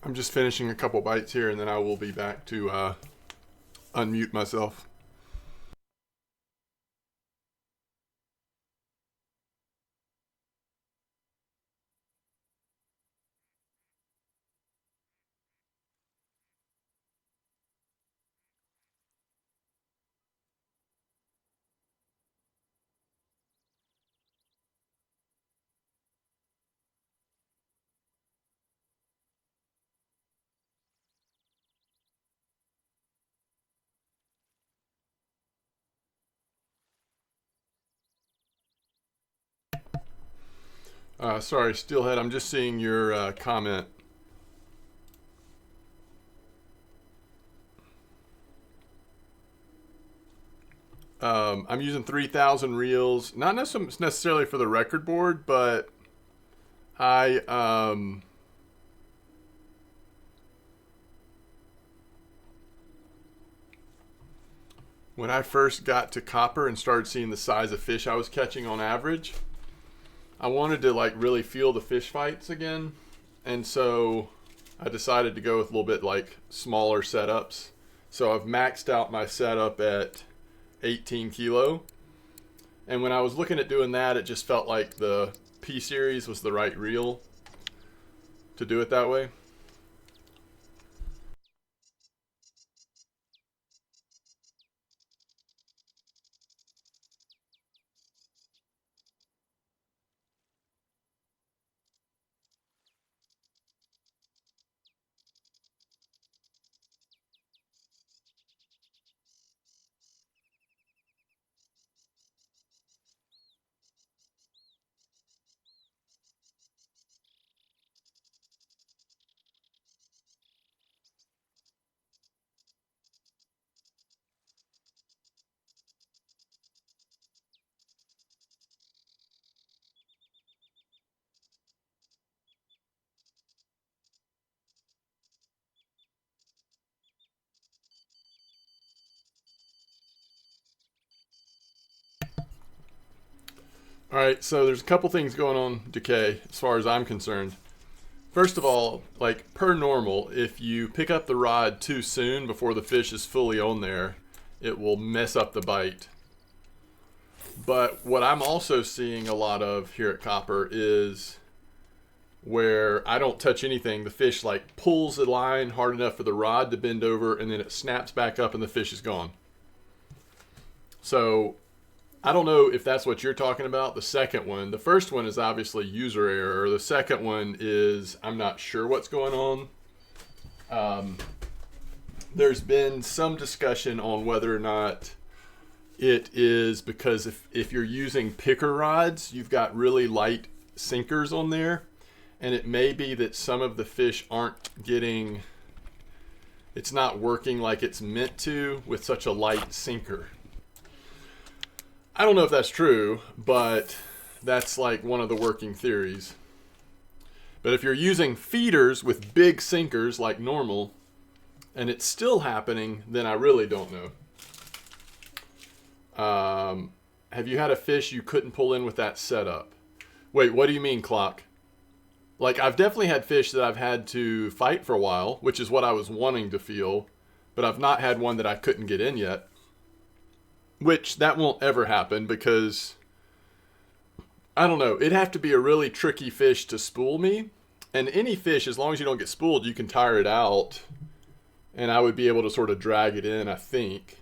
I'm just finishing a couple bites here and then I will be back to unmute myself. Sorry, Steelhead, I'm just seeing your comment. I'm using 3,000 reels, not necessarily for the record board, but I when I first got to copper and started seeing the size of fish I was catching on average, I wanted to like really feel the fish fights again, and so I decided to go with a little bit like smaller setups. So I've maxed out my setup at 18 kilo, and when I was looking at doing that, it just felt like the P series was the right reel to do it that way. All right, so there's a couple things going on, Decay, as far as I'm concerned. First of all, like per normal, if you pick up the rod too soon before the fish is fully on there, it will mess up the bite. But what I'm also seeing a lot of here at Copper is where I don't touch anything, the fish like pulls the line hard enough for the rod to bend over, and then it snaps back up and the fish is gone. So I don't know if that's what you're talking about, the second one. The first one is obviously user error. The second one is I'm not sure what's going on. There's been some discussion on whether or not it is because if you're using picker rods, you've got really light sinkers on there, and it may be that some of the fish aren't getting, it's not working like it's meant to with such a light sinker. I don't know if that's true, but that's like one of the working theories. But if you're using feeders with big sinkers like normal, and it's still happening, then I really don't know. Have you had a fish you couldn't pull in with that setup? Wait, what do you mean, Clock? Like, I've definitely had fish that I've had to fight for a while, which is what I was wanting to feel, but I've not had one that I couldn't get in yet. Which, that won't ever happen because, I don't know, it'd have to be a really tricky fish to spool me. And any fish, as long as you don't get spooled, you can tire it out. And I would be able to sort of drag it in, I think.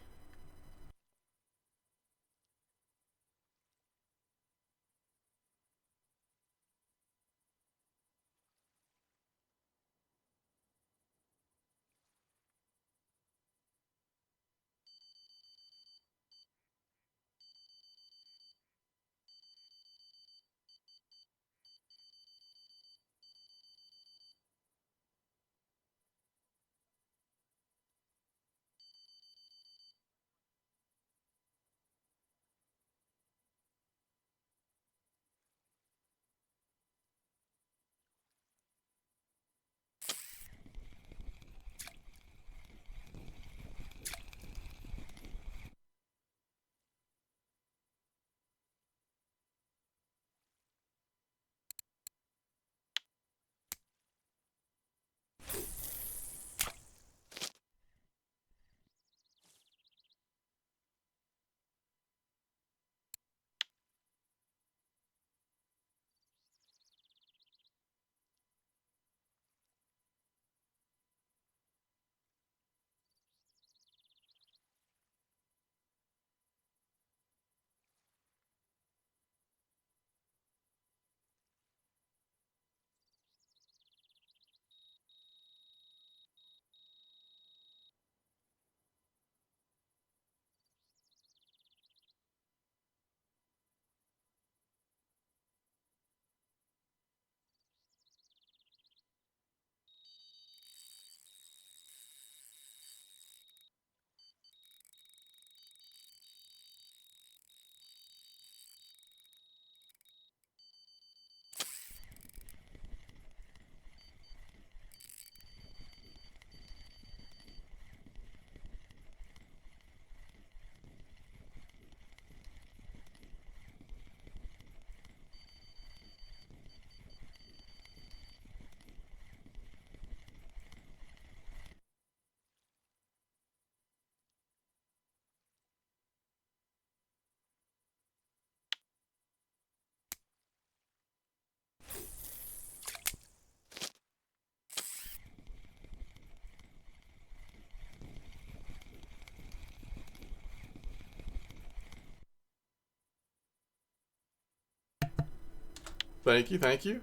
Thank you, thank you.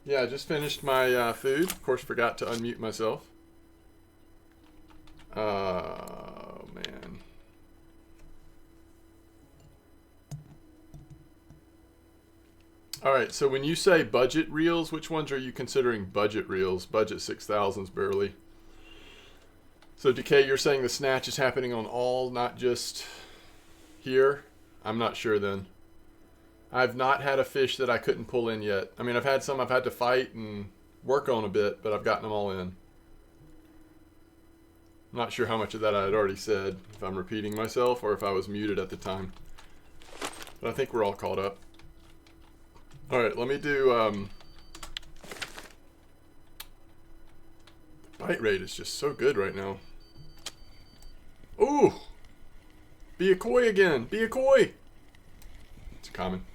Yeah, I just finished my food. Of course, forgot to unmute myself. Oh, man. All right, so when you say budget reels, which ones are you considering budget reels? Budget 6,000s barely. So, Decay, you're saying the snatch is happening on all, not just here? I'm not sure then. I've not had a fish that I couldn't pull in yet. I mean, I've had some I've had to fight and work on a bit, but I've gotten them all in. I'm not sure how much of that I had already said, if I'm repeating myself or if I was muted at the time. But I think we're all caught up. All right, let me do. Bite rate is just so good right now. Ooh! Be a koi again. Be a koi. It's common.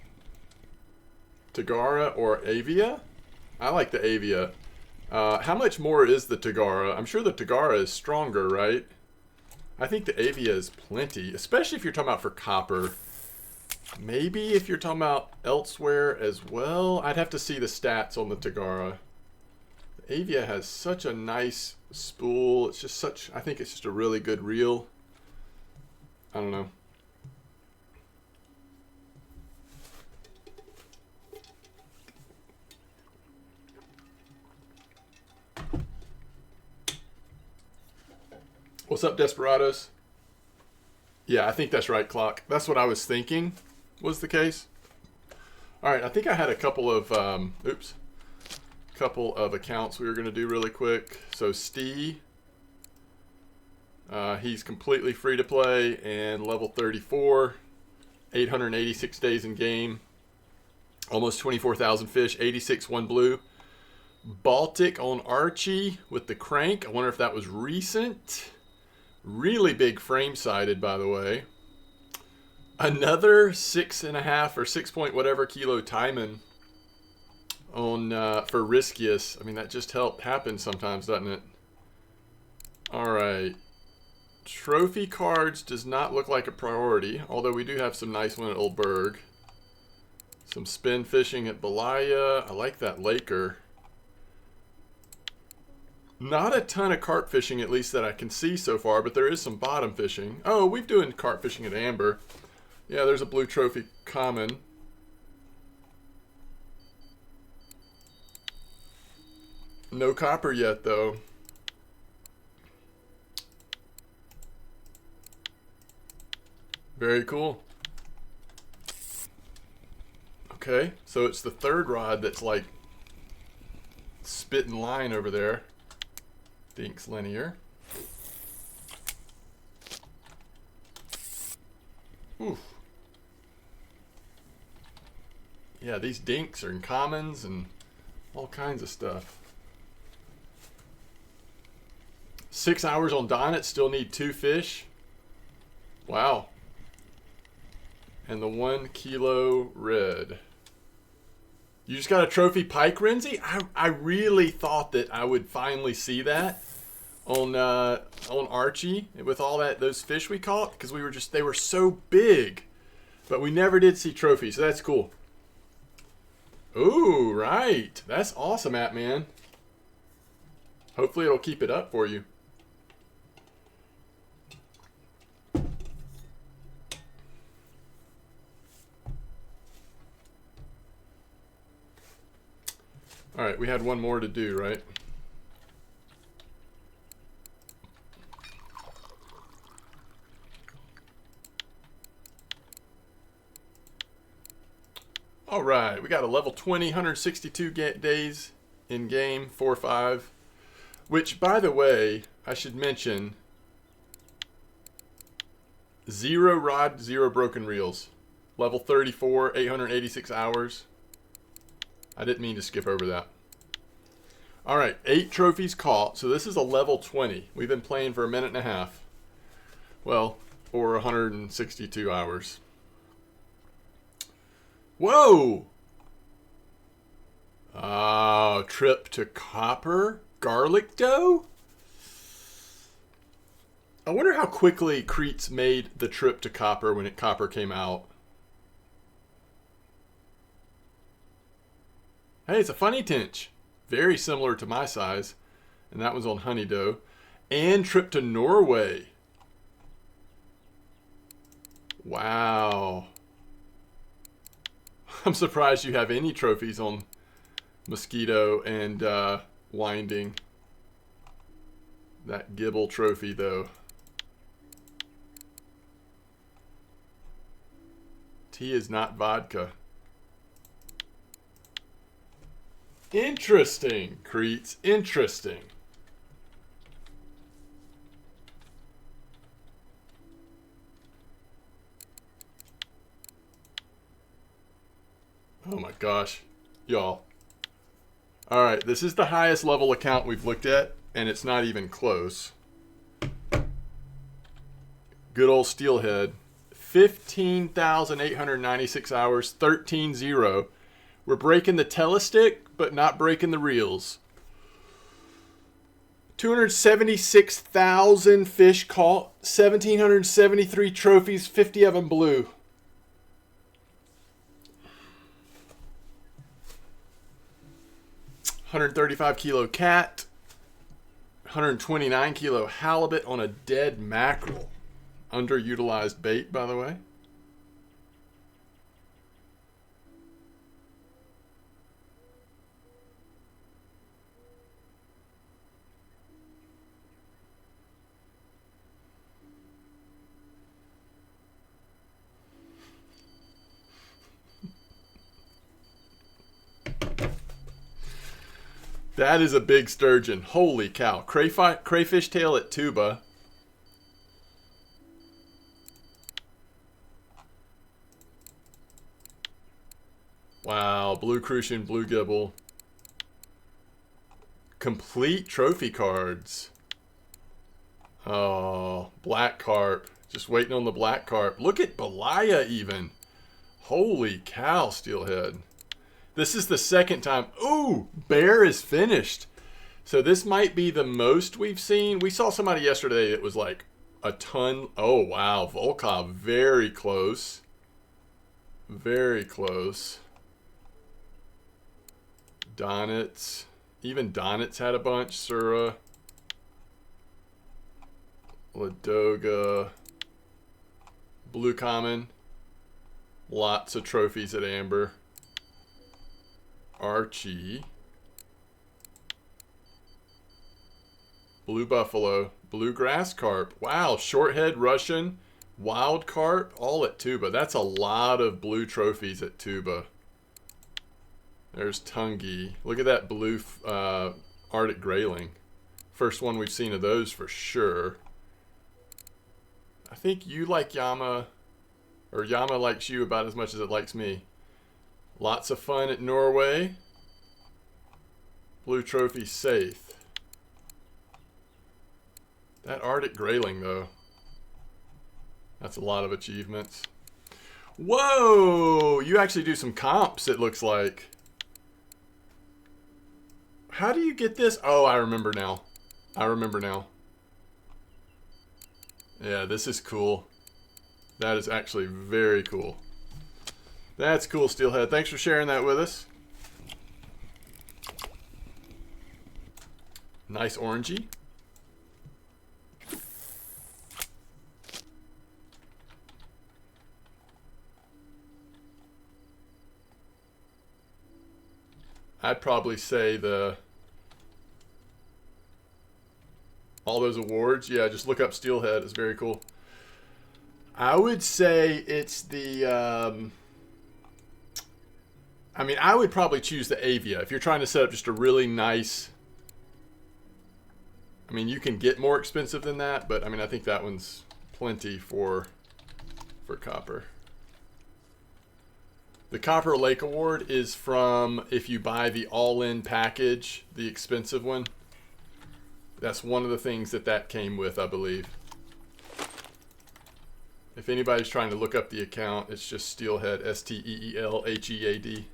Tagara or Avia? I like the Avia. How much more is the Tagara? I'm sure the Tagara is stronger, right? I think the Avia is plenty, especially if you're talking about for copper. Maybe if you're talking about elsewhere as well. I'd have to see the stats on the Tagara. The Avia has such a nice spool. It's just such, I think it's just a really good reel. I don't know. What's up, Desperados? Yeah, I think that's right, Clock. That's what I was thinking was the case. All right, I think I had a couple of, couple of accounts we were going to do really quick. So Stee, he's completely free to play and level 34, 886 days in game, almost 24,000 fish, 86 one blue. Baltic on Archie with the crank. I wonder if that was recent. Really big frame sided, by the way. Another 6.5 or 6 point whatever kilo Timon on for Riskius. I mean, that just happens sometimes, doesn't it? All right. Trophy cards does not look like a priority, although we do have some nice one at Old Berg. Some spin fishing at Belaya. I like that Laker. Not a ton of carp fishing, at least that I can see so far, but there is some bottom fishing. Oh, we've doing carp fishing at Amber. Yeah, there's a blue trophy common. No copper yet, though. Very cool. Okay, so it's the third rod that's like spitting line over there. Dinks linear. Oof. Yeah, these dinks are in commons and all kinds of stuff. 6 hours on Donnet, still need 2 fish. Wow. And the 1 kilo red. You just got a trophy pike, Renzi? I really thought that I would finally see that on Archie with all those fish we caught, because they were so big, but we never did see trophies, so that's cool. Ooh, right. That's awesome, man. Hopefully it'll keep it up for you. All right, we had one more to do, right? All right, we got a level 20, 162 days in game, 4-5. Which, by the way, I should mention, 0 rod, 0 broken reels. Level 34, 886 hours. I didn't mean to skip over that. All right, 8 trophies caught. So this is a level 20. We've been playing for a minute and a half. Well, or 162 hours. Whoa! Trip to copper? Garlic dough? I wonder how quickly Cretes made the trip to copper when copper came out. Hey, it's a funny tinch. Very similar to my size. And that was on honey dough. And trip to Norway. Wow. I'm surprised you have any trophies on mosquito and winding. That Gibble trophy, though. Tea is not vodka. Interesting, Cretes. Interesting. Oh my gosh. Y'all. Alright, this is the highest level account we've looked at, and it's not even close. Good old Steelhead. 15,896 hours, 13-0. We're breaking the telestick, but not breaking the reels. 276,000 fish caught, 1,773 trophies, 50 of them blue. $135 kilo cat, 129 kilo halibut on a dead mackerel. Underutilized bait, by the way. That is a big sturgeon. Holy cow. Crayfish tail at tuba. Wow. Blue crucian, blue gibble. Complete trophy cards. Oh, black carp. Just waiting on the black carp. Look at Belaya even. Holy cow, Steelhead. This is the second time. Ooh, bear is finished. So this might be the most we've seen. We saw somebody yesterday that was like a ton. Oh, wow. Volkov, very close. Very close. Donitz. Even Donitz had a bunch. Sura. Ladoga. Blue Common. Lots of trophies at Amber. Archie. Blue Buffalo. Blue Grass Carp. Wow, Shorthead Russian. Wild Carp. All at tuba. That's a lot of blue trophies at tuba. There's Tungi. Look at that blue Arctic Grayling. First one we've seen of those for sure. I think you like Yama, or Yama likes you about as much as it likes me. Lots of fun at Norway. Blue Trophy safe. That Arctic Grayling, though. That's a lot of achievements. Whoa! You actually do some comps, it looks like. How do you get this? Oh, I remember now. I remember now. Yeah, this is cool. That is actually very cool. That's cool, Steelhead. Thanks for sharing that with us. Nice orangey. I'd probably say all those awards. Yeah, just look up Steelhead. It's very cool. I would say it's the... I mean, I would probably choose the Avia. If you're trying to set up just a really nice... I mean, you can get more expensive than that, but I mean, I think that one's plenty for copper. The Copper Lake Award is from if you buy the all-in package, the expensive one. That's one of the things that came with, I believe. If anybody's trying to look up the account, it's just Steelhead, Steelhead.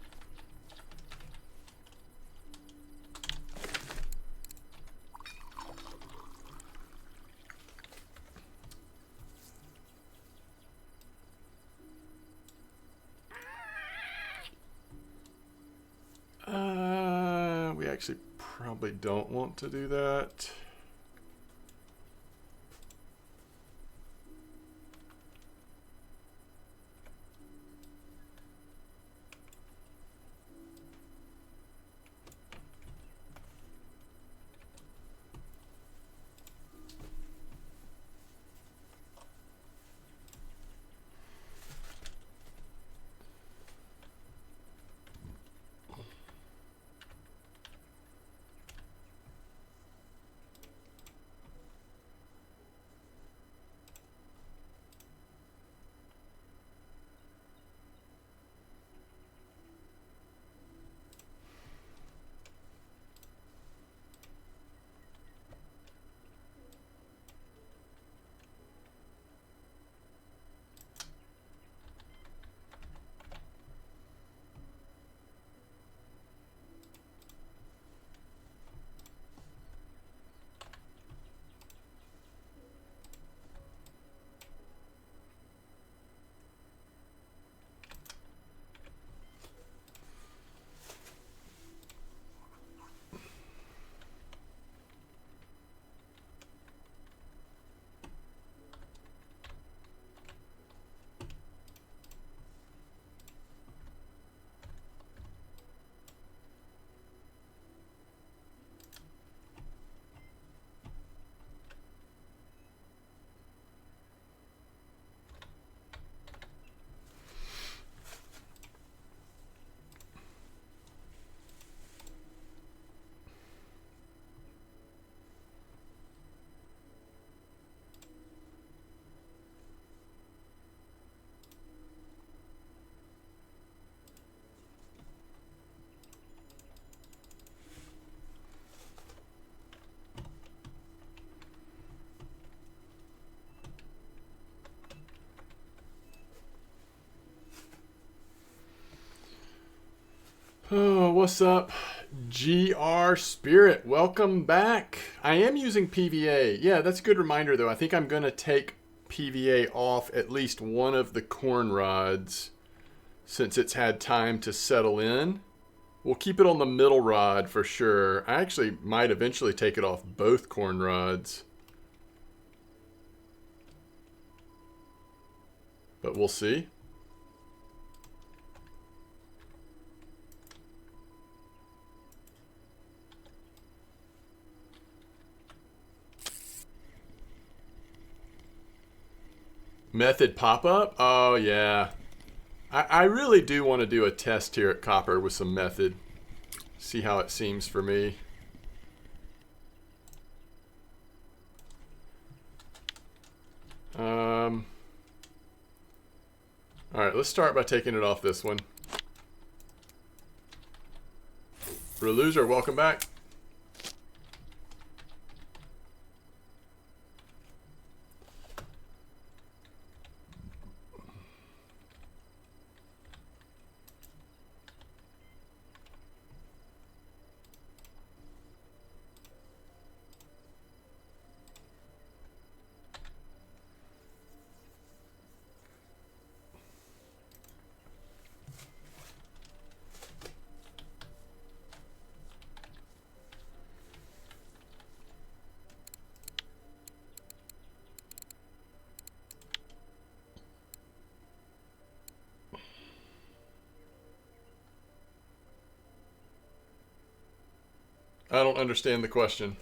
We actually probably don't want to do that. Oh, what's up? GR Spirit, welcome back. I am using PVA. Yeah, that's a good reminder though. I think I'm going to take PVA off at least one of the corn rods since it's had time to settle in. We'll keep it on the middle rod for sure. I actually might eventually take it off both corn rods. But we'll see. Method pop-up? Oh, yeah. I really do want to do a test here at Copper with some method. See how it seems for me. Alright, let's start by taking it off this one. Reloser, welcome back. I don't understand the question.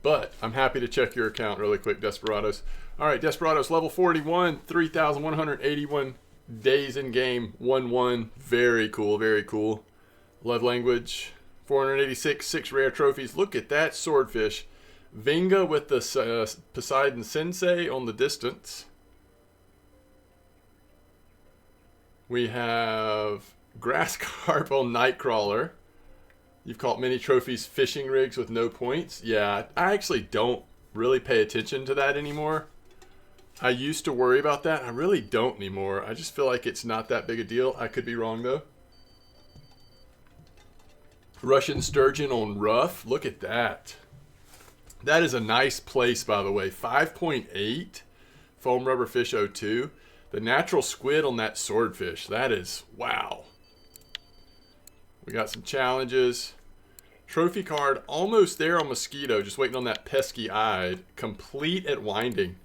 But I'm happy to check your account really quick, Desperados. All right, Desperados, level 41, 3,181 days in game, 1-1. Very cool, very cool. Love language, 486, 6 rare trophies. Look at that swordfish. Vinga with the Poseidon Sensei on the distance. We have Grass Carp on Nightcrawler. You've caught many trophies fishing rigs with no points. Yeah, I actually don't really pay attention to that anymore. I used to worry about that. I really don't anymore. I just feel like it's not that big a deal. I could be wrong though. Russian Sturgeon on Rough. Look at that. That is a nice place, by the way. 5.8. Foam Rubber Fish 02. The natural squid on that swordfish. That is, wow. We got some challenges. Trophy card almost there on Mosquito. Just waiting on that pesky eye. Complete at Winding.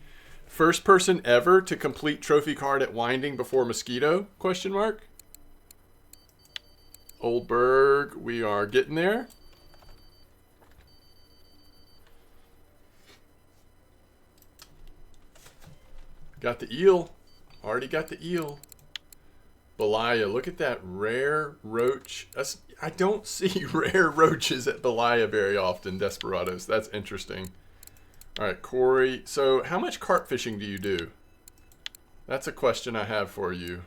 First person ever to complete trophy card at Winding before Mosquito? Question mark. Oldberg, we are getting there. Got the eel. Already got the eel. Belaya, look at that rare roach. I don't see rare roaches at Belaya very often, Desperados. That's interesting. All right, Corey. So how much carp fishing do you do? That's a question I have for you.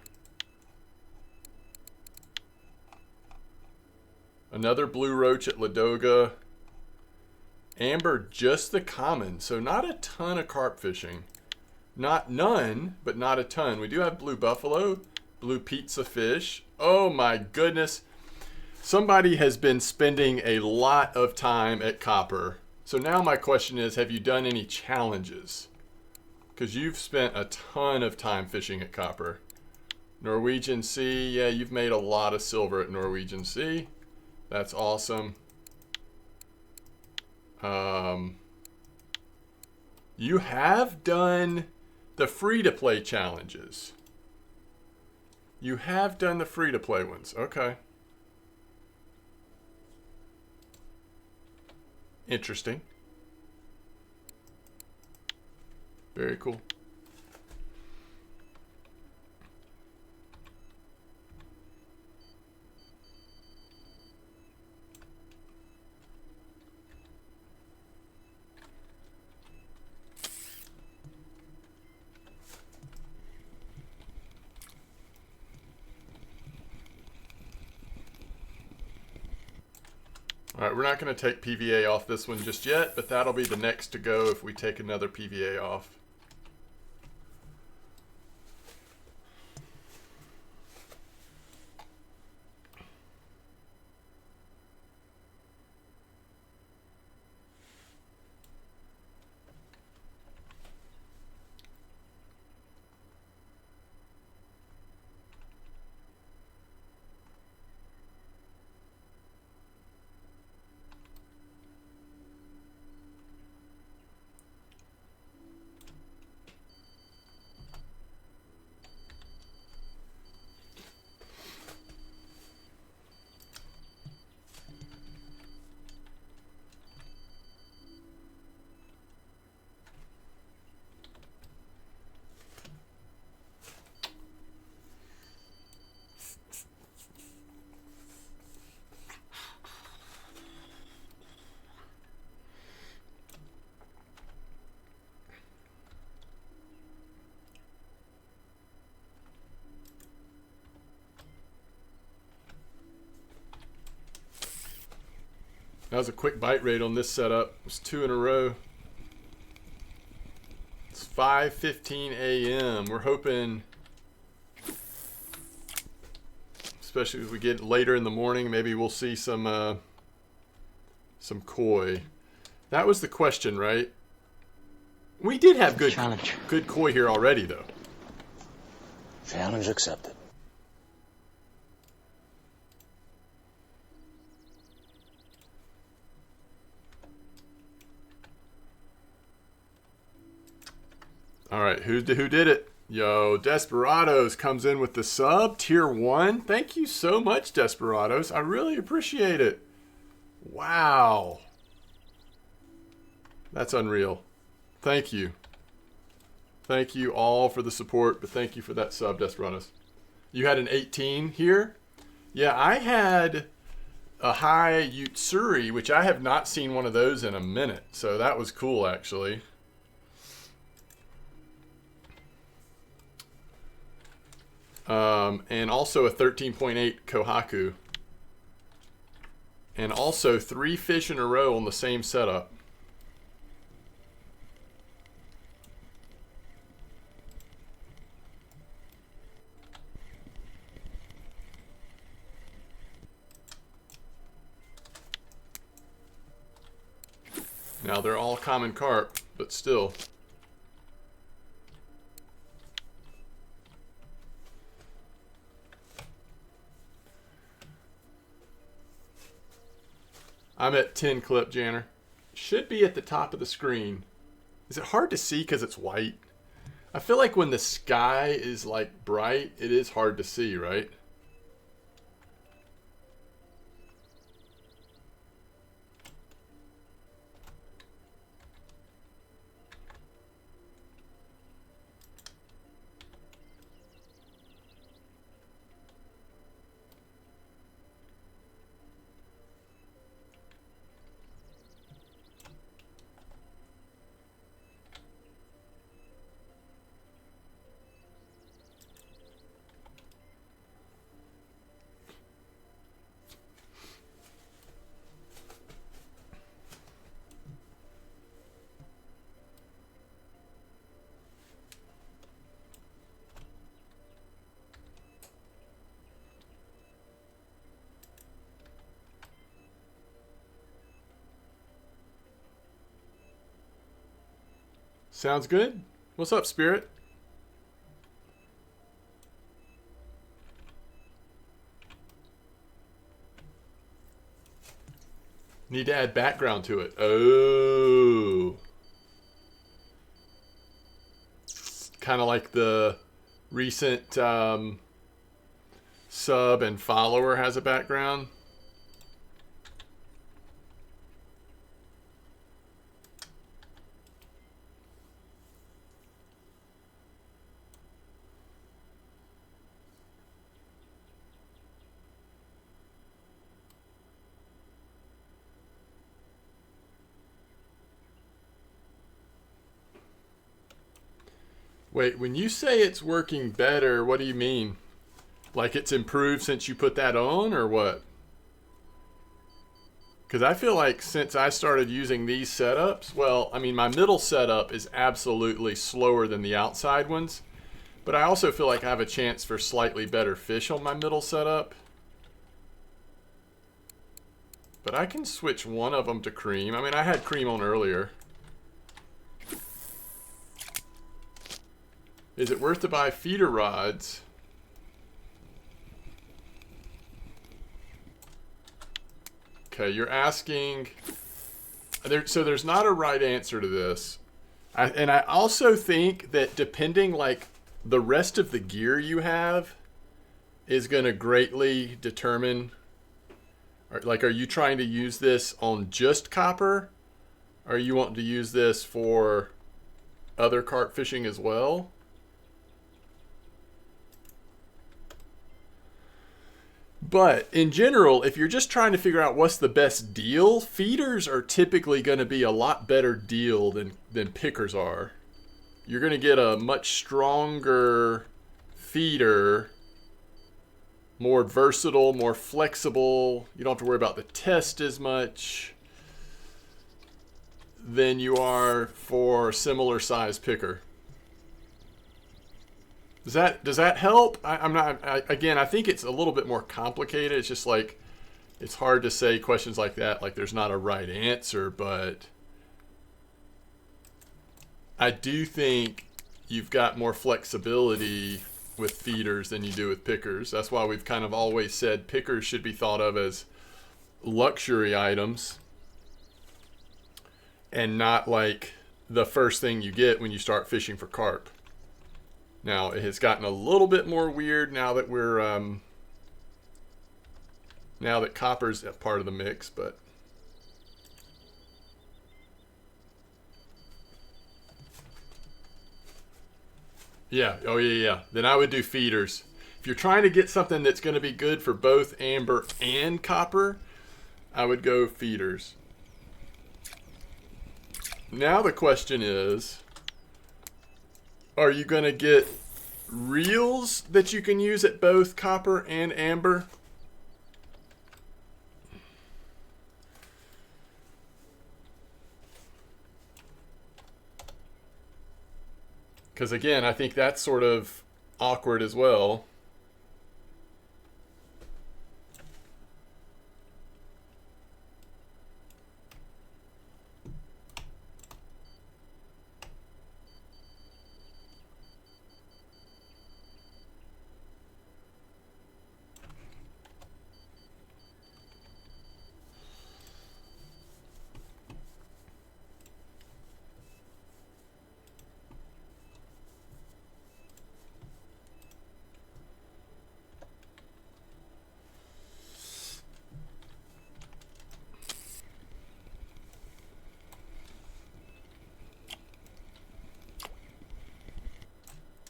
Another blue roach at Ladoga. Amber, just the common. So not a ton of carp fishing. Not none, but not a ton. We do have blue buffalo, blue pizza fish. Oh my goodness. Somebody has been spending a lot of time at Copper. So now my question is, have you done any challenges? Because you've spent a ton of time fishing at Copper. Norwegian Sea, yeah, you've made a lot of silver at Norwegian Sea. That's awesome. You have done the free-to-play challenges. You have done the free-to-play ones. Okay. Interesting. Very cool. All right, we're not going to take PVA off this one just yet, but that'll be the next to go if we take another PVA off. That was a quick bite rate on this setup. It was 2 in a row. It's 5:15 a.m. We're hoping, especially as we get later in the morning, maybe we'll see some koi. That was the question, right? We did have good koi here already, though. Challenge accepted. All right, who did it? Yo, Desperados comes in with the sub, tier 1. Thank you so much, Desperados. I really appreciate it. Wow. That's unreal. Thank you. Thank you all for the support, but thank you for that sub, Desperados. You had an 18 here? Yeah, I had a high Utsuri, which I have not seen one of those in a minute. So that was cool, actually. And also a 13.8 Kohaku. And also 3 fish in a row on the same setup. Now they're all common carp, but still. I'm at 10 clip, Janner. Should be at the top of the screen. Is it hard to see because it's white? I feel like when the sky is like bright, it is hard to see, right? Sounds good. What's up, Spirit? Need to add background to it. Oh. Kind of like the recent sub and follower has a background. Wait, when you say it's working better, what do you mean? Like it's improved since you put that on, or what? Because I feel like since I started using these setups, well, I mean, my middle setup is absolutely slower than the outside ones. But I also feel like I have a chance for slightly better fish on my middle setup. But I can switch one of them to cream. I mean, I had cream on earlier. Is it worth to buy feeder rods? Okay, you're asking... So there's not a right answer to this. And I also think that depending, like, the rest of the gear you have is going to greatly determine... Like, are you trying to use this on just copper? Or you want to use this for other carp fishing as well? But in general, if you're just trying to figure out what's the best deal, feeders are typically going to be a lot better deal than pickers are. You're going to get a much stronger feeder, more versatile, more flexible. You don't have to worry about the test as much. than you are for similar size picker. Does that help? Again, I think it's a little bit more complicated. It's just like, it's hard to say questions like that, like there's not a right answer, but I do think you've got more flexibility with feeders than you do with pickers. That's why we've kind of always said pickers should be thought of as luxury items and not like the first thing you get when you start fishing for carp. Now, it has gotten a little bit more weird now that we're now that copper's a part of the mix, but yeah, oh yeah. Then I would do feeders. If you're trying to get something that's going to be good for both amber and copper, I would go feeders. Now the question is, are you going to get reels that you can use at both copper and amber? Because again, I think that's sort of awkward as well.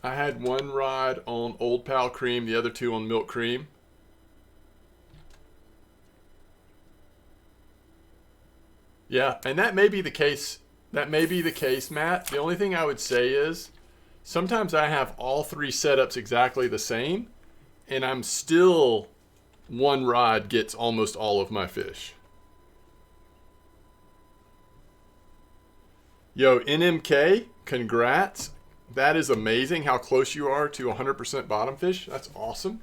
I had one rod on Old Pal Cream, the other two on Milk Cream. Yeah, and that may be the case. That may be the case, Matt. The only thing I would say is sometimes I have all three setups exactly the same, and I'm still, one rod gets almost all of my fish. Yo, NMK, congrats. That is amazing how close you are to 100% bottom fish. That's awesome.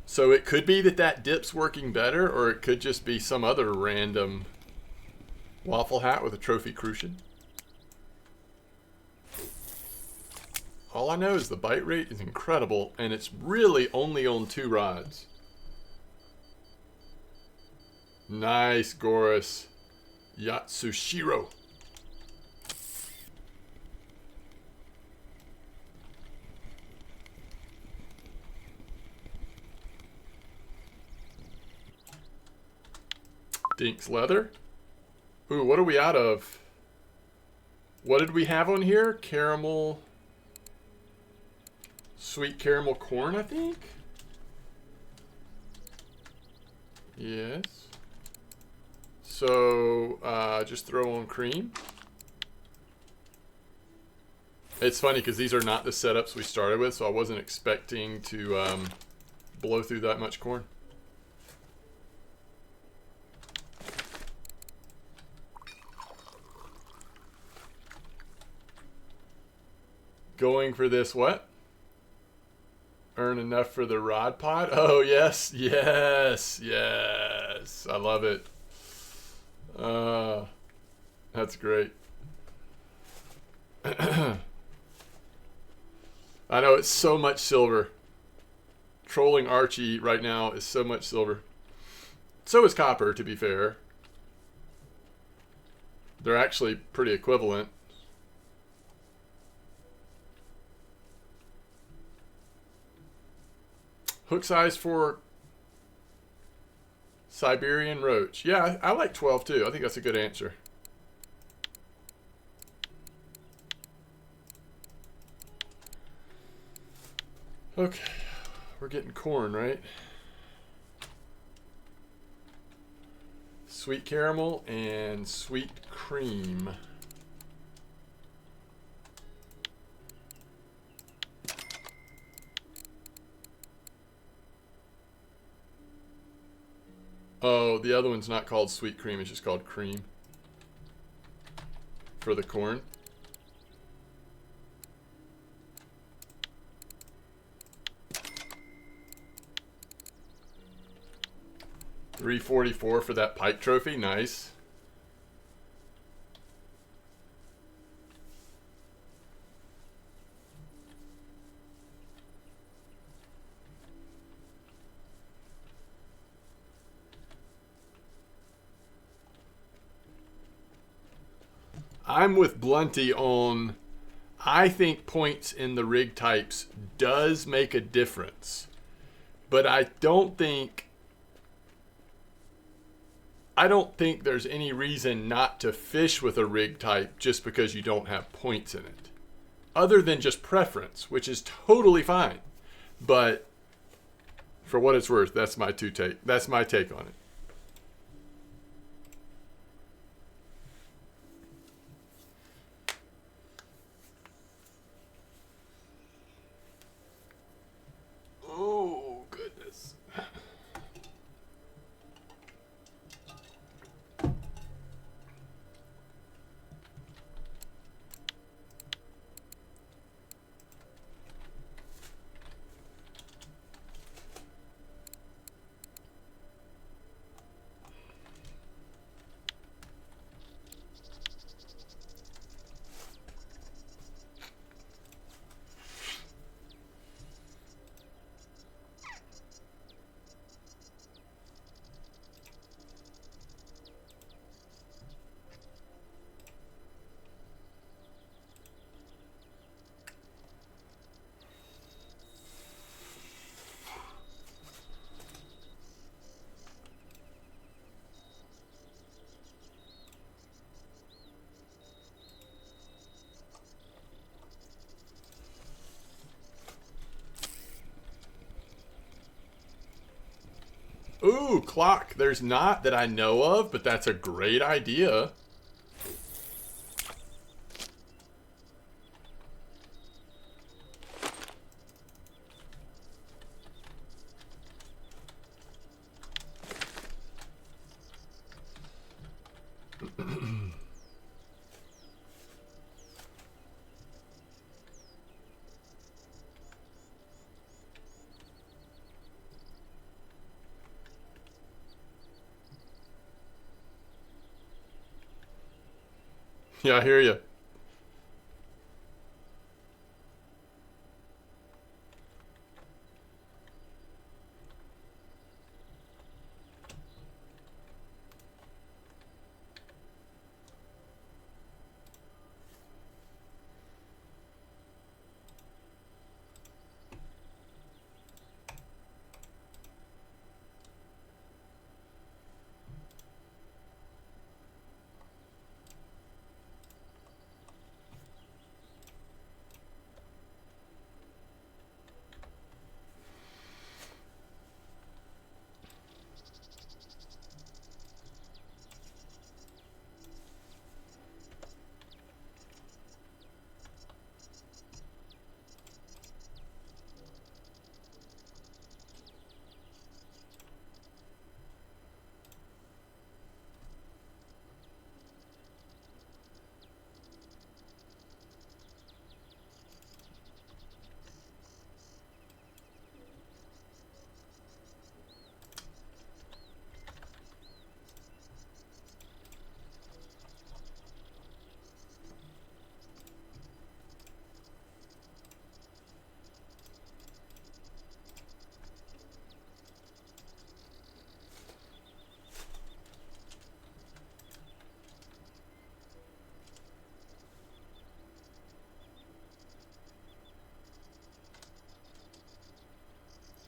So it could be that dip's working better, or it could just be some other random waffle hat with a trophy crucian. All I know is the bite rate is incredible, and it's really only on 2 rods. Nice, Goris. Yatsushiro. Dink's leather. Ooh, what are we out of? What did we have on here? Caramel... Sweet caramel corn, I think? Yes. So, just throw on cream. It's funny because these are not the setups we started with, so I wasn't expecting to blow through that much corn. Going for this what? Earn enough for the rod pod? Oh, yes, yes, yes. I love it. That's great. I know it's so much silver. Trolling Archie right now is so much silver. So is copper, to be fair. They're actually pretty equivalent. Hook size for Siberian roach. Yeah, I like 12 too. I think that's a good answer. Okay, we're getting corn, right? Sweet caramel and sweet cream. Oh, the other one's not called sweet cream. It's just called cream for the corn. $344 for that Pike Trophy. Nice. I'm with Blunty on, I think points in the rig types does make a difference. But I don't think there's any reason not to fish with a rig type just because you don't have points in it. Other than just preference, which is totally fine. But for what it's worth, that's my take on it. Oh, goodness. Ooh, clock. There's not that I know of, but that's a great idea. Yeah, I hear you.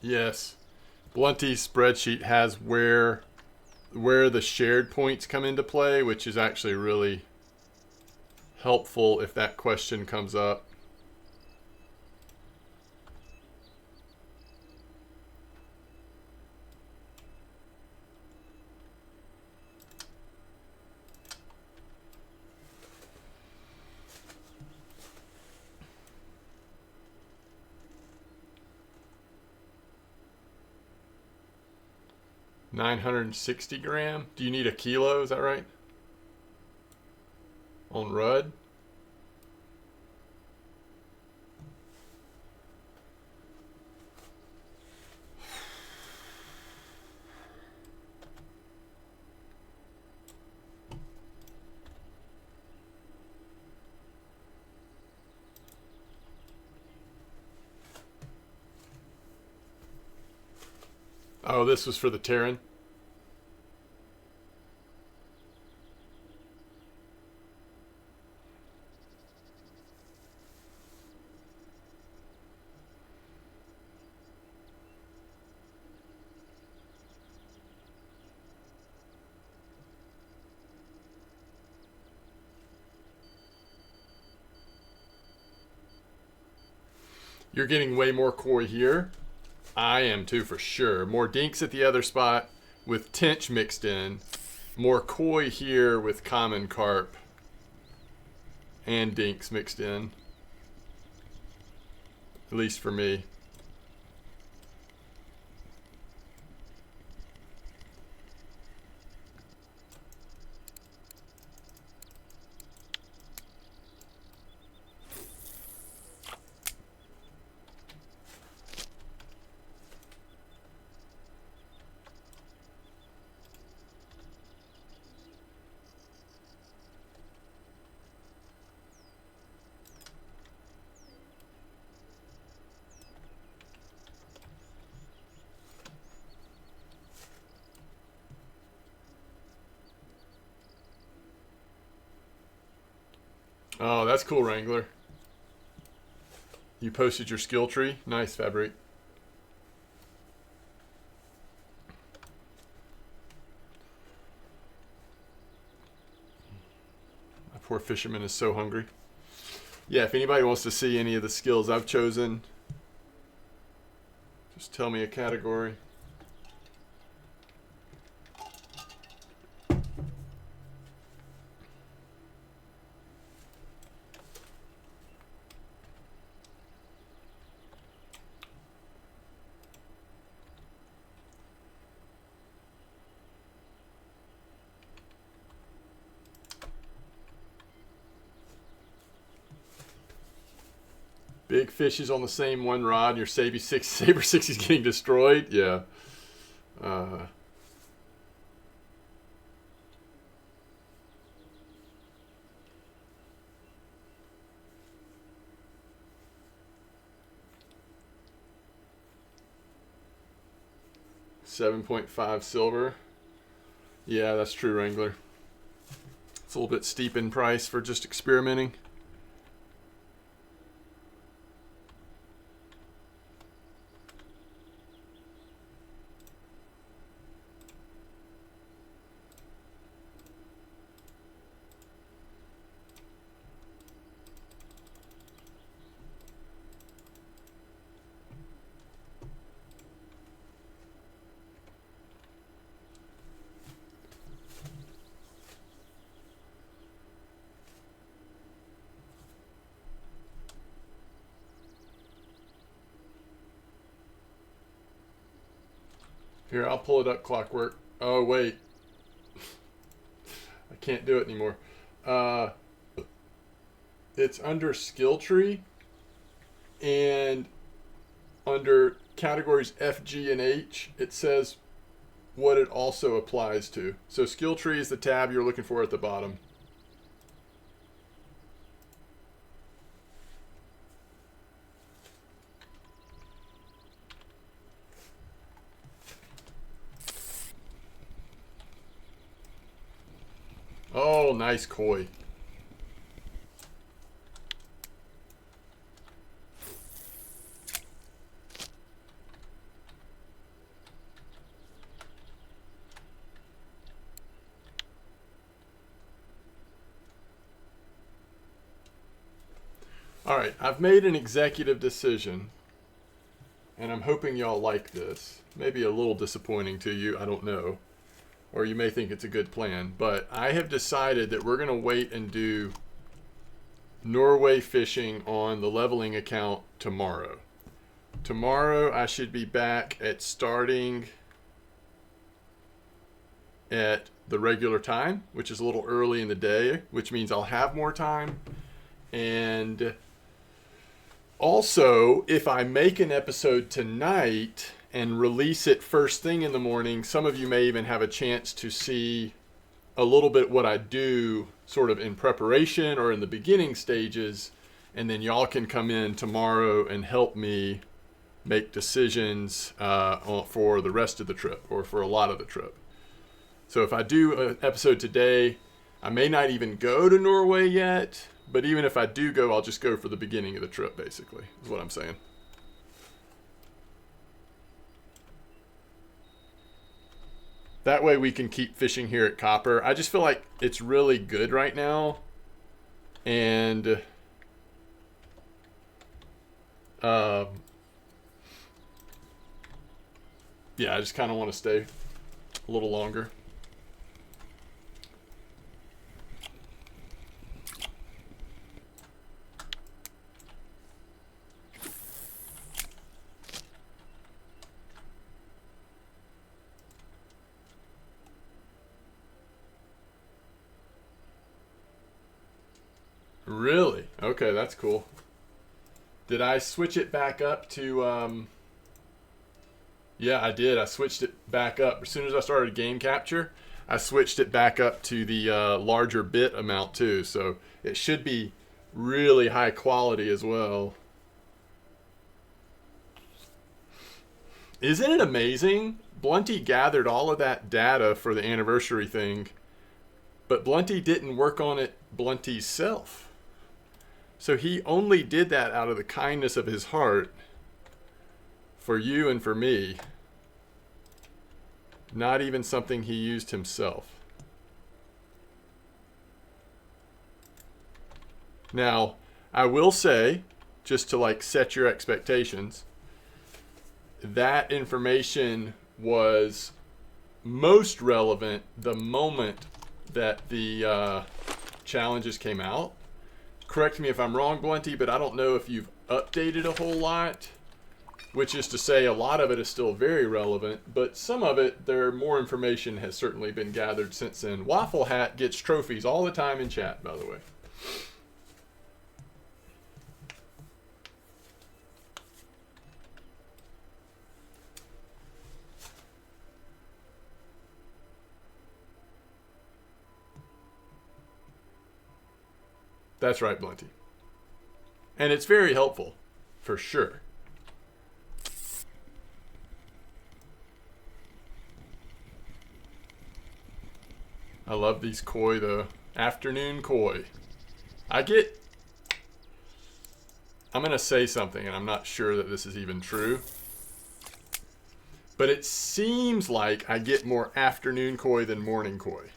Yes. Blunty's spreadsheet has where the shared points come into play, which is actually really helpful if that question comes up. 960 gram. Do you need a kilo? Is that right? On Rudd? Oh, this was for the Terran. You're getting way more koi here. I am too, for sure. More dinks at the other spot with tench mixed in. More koi here with common carp and dinks mixed in. At least for me. Oh, that's cool, Wrangler. You posted your skill tree. Nice, Fabric. My poor fisherman is so hungry. Yeah, if anybody wants to see any of the skills I've chosen, just tell me a category. Big fish is on the same one rod. Your Saber 6 is getting destroyed. Yeah. 7.5 silver. Yeah, that's true, Wrangler. It's a little bit steep in price for just experimenting. Here, I'll pull it up, Clockwork. Oh, wait. I can't do it anymore. It's under skill tree, and under categories F, G, and H, it says what it also applies to. So skill tree is the tab you're looking for at the bottom. Oh, nice koi. All right, I've made an executive decision, and I'm hoping y'all like this. Maybe a little disappointing to you, I don't know. Or you may think it's a good plan, but I have decided that we're going to wait and do Norway fishing on the leveling account tomorrow. Tomorrow I should be back at starting at the regular time, which is a little early in the day, which means I'll have more time. And also, if I make an episode tonight and release it first thing in the morning, some of you may even have a chance to see a little bit what I do sort of in preparation or in the beginning stages, and then y'all can come in tomorrow and help me make decisions for the rest of the trip or for a lot of the trip. So if I do an episode today, I may not even go to Norway yet, but even if I do go, I'll just go for the beginning of the trip, basically, is what I'm saying. That way we can keep fishing here at Copper. I just feel like it's really good right now. And yeah, I just kind of want to stay a little longer. Really? Okay, that's cool. Did I switch it back up to, yeah, I did. I switched it back up. As soon as I started game capture, I switched it back up to the larger bit amount too. So it should be really high quality as well. Isn't it amazing? Blunty gathered all of that data for the anniversary thing, but Blunty didn't work on it Blunty's self. So he only did that out of the kindness of his heart for you and for me. Not even something he used himself. Now, I will say, just to like set your expectations, that information was most relevant the moment that the challenges came out. Correct me if I'm wrong, Blunty, but I don't know if you've updated a whole lot, which is to say a lot of it is still very relevant, but some of it, more information has certainly been gathered since then. Waffle Hat gets trophies all the time in chat, by the way. That's right, Blunty. And it's very helpful, for sure. I love these koi, though. Afternoon koi. I'm going to say something, and I'm not sure that this is even true. But it seems like I get more afternoon koi than morning koi.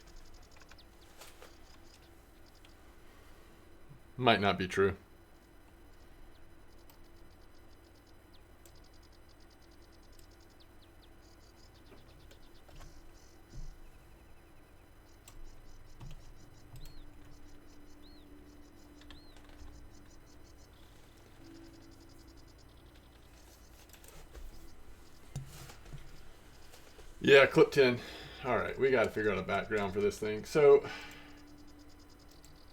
Might not be true. Yeah, clip 10. All right, we got to figure out a background for this thing. So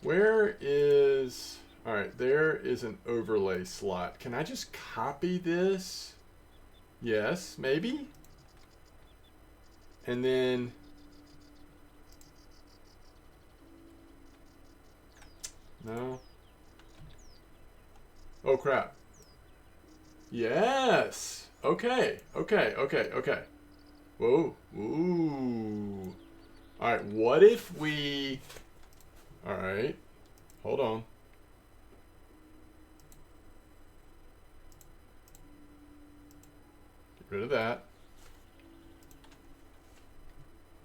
where is... All right, there is an overlay slot. Can I just copy this? Yes, maybe? And then... No. Oh, crap. Yes. Okay. Whoa. Ooh. All right, what if we... All right. Hold on. Get rid of that.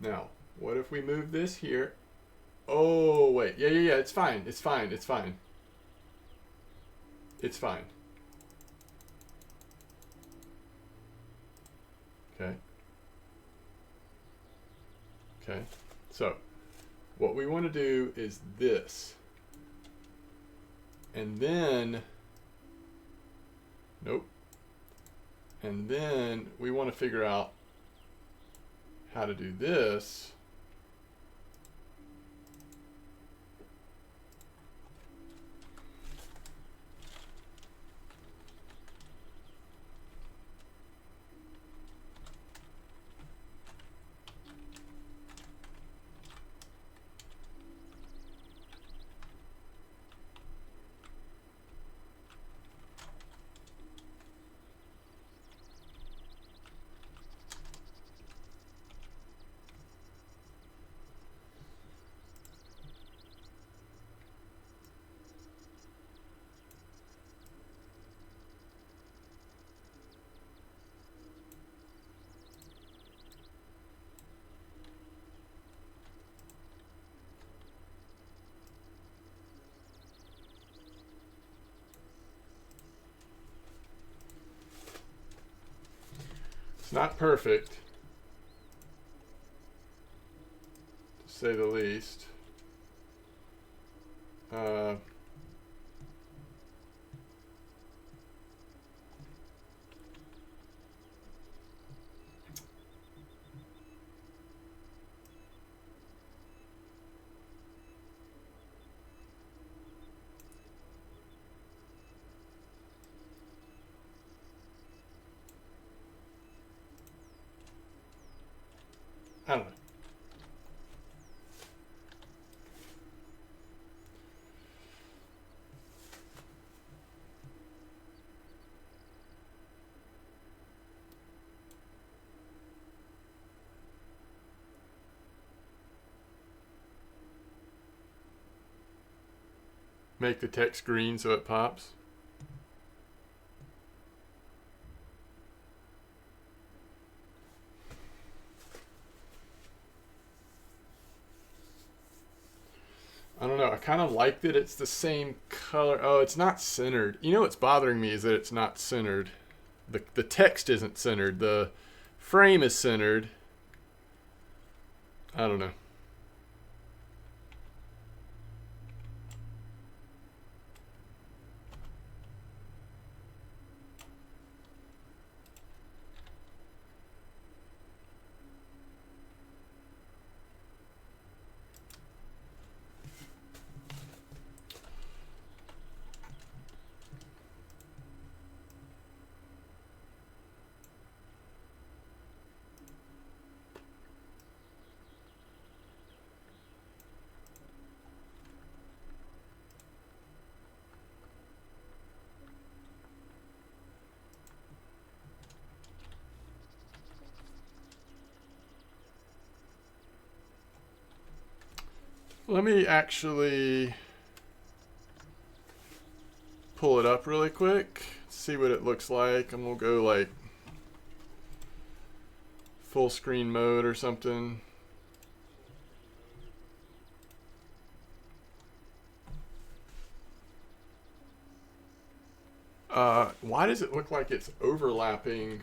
Now, what if we move this here? Oh, wait. Yeah. It's fine. It's fine. Okay. So, what we want to do is this. And then... Nope. And then we want to figure out how to do this. It's not perfect, to say the least. I don't know. Make the text green so it pops. I don't know. I kind of like that it's the same color. Oh, it's not centered. You know what's bothering me is that it's not centered. The text isn't centered. The frame is centered. I don't know. Let me actually pull it up really quick, see what it looks like, and we'll go like full screen mode or something. Why does it look like it's overlapping?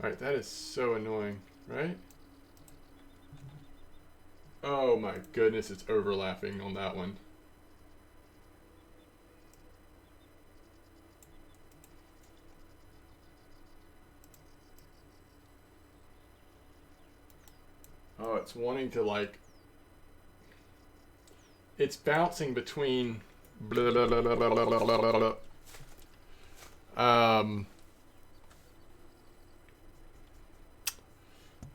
Alright, that is so annoying, right? Oh my goodness, it's overlapping on that one. Oh, it's wanting to like... It's bouncing between... Blah, blah, blah, blah, blah, blah, blah, blah.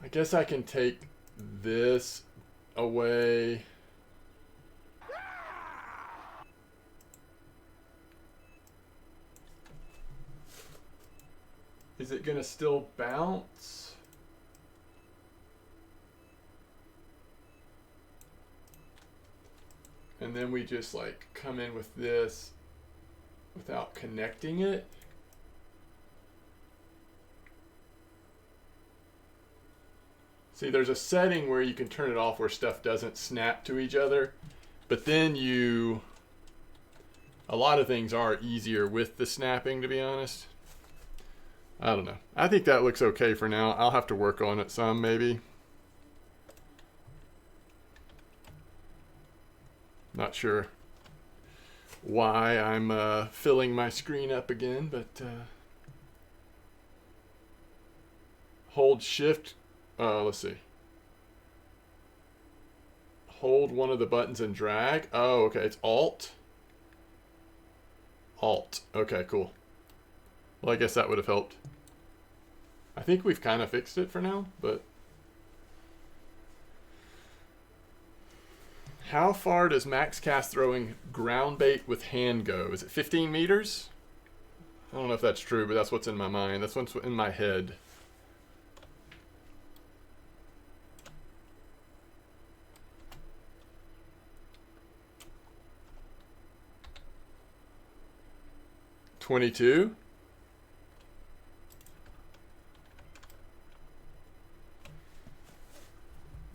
I guess I can take this away. Is it gonna still bounce? And then we just like come in with this without connecting it. See, there's a setting where you can turn it off where stuff doesn't snap to each other, but then a lot of things are easier with the snapping, to be honest. I don't know. I think that looks okay for now. I'll have to work on it some, maybe. Not sure why I'm filling my screen up again, but hold shift. Let's see. Hold one of the buttons and drag. Oh, okay. It's Alt. Alt. Okay, cool. Well, I guess that would have helped. I think we've kind of fixed it for now, but... How far does max cast throwing ground bait with hand go? Is it 15 meters? I don't know if that's true, but that's what's in my mind. That's what's in my head. $22?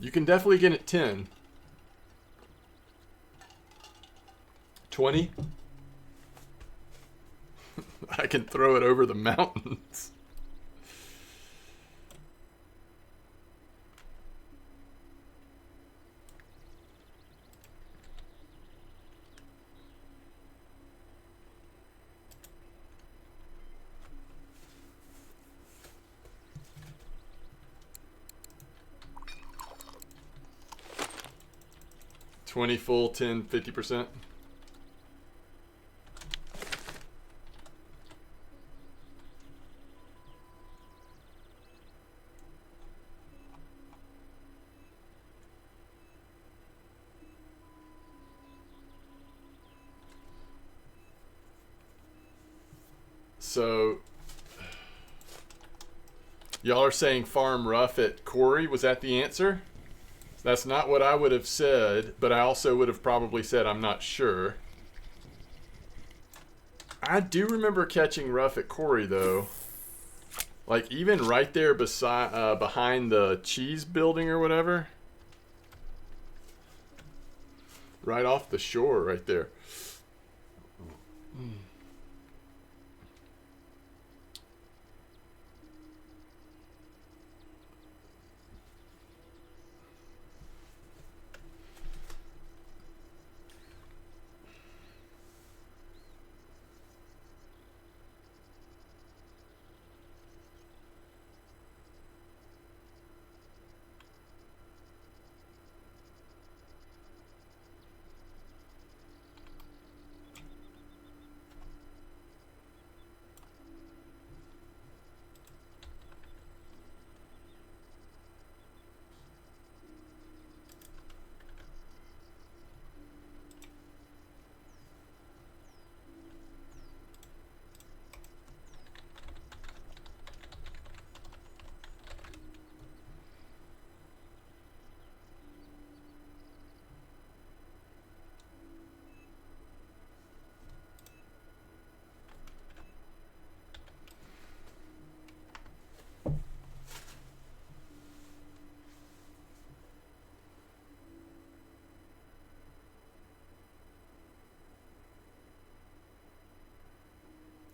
You can definitely get it 10. 20? I can throw it over the mountains. $20 full, 10, 50%. So, y'all are saying farm rough at Corey. Was that the answer? That's not what I would have said, but I also would have probably said I'm not sure. I do remember catching rough at Corey, though. Like, even right there beside, behind the cheese building or whatever. Right off the shore right there.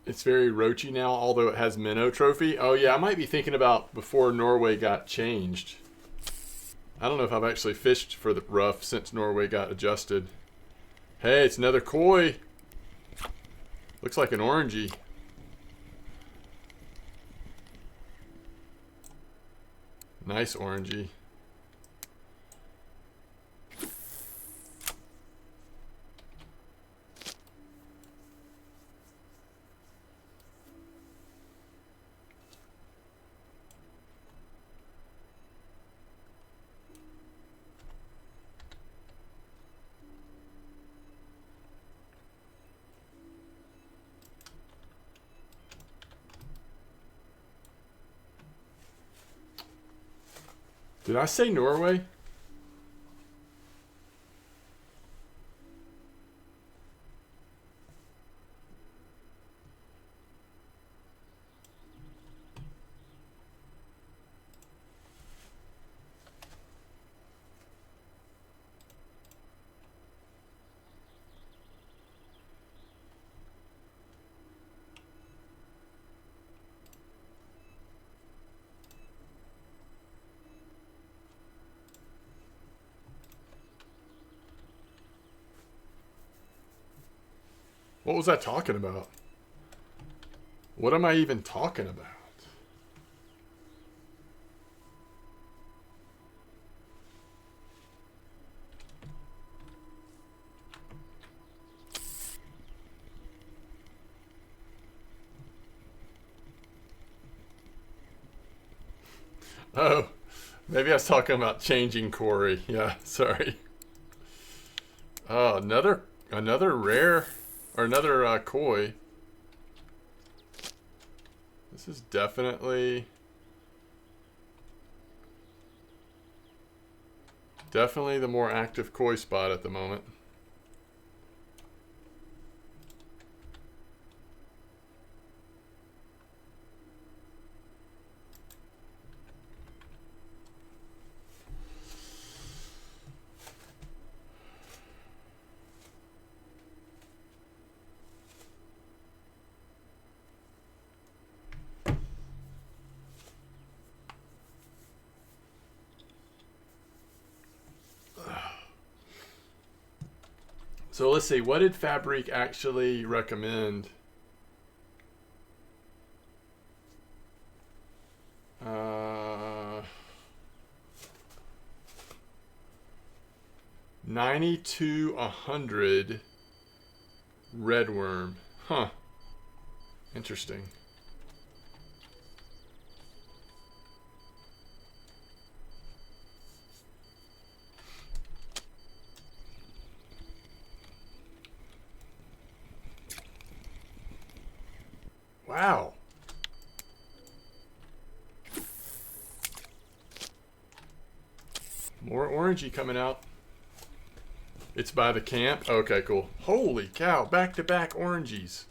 It's very roachy now, although it has minnow trophy. Oh yeah, I might be thinking about before Norway got changed. I don't know if I've actually fished for the rough since Norway got adjusted. Hey, it's another koi. Looks like an orangey. Nice orangey. Did I say Norway? What was I talking about? What am I even talking about? Oh, maybe I was talking about changing Corey. Yeah, sorry. Oh, another rare, or another koi. This is definitely the more active koi spot at the moment. So let's see, what did Fabric actually recommend? Uh, 90 to 100 red worm. Huh. Interesting. Wow. More orangey coming out. It's by the camp? Okay, cool. Holy cow, back-to-back orangies.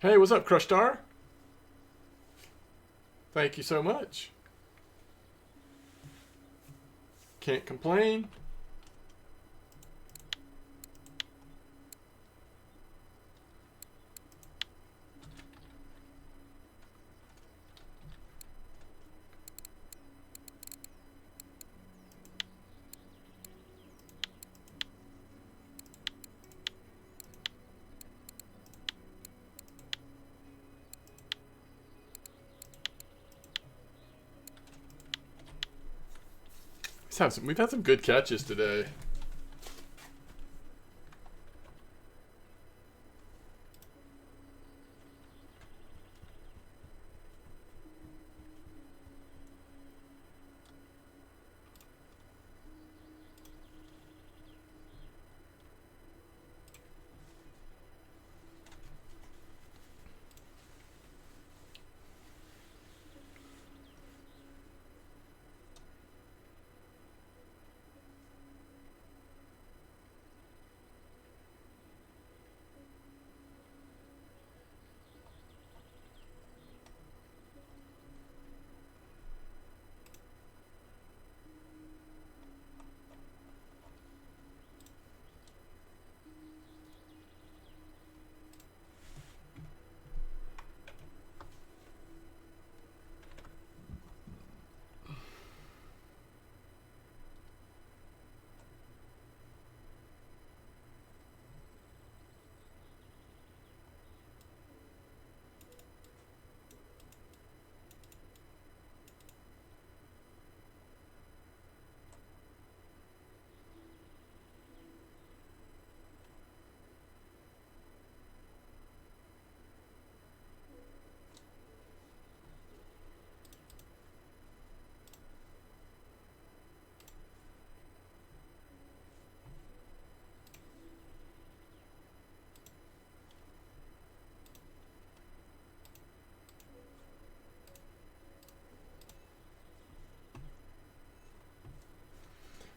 Hey, what's up, Crush Star? Thank you so much. Can't complain. We've had some good catches today.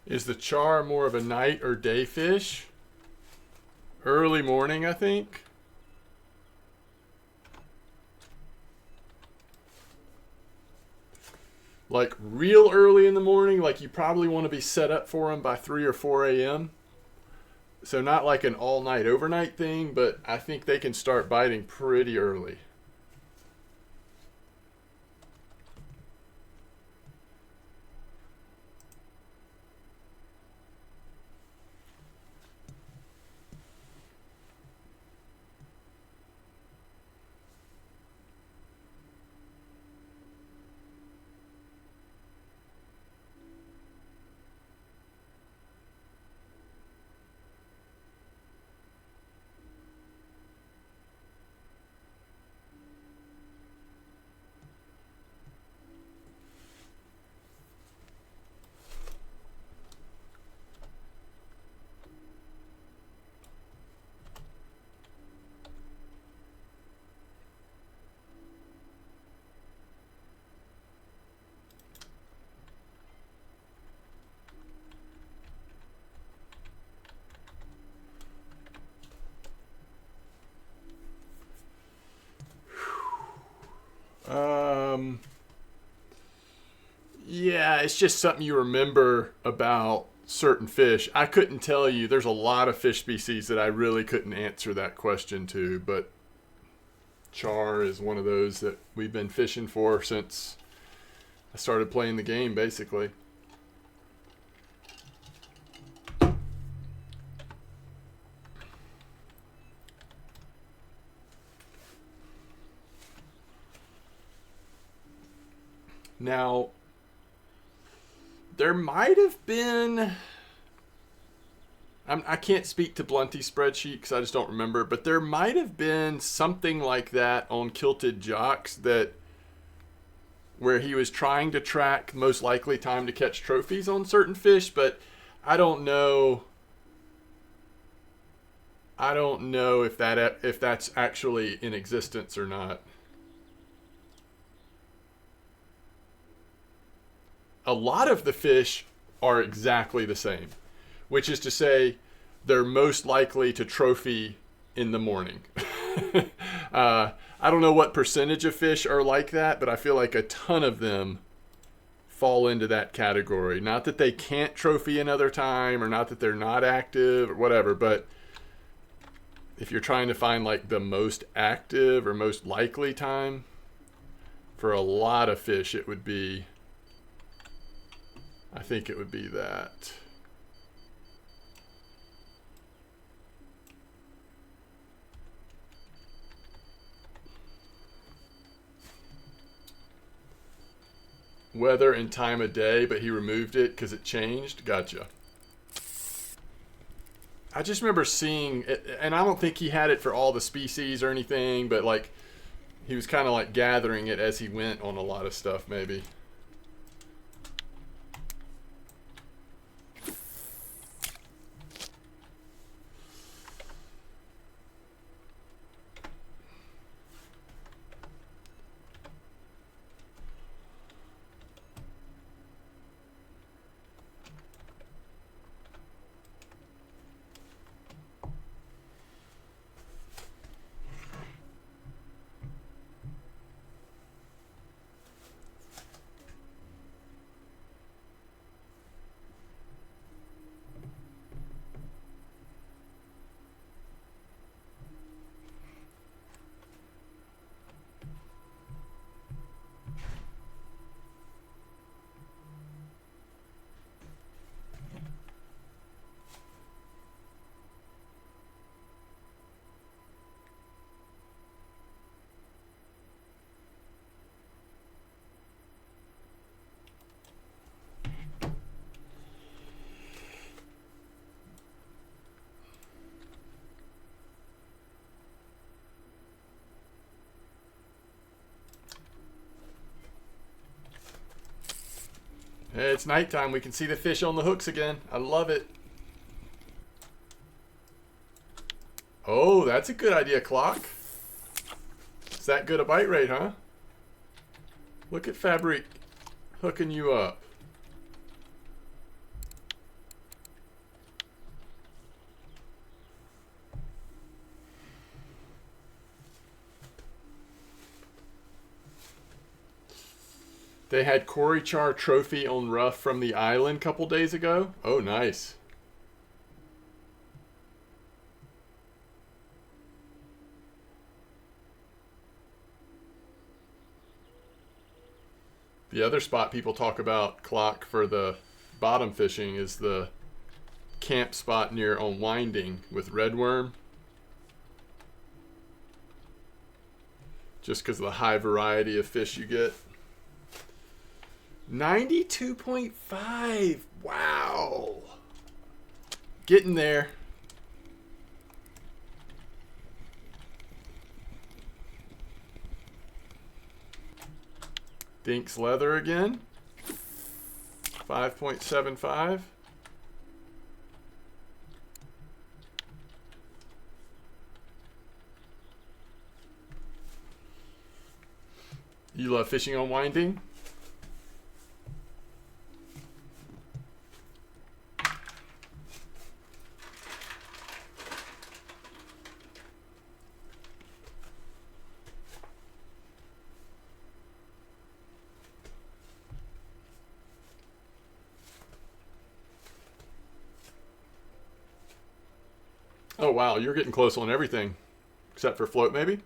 Is the char more of a night or day fish? Early morning, I think. Like real early in the morning, like you probably want to be set up for them by 3 or 4 a.m. So not like an all-night overnight thing, but I think they can start biting pretty early. it's just something you remember about certain fish. I couldn't tell you. There's a lot of fish species that I really couldn't answer that question to, but char is one of those that we've been fishing for since I started playing the game, basically. Now, there might have been... I can't speak to Blunty's spreadsheet because I just don't remember, but there might have been something like that on Kilted Jocks that where he was trying to track most likely time to catch trophies on certain fish, but I don't know. I don't know if that's actually in existence or not. A lot of the fish are exactly the same, which is to say they're most likely to trophy in the morning. I don't know what percentage of fish are like that, but I feel like a ton of them fall into that category. Not that they can't trophy another time, or not that they're not active or whatever, but if you're trying to find like the most active or most likely time, for a lot of fish it would be, I think it would be that. Weather and time of day, but he removed it because it changed. Gotcha. I just remember seeing it, and I don't think he had it for all the species or anything, but like he was kind of like gathering it as he went on a lot of stuff, maybe. Hey, it's nighttime. We can see the fish on the hooks again. I love it. Oh, that's a good idea, Clock. It's that good a bite rate, huh? Look at Fabric hooking you up. They had Cory Char trophy on rough from the island a couple days ago. Oh, nice. The other spot people talk about, Clock, for the bottom fishing is the camp spot near on Winding with redworm. Just because of the high variety of fish you get. 92.5. Wow. Getting there. Dink's leather again. 5.75. You love fishing on Winding? Oh, wow. You're getting close on everything. Except for float, maybe?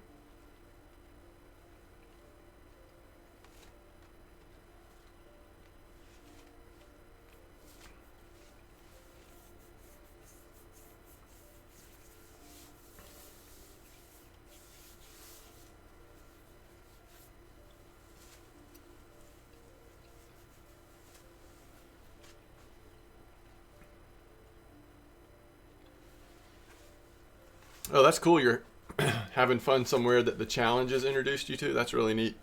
Oh, that's cool. You're having fun somewhere that the challenges introduced you to. That's really neat.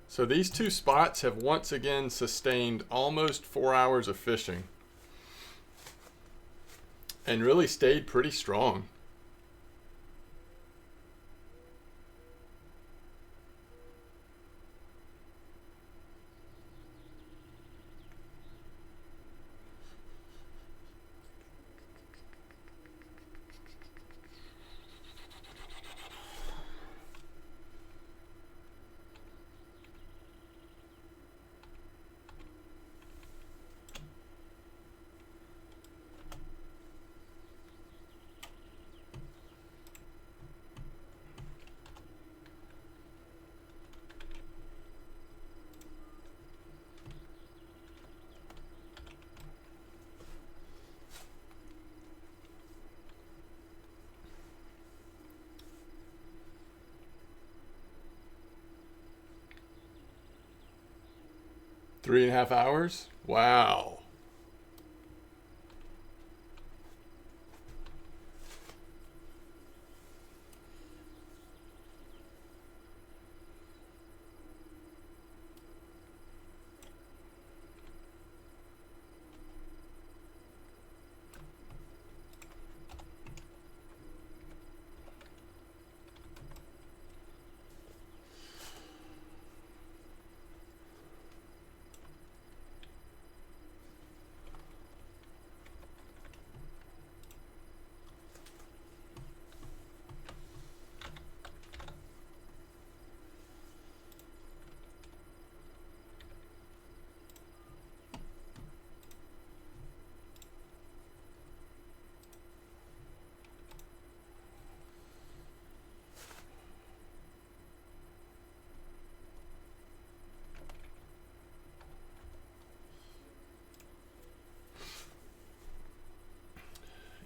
So these two spots have once again sustained almost 4 hours of fishing and really stayed pretty strong. Three and a half hours? Wow.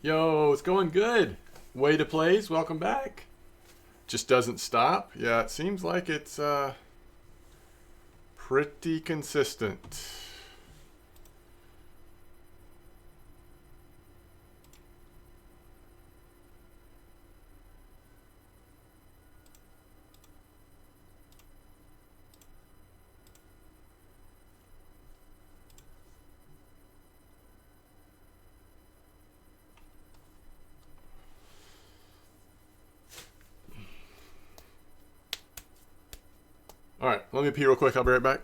Yo, it's going good. Way to plays, welcome back. Just doesn't stop. Yeah, it seems like it's pretty consistent. All right, let me pee real quick. I'll be right back.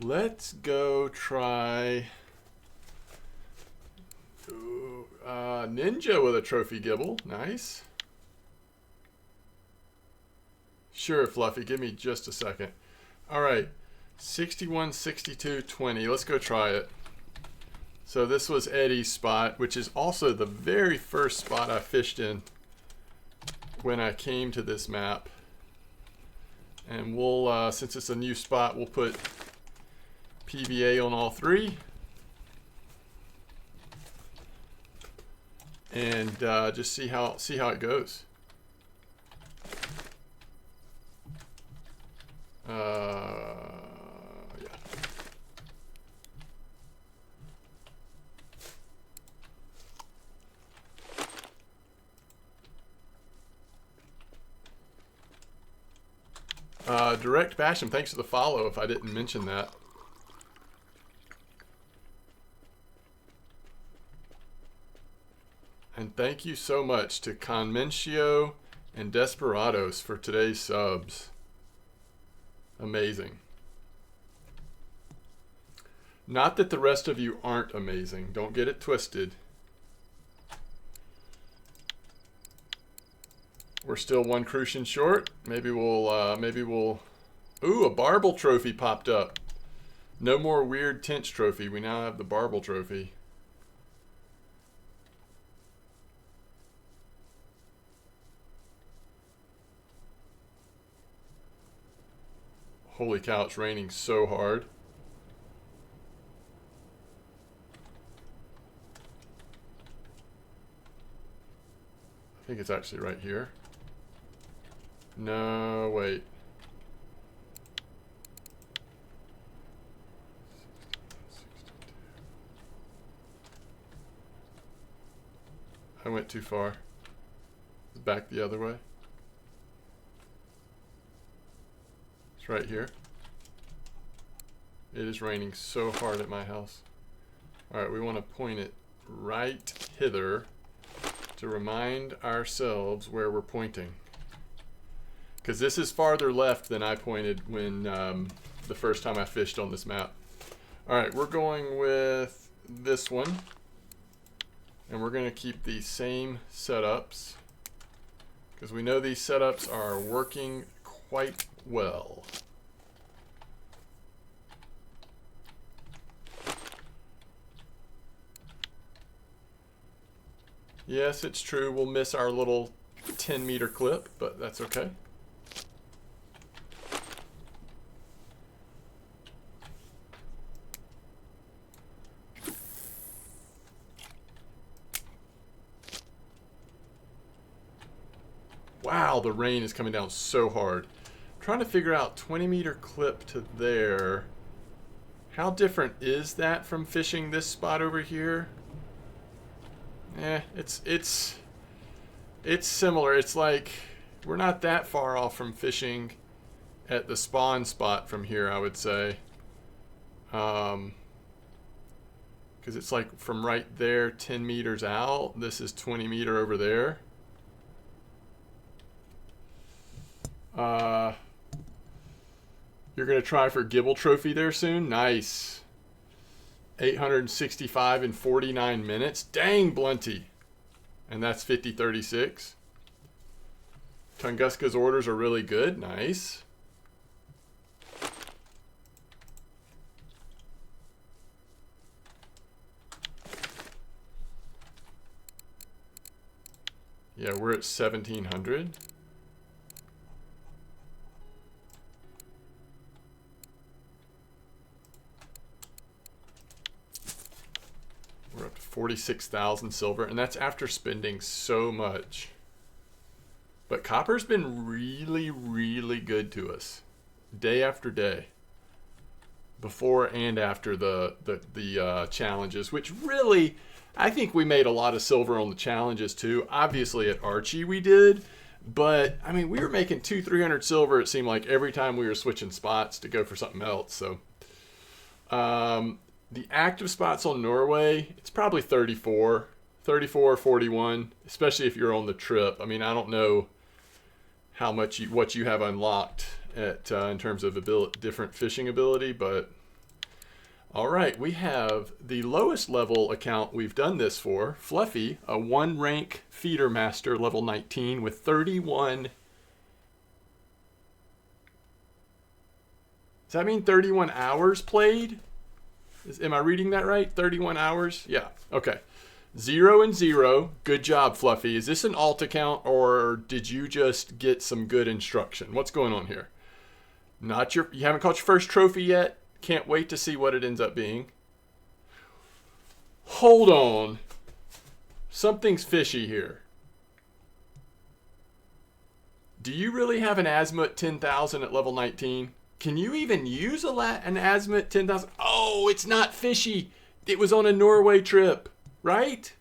Let's go try Ninja with a trophy gibble. Nice. Sure, Fluffy. Give me just a second. All right. 61, 62, 20. Let's go try it. So this was Eddie's spot, which is also the very first spot I fished in when I came to this map. And we'll, since it's a new spot, we'll put PVA on all three. And just see how it goes. Yeah. Direct Basham, thanks for the follow if I didn't mention that. And thank you so much to Conmentio and Desperados for today's subs. Amazing. Not that the rest of you aren't amazing. Don't get it twisted. We're still one crucian short. Maybe we'll, ooh, a Barbel trophy popped up. No more weird Tench trophy. We now have the Barbel trophy. Holy cow, it's raining so hard. I think it's actually right here. No, wait. I went too far. It's back the other way. Right here. It is raining so hard at my house. Alright, we want to point it right hither to remind ourselves where we're pointing. Because this is farther left than I pointed when the first time I fished on this map. Alright, we're going with this one. And we're going to keep the same setups. Because we know these setups are working quite well. Yes, it's true. We'll miss our little 10-meter clip, but that's okay. Wow, the rain is coming down so hard. I'm trying to figure out 20-meter clip to there. How different is that from fishing this spot over here? It's similar. It's like we're not that far off from fishing at the spawn spot from here, I would say. Because it's like from right there 10 meters out. This is 20 meter over there. You're going to try for Gibble Trophy there soon? Nice. 865 in 49 minutes. Dang, Blunty. And that's 50-36. Tunguska's orders are really good. Nice. Yeah, we're at 1700. We're up to 46,000 silver, and that's after spending so much. But copper's been really, really good to us, day after day, before and after the challenges. Which really, I think we made a lot of silver on the challenges too. Obviously, at Archie we did, but I mean, we were making 200-300 silver. It seemed like every time we were switching spots to go for something else. So. The active spots on Norway, it's probably 34 or 41, especially if you're on the trip. I mean, I don't know how much what you have unlocked at in terms of different fishing ability, but All right, we have the lowest level account we've done this for, Fluffy, a 1 rank feeder master, level 19 with 31. Does that mean 31 hours played? Am I reading that right? 31 hours? Yeah, okay. 0 and 0. Good job, Fluffy. Is this an alt account or did you just get some good instruction? What's going on here? You haven't caught your first trophy yet? Can't wait to see what it ends up being. Hold on. Something's fishy here. Do you really have an Azimuth 10,000 at level 19? Can you even use an Azimuth 10,000? Oh, it's not fishy. It was on a Norway trip, right?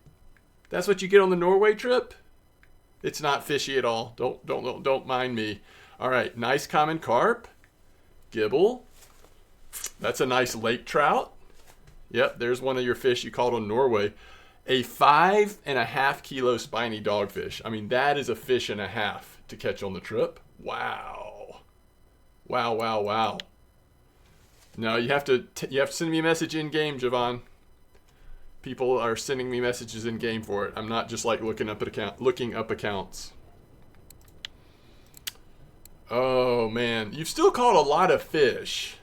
That's what you get on the Norway trip? It's not fishy at all. Don't mind me. All right, nice common carp. Gibble. That's a nice lake trout. Yep, there's one of your fish you caught on Norway. A 5.5 kilo spiny dogfish. I mean, that is a fish and a half to catch on the trip. Wow. Wow, wow, wow. No, you have to send me a message in game, Javon. People are sending me messages in game for it. I'm not just like looking up accounts. Oh man, you've still caught a lot of fish.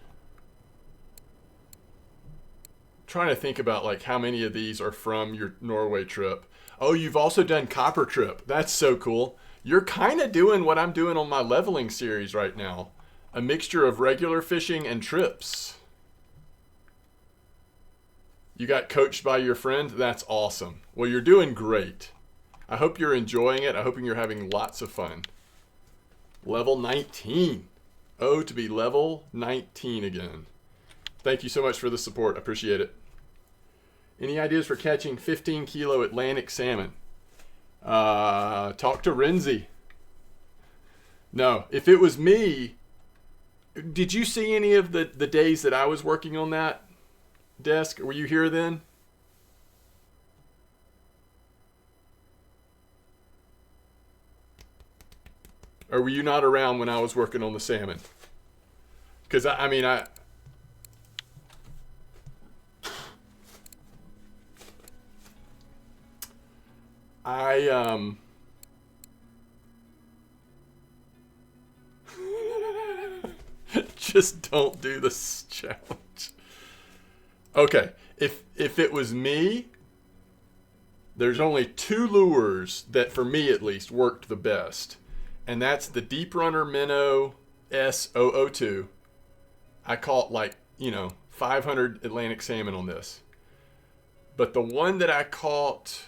Trying to think about like how many of these are from your Norway trip. Oh, you've also done Copper Trip. That's so cool. You're kind of doing what I'm doing on my leveling series right now. A mixture of regular fishing and trips. You got coached by your friend? That's awesome. Well, you're doing great. I hope you're enjoying it. I hope you're having lots of fun. Level 19. Oh, to be level 19 again. Thank you so much for the support. I appreciate it. Any ideas for catching 15 kilo Atlantic salmon? Talk to Renzi. No, if it was me, did you see any of the days that I was working on that desk? Were you here then? Or were you not around when I was working on the salmon? Because I mean, just don't do this challenge. Okay, if it was me, there's only 2 lures that, for me at least, worked the best. And that's the Deep Runner Minnow S002. I caught 500 Atlantic salmon on this. But the one that I caught,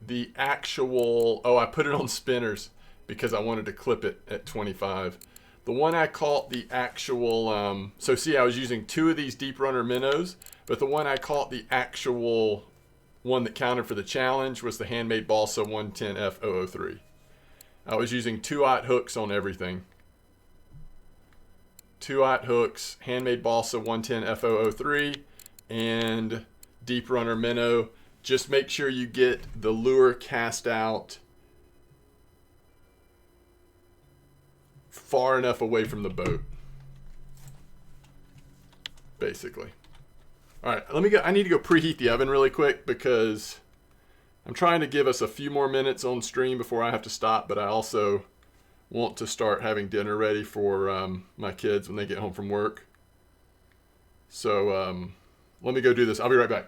the actual, I put it on spinners because I wanted to clip it at 25. The one I caught the actual, so see, I was using 2 of these Deep Runner minnows, but the one I caught the actual one that counted for the challenge was the Handmade Balsa 110F003. I was using 2/0 hooks on everything. 2/0 hooks, Handmade Balsa 110F003, and Deep Runner minnow. Just make sure you get the lure cast out far enough away from the boat, basically. All right, let me go. I need to go preheat the oven really quick because I'm trying to give us a few more minutes on stream before I have to stop, but I also want to start having dinner ready for my kids when they get home from work. So let me go do this. I'll be right back.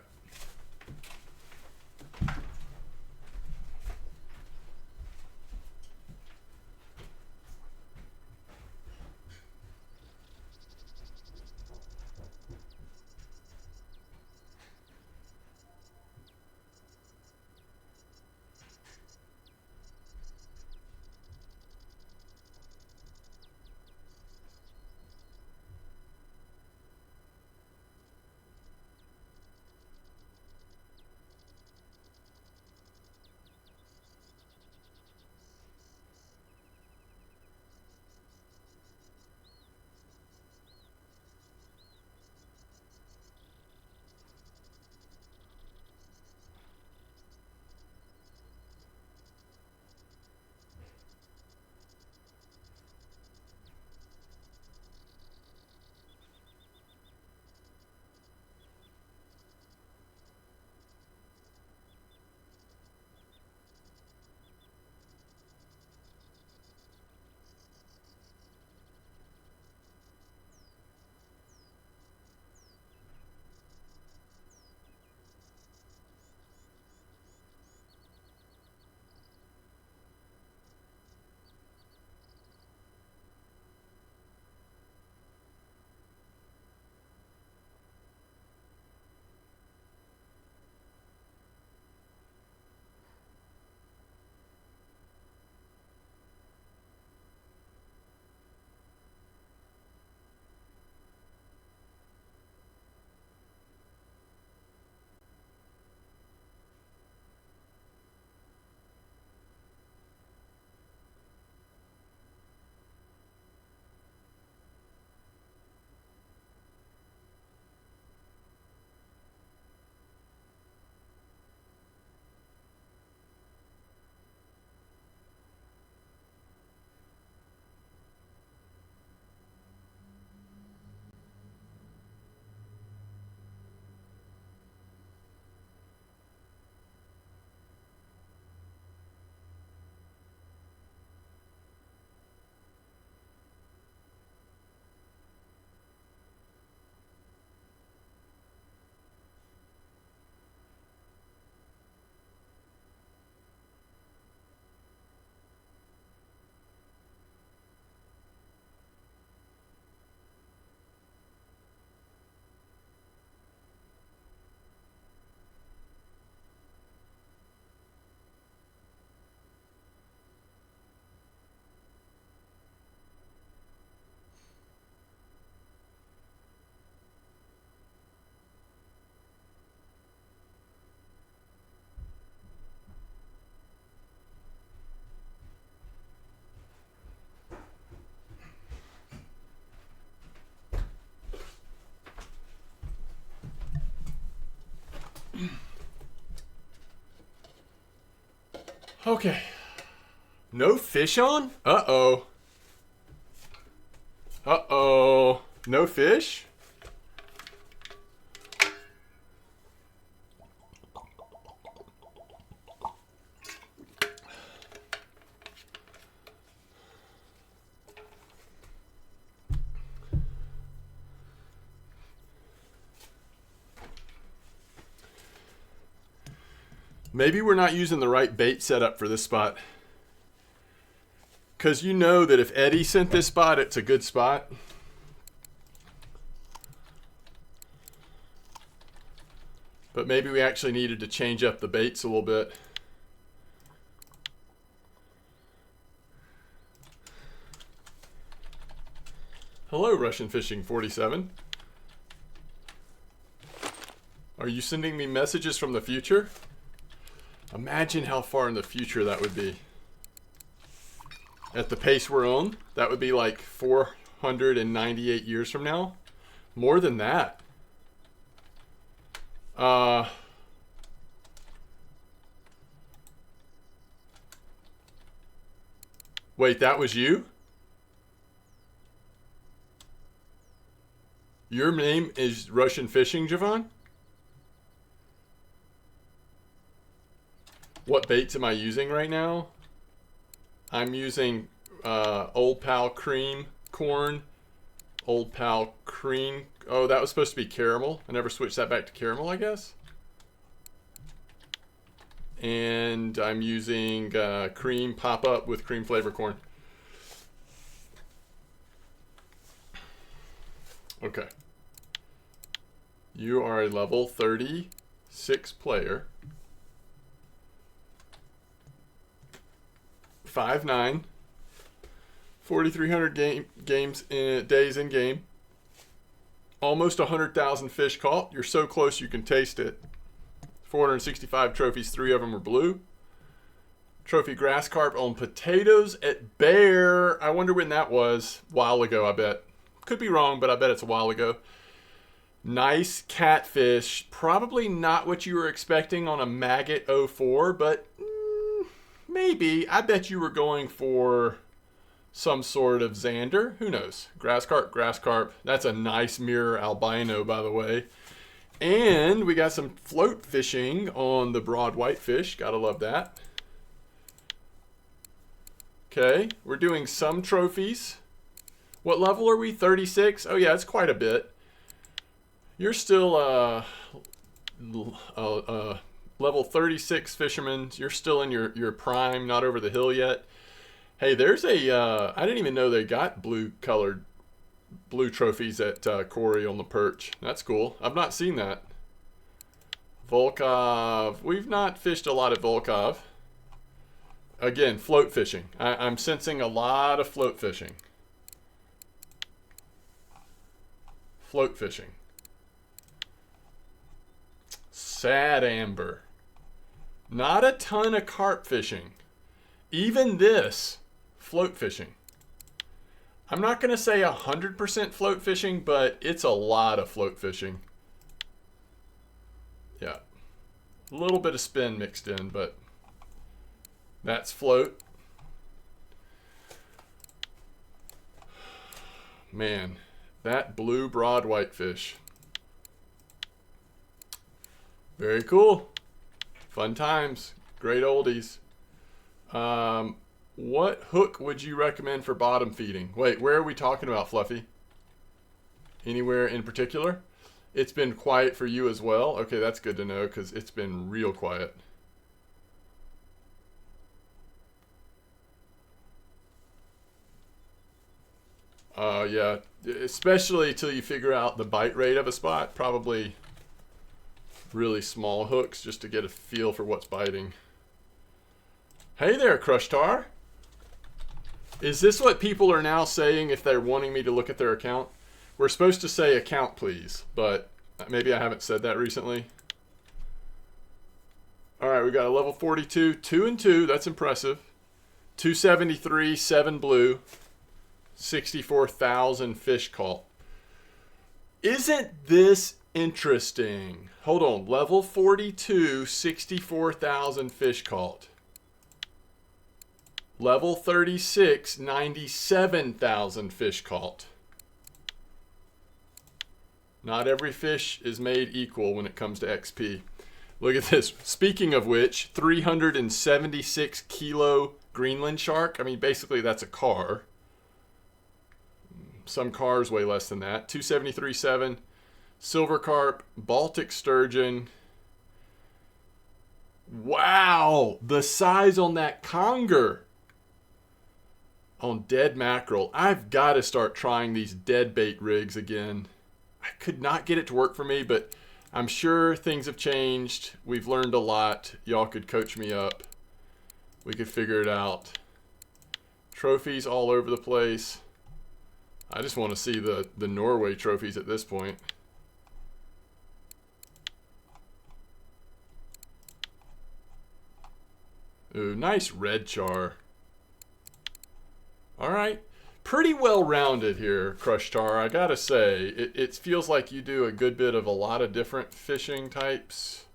Okay. No fish on? Uh-oh. Uh-oh. No fish? Maybe we're not using the right bait setup for this spot. Because you know that if Eddie sent this spot, it's a good spot. But maybe we actually needed to change up the baits a little bit. Hello, Russian Fishing 47. Are you sending me messages from the future? Imagine how far in the future that would be. At the pace we're on, that would be like 498 years from now. More than that. Wait, that was you? Your name is Russian Fishing, Javon? What baits am I using right now? I'm using Old Pal Cream Corn. Old Pal Cream. Oh, that was supposed to be caramel. I never switched that back to caramel, I guess. And I'm using cream pop-up with cream flavor corn. Okay. You are a level 36 player. 5'9", 4,300 games in days in game. Almost 100,000 fish caught. You're so close you can taste it. 465 trophies, 3 of them are blue. Trophy grass carp on potatoes at Bear. I wonder when that was. A while ago, I bet. Could be wrong, but I bet it's a while ago. Nice catfish. Probably not what you were expecting on a Maggot 04, but maybe. I bet you were going for some sort of Xander. Who knows? Grass carp, grass carp. That's a nice mirror albino, by the way. And we got some float fishing on the broad whitefish. Gotta love that. Okay, we're doing some trophies. What level are we? 36? Oh yeah, it's quite a bit. You're still level 36 fisherman. You're still in your prime, not over the hill yet. Hey, there's a, I didn't even know they got blue trophies at Corey on the perch. That's cool. I've not seen that. Volkov. We've not fished a lot at Volkov. Again, float fishing. I'm sensing a lot of float fishing. Float fishing. Sad amber. Not a ton of carp fishing. Even this, float fishing. I'm not going to say 100% float fishing, but it's a lot of float fishing. Yeah. A little bit of spin mixed in, but that's float. Man, that blue broad whitefish. Very cool. Fun times. Great oldies. What hook would you recommend for bottom feeding? Wait, where are we talking about, Fluffy? Anywhere in particular? It's been quiet for you as well? Okay, that's good to know because it's been real quiet. Yeah, especially till you figure out the bite rate of a spot. Probably really small hooks just to get a feel for what's biting. Hey there, Crush Tar. Is this what people are now saying if they're wanting me to look at their account? We're supposed to say account please, but maybe I haven't said that recently. All right, we got a level 42, 2 and 2. That's impressive. 273, 7 blue, 64,000 fish caught. Isn't this interesting? Hold on, level 42, 64,000 fish caught. Level 36, 97,000 fish caught. Not every fish is made equal when it comes to XP. Look at this. Speaking of which, 376 kilo Greenland shark. I mean, basically that's a car. Some cars weigh less than that. 273.7. Silver carp, Baltic sturgeon. Wow, the size on that conger. On dead mackerel. I've got to start trying these dead bait rigs again. I could not get it to work for me, but I'm sure things have changed. We've learned a lot. Y'all could coach me up. We could figure it out. Trophies all over the place. I just want to see the Norway trophies at this point. Ooh, nice red char. All right. Pretty well rounded here, Crush Tar, I gotta say. It feels like you do a good bit of a lot of different fishing types.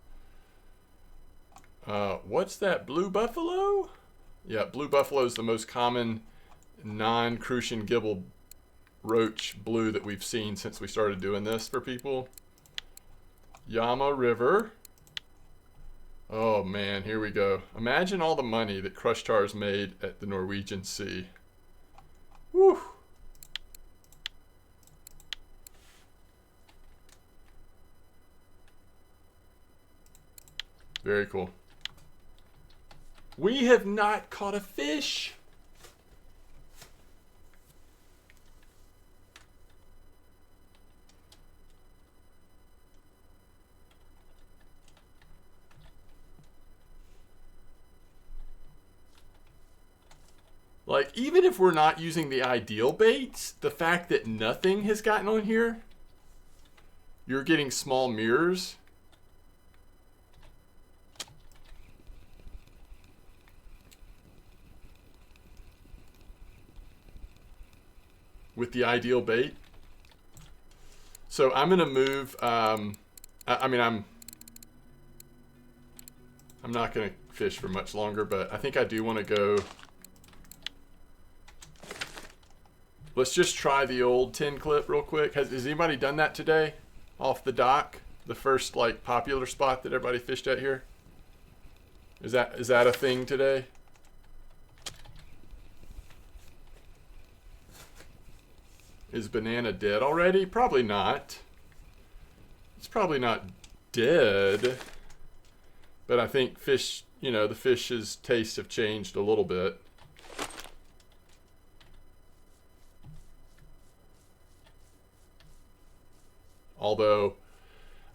What's that, blue buffalo? Yeah, blue buffalo is the most common non-crucian gibble roach blue that we've seen since we started doing this for people. Yama River. Oh man, here we go. Imagine all the money that Crush Tar's made at the Norwegian Sea. Whew. Very cool. We have not caught a fish. Like, even if we're not using the ideal baits, the fact that nothing has gotten on here, you're getting small mirrors. With the ideal bait. So I'm going to move, I'm not going to fish for much longer, but I think I do want to go. Let's just try the old 10 clip real quick. Has anybody done that today? Off the dock? The first like popular spot that everybody fished at here? Is that a thing today? Is banana dead already? Probably not. It's probably not dead. But I think fish, you know, the fish's tastes have changed a little bit. Although,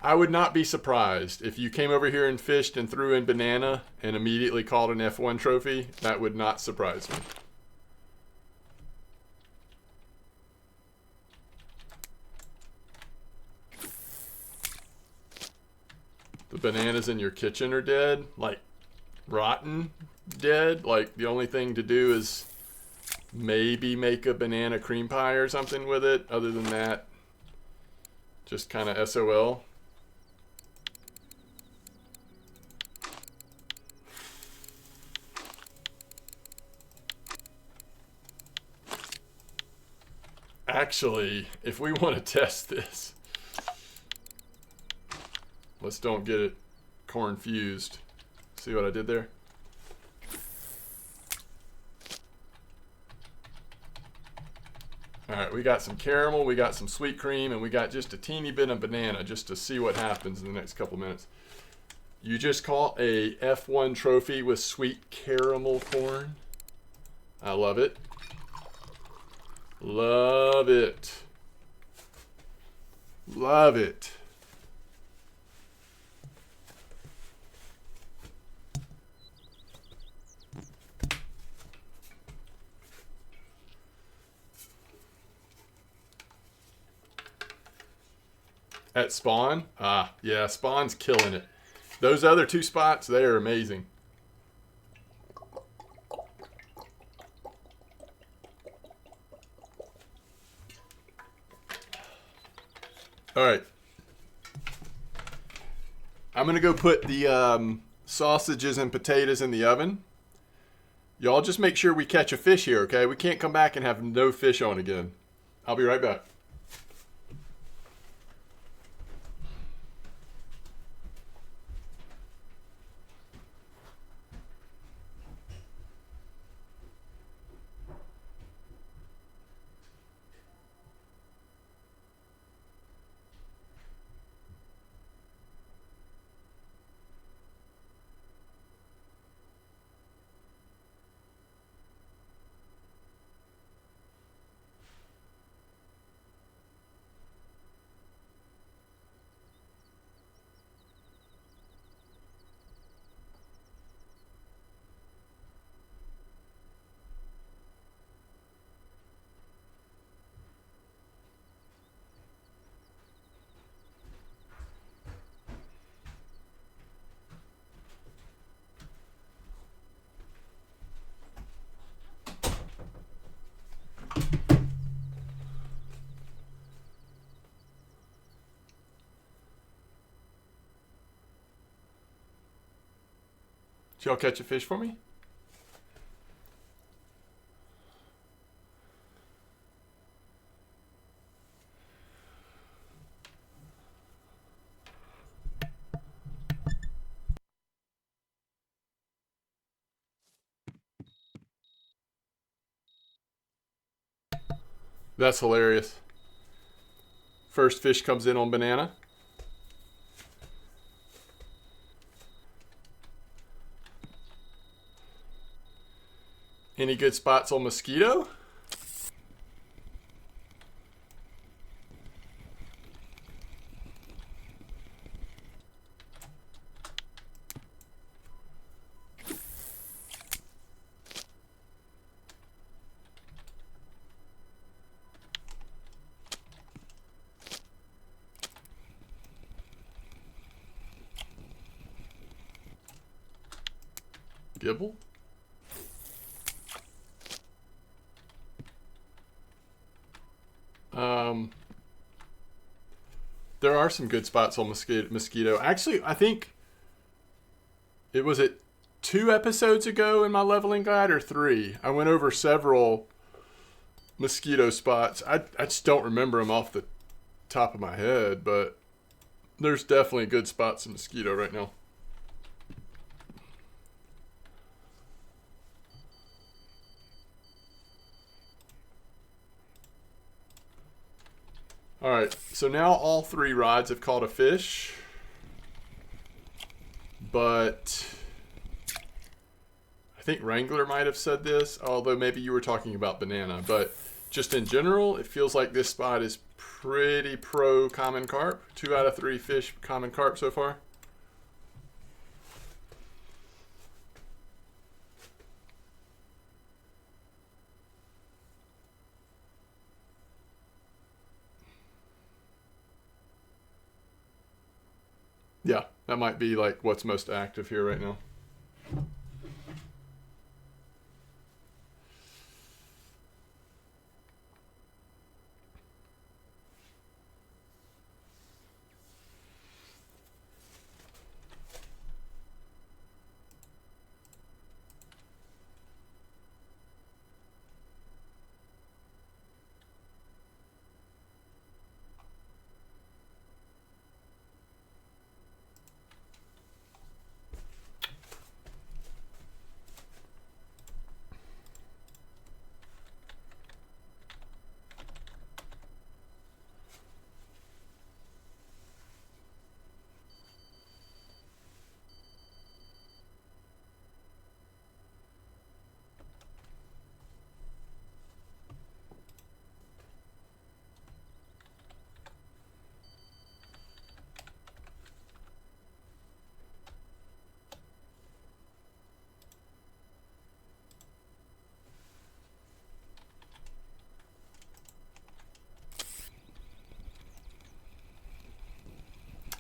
I would not be surprised if you came over here and fished and threw in banana and immediately caught an F1 trophy. That would not surprise me. The bananas in your kitchen are dead, like rotten dead. Like the only thing to do is maybe make a banana cream pie or something with it. Other than that, just kind of SOL. Actually, if we want to test this, let's don't get it confused. See what I did there? Alright, we got some caramel, we got some sweet cream, and we got just a teeny bit of banana just to see what happens in the next couple minutes. You just caught a F1 trophy with sweet caramel corn. I love it. Love it. Love it. At Spawn? Ah, yeah, Spawn's killing it. Those other two spots, they are amazing. All right. I'm going to go put the sausages and potatoes in the oven. Y'all just make sure we catch a fish here, okay? We can't come back and have no fish on again. I'll be right back. Did y'all catch a fish for me? That's hilarious. First fish comes in on banana. Any good spots on mosquito? Gibble? There are some good spots on mosquito. Actually, I think it was 2 episodes ago in my leveling guide or 3. I went over several mosquito spots. I just don't remember them off the top of my head, but there's definitely good spots in mosquito right now. Alright, so now all 3 rods have caught a fish. But I think Wrangler might have said this, although maybe you were talking about banana. But just in general, it feels like this spot is pretty pro common carp. 2 out of 3 fish common carp so far. Yeah, that might be like what's most active here right now.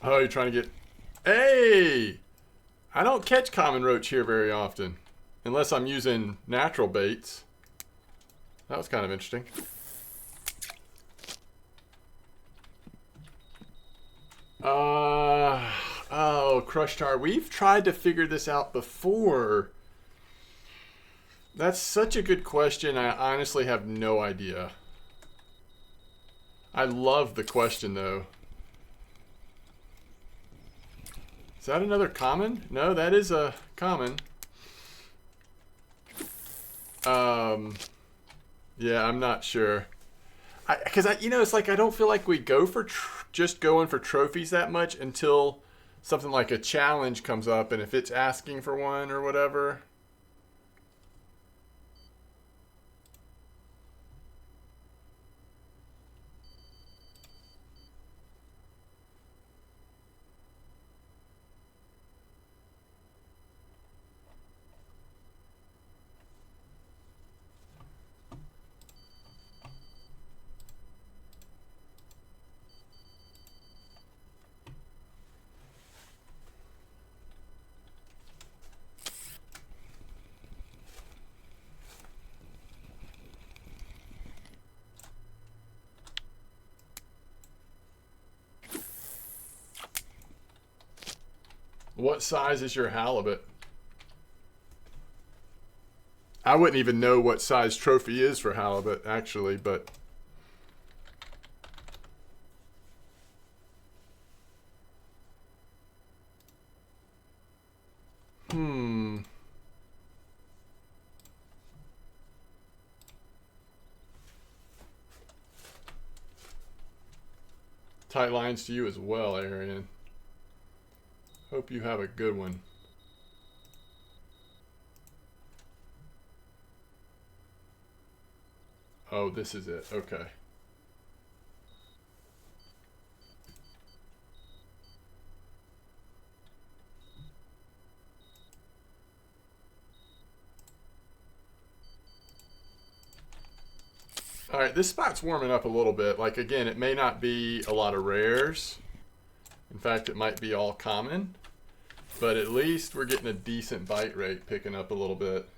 Oh, you're trying to get... Hey! I don't catch common roach here very often. Unless I'm using natural baits. That was kind of interesting. Oh, crush tar. We've tried to figure this out before. That's such a good question. I honestly have no idea. I love the question, though. Is that another common? No, that is a common. Yeah, I'm not sure. Because you know, it's like I don't feel like we go for just going for trophies that much until something like a challenge comes up, and if it's asking for one or whatever. What size is your halibut? I wouldn't even know what size trophy is for halibut, actually, but... Tight lines to you as well, Arian. Hope you have a good one. Oh, this is it. Okay. All right, this spot's warming up a little bit. Like, again, it may not be a lot of rares. In fact, it might be all common. But at least we're getting a decent bite rate, picking up a little bit.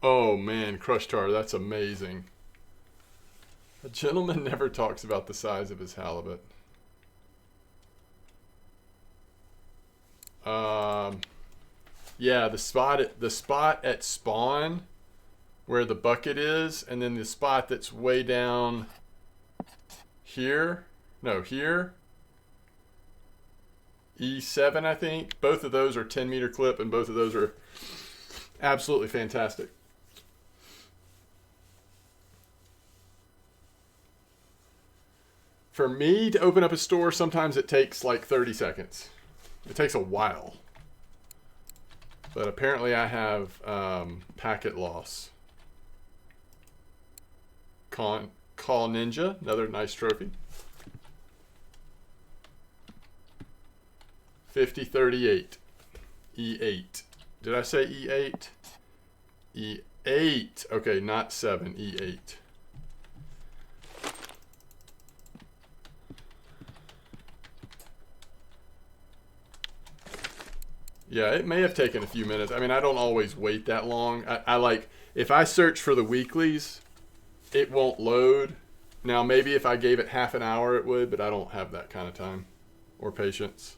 Oh man, crush tar, that's amazing. A gentleman never talks about the size of his halibut. Yeah, the spot at spawn where the bucket is, and then the spot that's way down here. No, here. E7, I think. Both of those are 10-meter clip, and both of those are absolutely fantastic. For me to open up a store, sometimes it takes like 30 seconds. It takes a while. But apparently I have packet loss. Call Ninja, another nice trophy. 5038. E8. Did I say E8? E8. Okay, not 7. E8. Yeah, it may have taken a few minutes. I mean, I don't always wait that long. I like, if I search for the weeklies, it won't load. Now, maybe if I gave it half an hour, it would, but I don't have that kind of time or patience.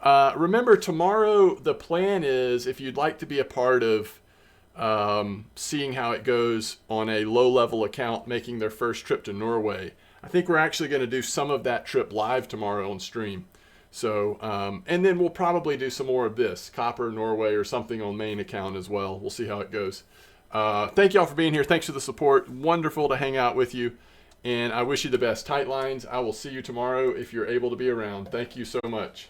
Remember, tomorrow the plan is, if you'd like to be a part of seeing how it goes on a low-level account making their first trip to Norway, I think we're actually going to do some of that trip live tomorrow on stream. So, and then we'll probably do some more of this, Copper, Norway, or something on main account as well. We'll see how it goes. Thank y'all for being here. Thanks for the support. Wonderful to hang out with you. And I wish you the best. Tight lines. I will see you tomorrow if you're able to be around. Thank you so much.